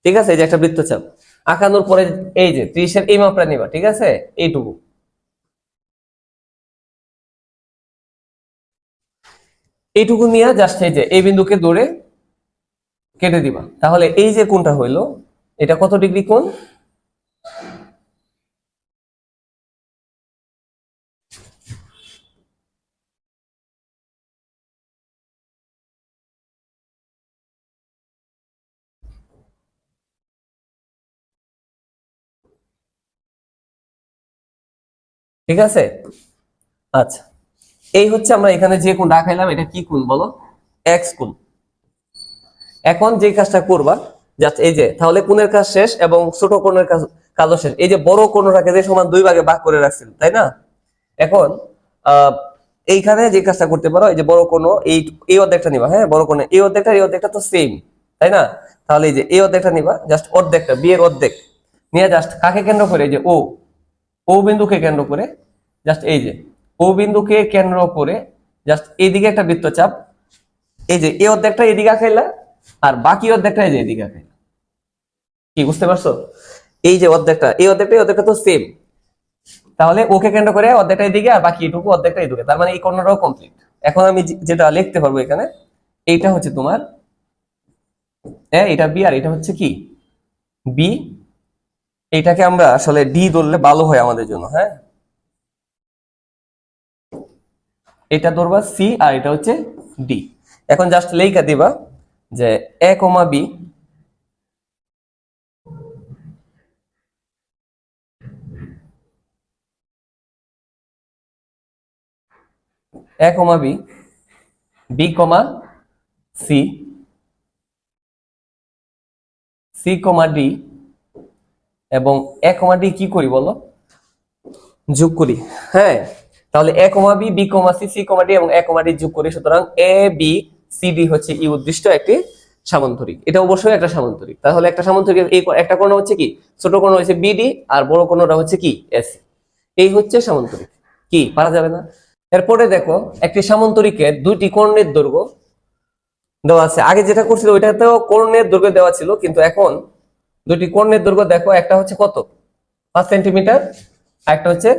ঠিক আছে? এই যে একটা বৃত্তচাপ আঁকানোর পরে এই যে 30 এর এই মাপটা নিবা, ঠিক আছে? এইটুকু, এইটুকু নিয়ে জাস্ট এই যে এই বিন্দুকে ধরে কেটে দিবা। তাহলে এই যে কোণটা হইলো, এটা কত ডিগ্রি কোণ? ঠিক আছে? আচ্ছা এই হচ্ছে আমরা এখানে যে কোণ রাখাইলাম, এটা কি কোণ বলো? এক্স কোণ। এখন যে কাজটা করবা জাস্ট এই যে, তাহলে কোণের কাজ শেষ এবং ছোট কোণের কাজও শেষ। এই যে বড় কোণটাকে যে সমান দুই ভাগে ভাগ করে রাখছিল, তাই না? এখন এইখানে যে কাজটা করতে পারো, এই যে বড় কোণ, এই অর্ধেকটা নিবা, হ্যাঁ বড় কোণ এই অর্ধেকটা, এই অর্ধেকটা তো সেম, তাই না? তাহলে এই যে এই অর্ধেকটা নিবা, জাস্ট অর্ধেকটা, বি এর অর্ধেক নিয়ে জাস্ট কাকে কেন্দ্র করে, এই যে ও, ও বিন্দুকে কেন্দ্র করে জাস্ট এই যে ও বিন্দুকে কেন্দ্র করে জাস্ট এইদিকে একটা বৃত্তচাপ, এই যে এই অর্ধেকটা এদিকে আঁকাইলা আর বাকি অর্ধেকটা এই যে এদিকে আঁকাইলা। কি বুঝতে পারছো? এই যে অর্ধেকটা, এই অর্ধেকটা, এই অর্ধেকটা তো সেম। তাহলে ওকে কেন্দ্র করে অর্ধেকটা এদিকে আর বাকি এটুকু অর্ধেকটা এদিকে, তার মানে এই কর্ণটাও কমপ্লিট। এখন আমি যেটা লিখতে পারবো এখানে, এইটা হচ্ছে তোমার এটা বি, আর এটা হচ্ছে কি বি। এইটাকে আমরা আসলে ডি ধরলে ভালো হয় আমাদের জন্য, হ্যাঁ। এটা ধরবা সি আর এটা হচ্ছে ডি। এখন জাস্ট লেখা দিবা যে এ কমা বি, এ কমা B, B comma C, c comma D, এবং এ কমা ডি কি করি বলো? যোগ করি, হ্যাঁ। তাহলে এ কমা B, B comma C, c comma D এবং এ কমা ডি যোগ করি। সুতরাং এ বি সি ডি হচ্ছে ই উদ্দিষ্ট একটি সামান্তরিক। এটা অবশ্যই একটা সামান্তরিক। তাহলে একটা সামান্তরিক এই একটা কোণ হচ্ছে কি? ছোট কোণ হচ্ছে বিডি আর বড় কোণটা হচ্ছে কি? এসি। এই হচ্ছে সামান্তরিক। কি পারা যাবে না? এরপরে দেখো একটি সামান্তরিকের দুইটি কর্ণের দৈর্ঘ্য দেওয়া আছে। আগে যেটা করছিল ওইটাতেও কর্ণের দৈর্ঘ্য দেওয়া ছিল, কিন্তু এখন দুটি কর্ণের দৈর্ঘ্য দেখো, একটা হচ্ছে কত 5 সেন্টিমিটার, আর একটা হচ্ছে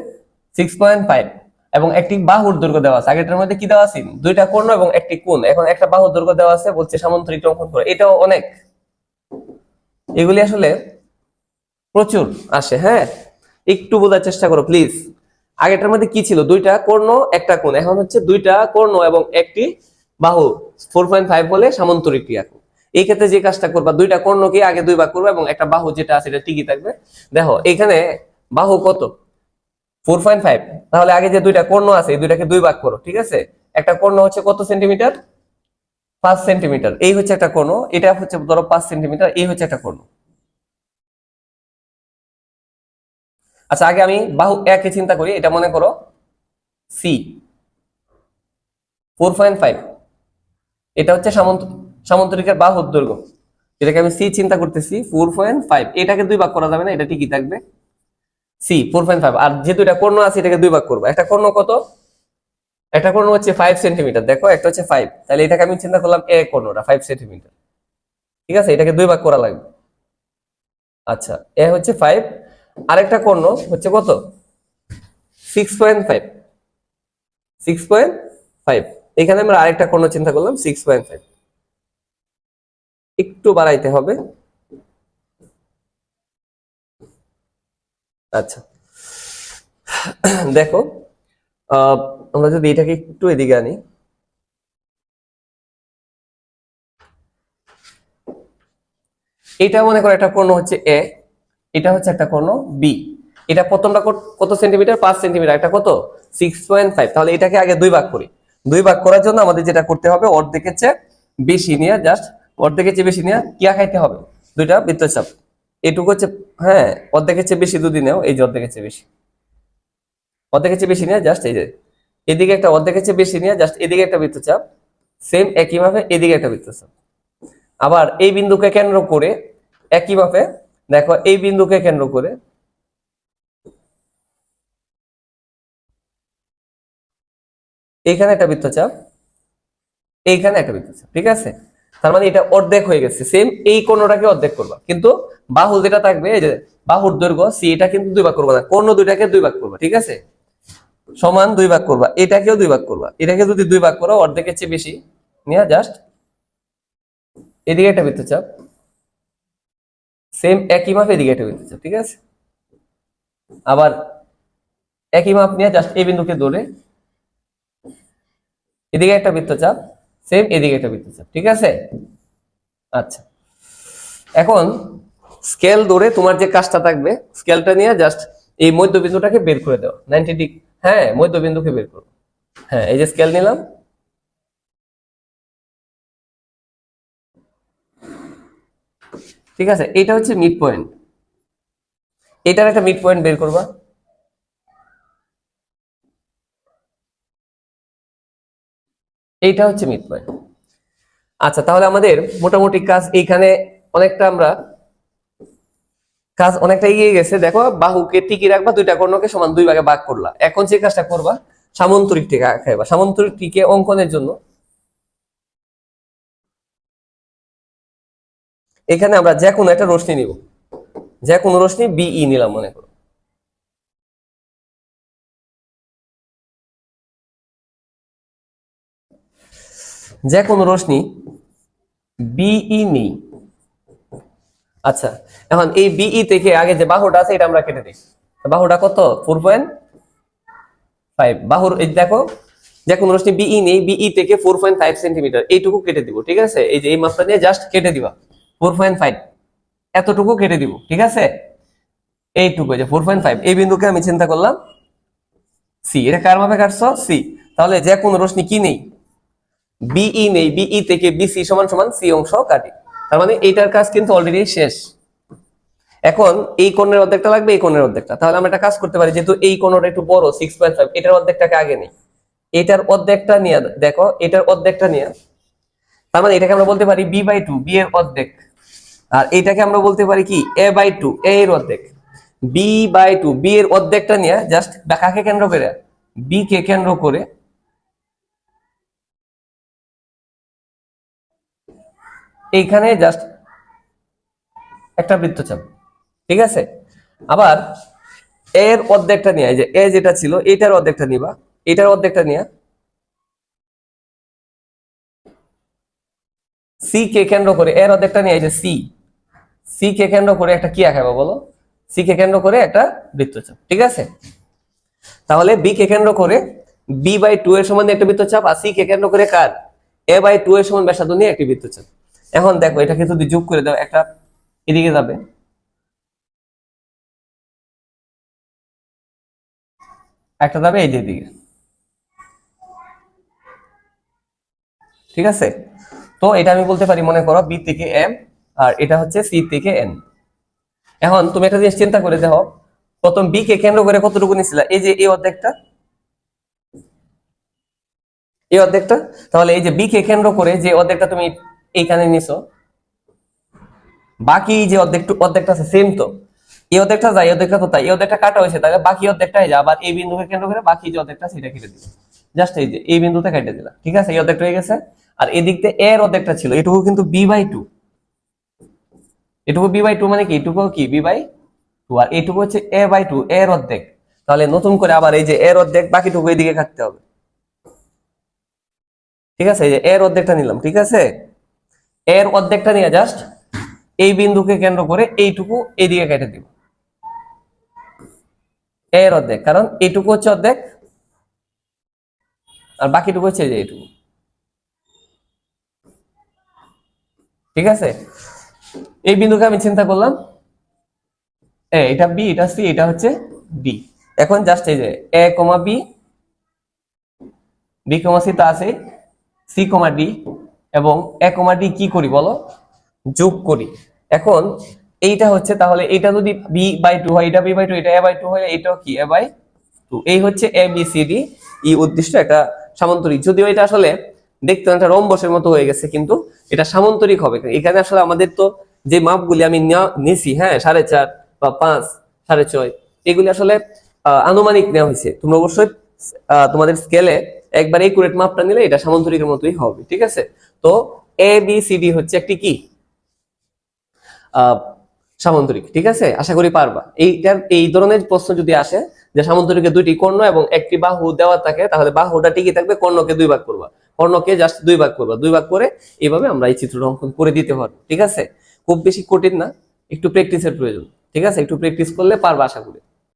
6.5, এবং একটি বাহুর দৈর্ঘ্য দেওয়া আছে। আগেরটার মধ্যে কি দেওয়া আছে, দুইটা কর্ণ এবং একটি কোণ, এখন একটা বাহুর দৈর্ঘ্য দেওয়া আছে, বলছে সামান্তরিক অঙ্কন করে। এটাও অনেক, এগুলি আসলে প্রচুর আসে। হ্যাঁ, একটু বোঝার চেষ্টা করো প্লিজ। আগেরটার মধ্যে কি ছিল, দুইটা কর্ণ একটা কোণ, এখন হচ্ছে দুইটা কর্ণ এবং একটি বাহু 4.5 বলে সামান্তরিক ক্রিয়া। এই ক্ষেত্রে যে কাজটা করবা, দুইটা কর্ণকে আগে দুই ভাগ করবে এবং একটা বাহু যেটা আছে এটা টিকে থাকবে। দেখো এখানে বাহু কত 4.5, তাহলে আগে যে দুইটা কর্ণ আছে এই দুইটাকে দুই ভাগ করো, ঠিক আছে। একটা কর্ণ হচ্ছে কত সেন্টিমিটার, 5 সেন্টিমিটার, এই হচ্ছে একটা কর্ণ, এটা হচ্ছে ধরো 5 সেন্টিমিটার, এই হচ্ছে একটা কর্ণ। আচ্ছা আগে আমি বাহু একে চিন্তা করি, এটা মনে করো সি 4.5, এটা হচ্ছে সামান্তরিকের বাহুর দৈর্ঘ্য, এটাকে আমি সি চিন্তা করতেছি 4.5, এটাকে দুই ভাগ করা যাবে না, এটা ঠিকই থাকবে সি 4.5। আর যে দুইটা কর্ণ আছে এটাকে দুই ভাগ করবো, একটা কর্ণ কত, একটা কর্ণ হচ্ছে 5 সেন্টিমিটার, দেখো একটা হচ্ছে 5, তাহলে এটাকে আমি চিন্তা করলাম এ কর্ণটা 5 সেন্টিমিটার, ঠিক আছে, এটাকে দুই ভাগ করা লাগবে। আচ্ছা এ হচ্ছে 5, আরেকটা কর্ণ হচ্ছে কত 6.5, 6.5, এখানে আমরা আরেকটা কর্ণ চিন্তা করলাম 6.5, একটু বাড়াইতে হবে। আচ্ছা দেখো আমরা যদি এটাকে একটু এদিকে আনি, এটা মনে করো একটা কর্ণ হচ্ছে এ, এটা হচ্ছে একটা কর্ণ বি, এটা প্রথমটা কত সেন্টিমিটার 5 সেন্টিমিটার, এটা কত 6.5, তাহলে এটাকে আগে দুই ভাগ করি। দুই ভাগ করার জন্য আমাদের যেটা করতে হবে, অর্ধেকের চেয়ে বেশি নিয়ে জাস্ট অর্ধেকের চেয়ে বেশি নিয়ে কি খাইতে হবে, দুইটা বৃত্তচাপ, এটুকু হচ্ছে, হ্যাঁ অর্ধেকের চেয়ে বেশি যদি নেও, এই যে অর্ধেকের চেয়ে বেশি, অর্ধেকের চেয়ে বেশি নিয়ে জাস্ট এই যে এদিকে একটা অর্ধেকের চেয়ে বেশি নিয়ে জাস্ট এদিকে একটা বৃত্তচাপ, সেম একইভাবে এদিকে একটা বৃত্তচাপ। আবার এই বিন্দুকে কেন্দ্র করে একইভাবে দেখো এই বিন্দুকে কেন্দ্র করে এইখানে একটা বৃত্তচাপ, এইখানে একটা বৃত্তচাপ, ঠিক আছে। তার মানে এটা অর্ধেক হয়ে গেছে, সেম এই কোণটাকে অর্ধেক করবা, কিন্তু বাহু যেটা থাকবে এই যে বাহুর দৈর্ঘ্য সি, এটা কিন্তু দুই ভাগ করবা না, কোণ দুইটাকে দুই ভাগ করবা, ঠিক আছে, সমান দুই ভাগ করবা, এটাকেও দুই ভাগ করবা, এটাকে যদি দুই ভাগ করো অর্ধেকের চেয়ে বেশি নিয়ে জাস্ট এদিকে একটা বৃত্তচাপ, সেম একই মাপ এদিকে একটা বৃত্তচাপ, ঠিক আছে। আবার একই মাপ নিয়ে জাস্ট এই বিন্দুকে ধরে এদিকে একটা বৃত্তচাপ, সেম এদিকে একটা বৃত্তচাপ, ঠিক আছে। আচ্ছা এখন স্কেল ধরে তোমার যে কাজটা থাকবে, স্কেলটা নিয়ে জাস্ট এই মধ্যবিন্দুটাকে বের করে দাও 90 ডিগ্রি, হ্যাঁ মধ্যবিন্দুকে বের করো। হ্যাঁ এই যে স্কেল নিলাম, ঠিক আছে, এটা হচ্ছে মিড পয়েন্ট, এটার একটা মিড পয়েন্ট বের করবা। এইটা হচ্ছে মিড পয়েন্ট। আচ্ছা তাহলে আমাদের মোটামুটি কাজ এইখানে অনেকটা আমরা কাজ অনেকটা এগিয়ে গেছে। দেখো বাহুকে টিকিয়ে রাখবা, দুইটা কর্ণকে সমান দুই ভাগে ভাগ করলা। এখন যে কাজটা করবা, সামান্তরিক টিকে খাইবা। সামান্তরিক টিকে অঙ্কনের জন্য এখানে আমরা যে কোনো একটা রশ্মি নিব, যে কোনো রশ্মি বিই নিলাম মনে করো, যে কোনো রশ্মি বিই নিই। আচ্ছা এখন এই বিই থেকে আগে যে বাহুটা আছে এটা আমরা কেটে দিই, বাহুটা কত 4.5, বাহুর এই দেখো যে কোনো রশ্মি বিই নেই, বিই থেকে 4.5 সেন্টিমিটার এইটুকু কেটে দিব, ঠিক আছে। এই যে এই মাপটা নিয়ে জাস্ট কেটে দিবা 4.5, এতটুকু কেটে দিব, ঠিক আছে। এইটুকু যে 4.5, এই বিন্দুকে আমি চিন্তা করলাম সি, এটা কার মাপে কাটছো সি, তাহলে যে কোনো রশ্মি কি নেই বিই নেই, বিই থেকে বিসি সমান সমান সি অংশ কাটি, তার মানে এইটার কাজ কিন্তু অলরেডি শেষ। এখন এই কোণের অর্ধেকটা লাগবে, এই কোণের অর্ধেকটা, তাহলে আমরা একটা কাজ করতে পারি, যেহেতু এই কোণটা একটু বড় 6.5, এটার অর্ধেকটাকে আগে নেই, এটার অর্ধেকটা নিয়ে দেখো, এটার অর্ধেকটা নিয়ে, তার মানে এটাকে আমরা বলতে পারি b/2, বি এর অর্ধেক, আর এটাকে আমরা বলতে পারি কি a/2, a এর অর্ধেক। b/2, বি এর অর্ধেকটা নিয়ে জাস্ট কাকে কেন্দ্র করে, বি কে কেন্দ্র করে এইখানে জাস্ট একটা বৃত্তচাপ, ঠিক আছে। আবার এর অর্ধেকটা নিয়ে, এই যে এ যেটা ছিল এটার অর্ধেকটা নিবা, এটার অর্ধেকটা নিয়ে সি কে কেন্দ্র করে এর অর্ধেকটা নিয়ে, এই যে সি, সি কে কেন্দ্র করে একটা কি আঁকাবা বলো, সি কে কেন্দ্র করে একটা বৃত্তচাপ, ঠিক আছে। তাহলে বি কে কেন্দ্র করে বি বাই টু এর সমান একটা বৃত্তচাপ, আর সি কে কেন্দ্র করে কার এ বাই টু এর সমান ব্যাসার্ধ নিয়ে একটি বৃত্তচাপ। এখন দেখো এটাকে যদি যোগ করে দাও, একটা এদিকে যাবে, একটা যাবে এই যে দিকে, ঠিক আছে। তো এটা আমি বলতে পারি, মনে করো বি থেকে এম আর এটা হচ্ছে সি থেকে এন। এখন তুমি একটা জিনিস চিন্তা করে দেখো, প্রথম বি কে কেন্দ্র করে কতটুকু নিছিলা, এই যে এই অর্ধেকটা, এই অর্ধেকটা। তাহলে এই যে বি কে কেন্দ্র করে যে অর্ধেকটা তুমি এইখানে নিছো, বাকি যে অর্ধেকটা আছে সেম তো, এই অর্ধেকটা যায়, এই অর্ধেকটা তো তাই, এই অর্ধেকটা কাটা হয়েছে, তাহলে বাকি অর্ধেকটা এই যে আবার এই বিন্দুকে কেন্দ্র করে বাকি যে অর্ধেকটা সেটা কেটে দিল, জাস্ট এই যে এই বিন্দুতে কেটে দিলাম, ঠিক আছে, এই অর্ধেকটা হয়ে গেছে। আর এদিক দিয়ে এর অর্ধেকটা ছিল, এটুকু কিন্তু বি বাই টু, এটুকু বি বাই টু মানে কি, এটুকু কি বি বাই টু, আর এইটুকু হচ্ছে এ বাই টু এর অর্ধেক। তাহলে নতুন করে আবার এই যে এর অর্ধেক বাকিটুকু এইদিকে কাটতে হবে, ঠিক আছে। এই যে এর অর্ধেকটা নিলাম, ঠিক আছে, এর অর্ধেকটা নিয়ে জাস্ট এই বিন্দুকে কেন্দ্র করে এইটুকু এইদিকে কেটে দিব, এর অর্ধেক, কারণ এইটুকু হচ্ছে অর্ধেক আর বাকিটুকু হচ্ছে এই যে এইটুকু, ঠিক আছে। এই বিন্দুকে আমি চিন্তা করলাম এটা বি, এটা সি, এটা হচ্ছে ডি। এখন জাস্ট এই যে এ কমা বি, বি কমা সি তা আছে, সি কমা ডি এবং এ কমা ডি কি করি বলো, যোগ করি। এখন এইটা হচ্ছে, তাহলে এটা যদি বি বাই টু হয়, এটা বি বাই টু, এটা এ বাই টু হয়, এটাও কি এ বাই টু। এই হচ্ছে এ বি সি ডি ই উদ্দিষ্ট একটা সামান্তরিক। যদিও এটা আসলে দেখতে একটা রম্বসের মতো হয়ে গেছে, কিন্তু এটা সামান্তরিক হবে। এখানে আসলে আমাদের তো যে মাপগুলি আমি নিছি, হ্যাঁ 4.5 বা 5, 6.5, এগুলি আসলে আনুমানিক নেওয়া হয়েছে। তোমরা অবশ্যই তোমাদের স্কেলে একবার একুরেট মাপটা নিলে এটা সামান্তরিকের মতোই হবে, ঠিক আছে। তো এ বি সি ডি হচ্ছে একটি কি সামান্তরিক, ঠিক আছে। আশা করি পারবা। এই ধরনের প্রশ্ন যদি আসে যে সামান্তরিকে দুইটি কর্ণ এবং একটি বাহু দেওয়া থাকে, তাহলে বাহুটা টিকে থাকবে, কর্ণকে দুই ভাগ করবা, কর্ণকে জাস্ট দুই ভাগ করবা, দুই ভাগ করে এইভাবে আমরা এই চিত্রটা অঙ্কন করে দিতে পারবো, ঠিক আছে। খুব বেশি কঠিন না, একটু প্র্যাকটিসের প্রয়োজন, ঠিক আছে। একটু প্র্যাকটিস করলে পারবা আশা করি।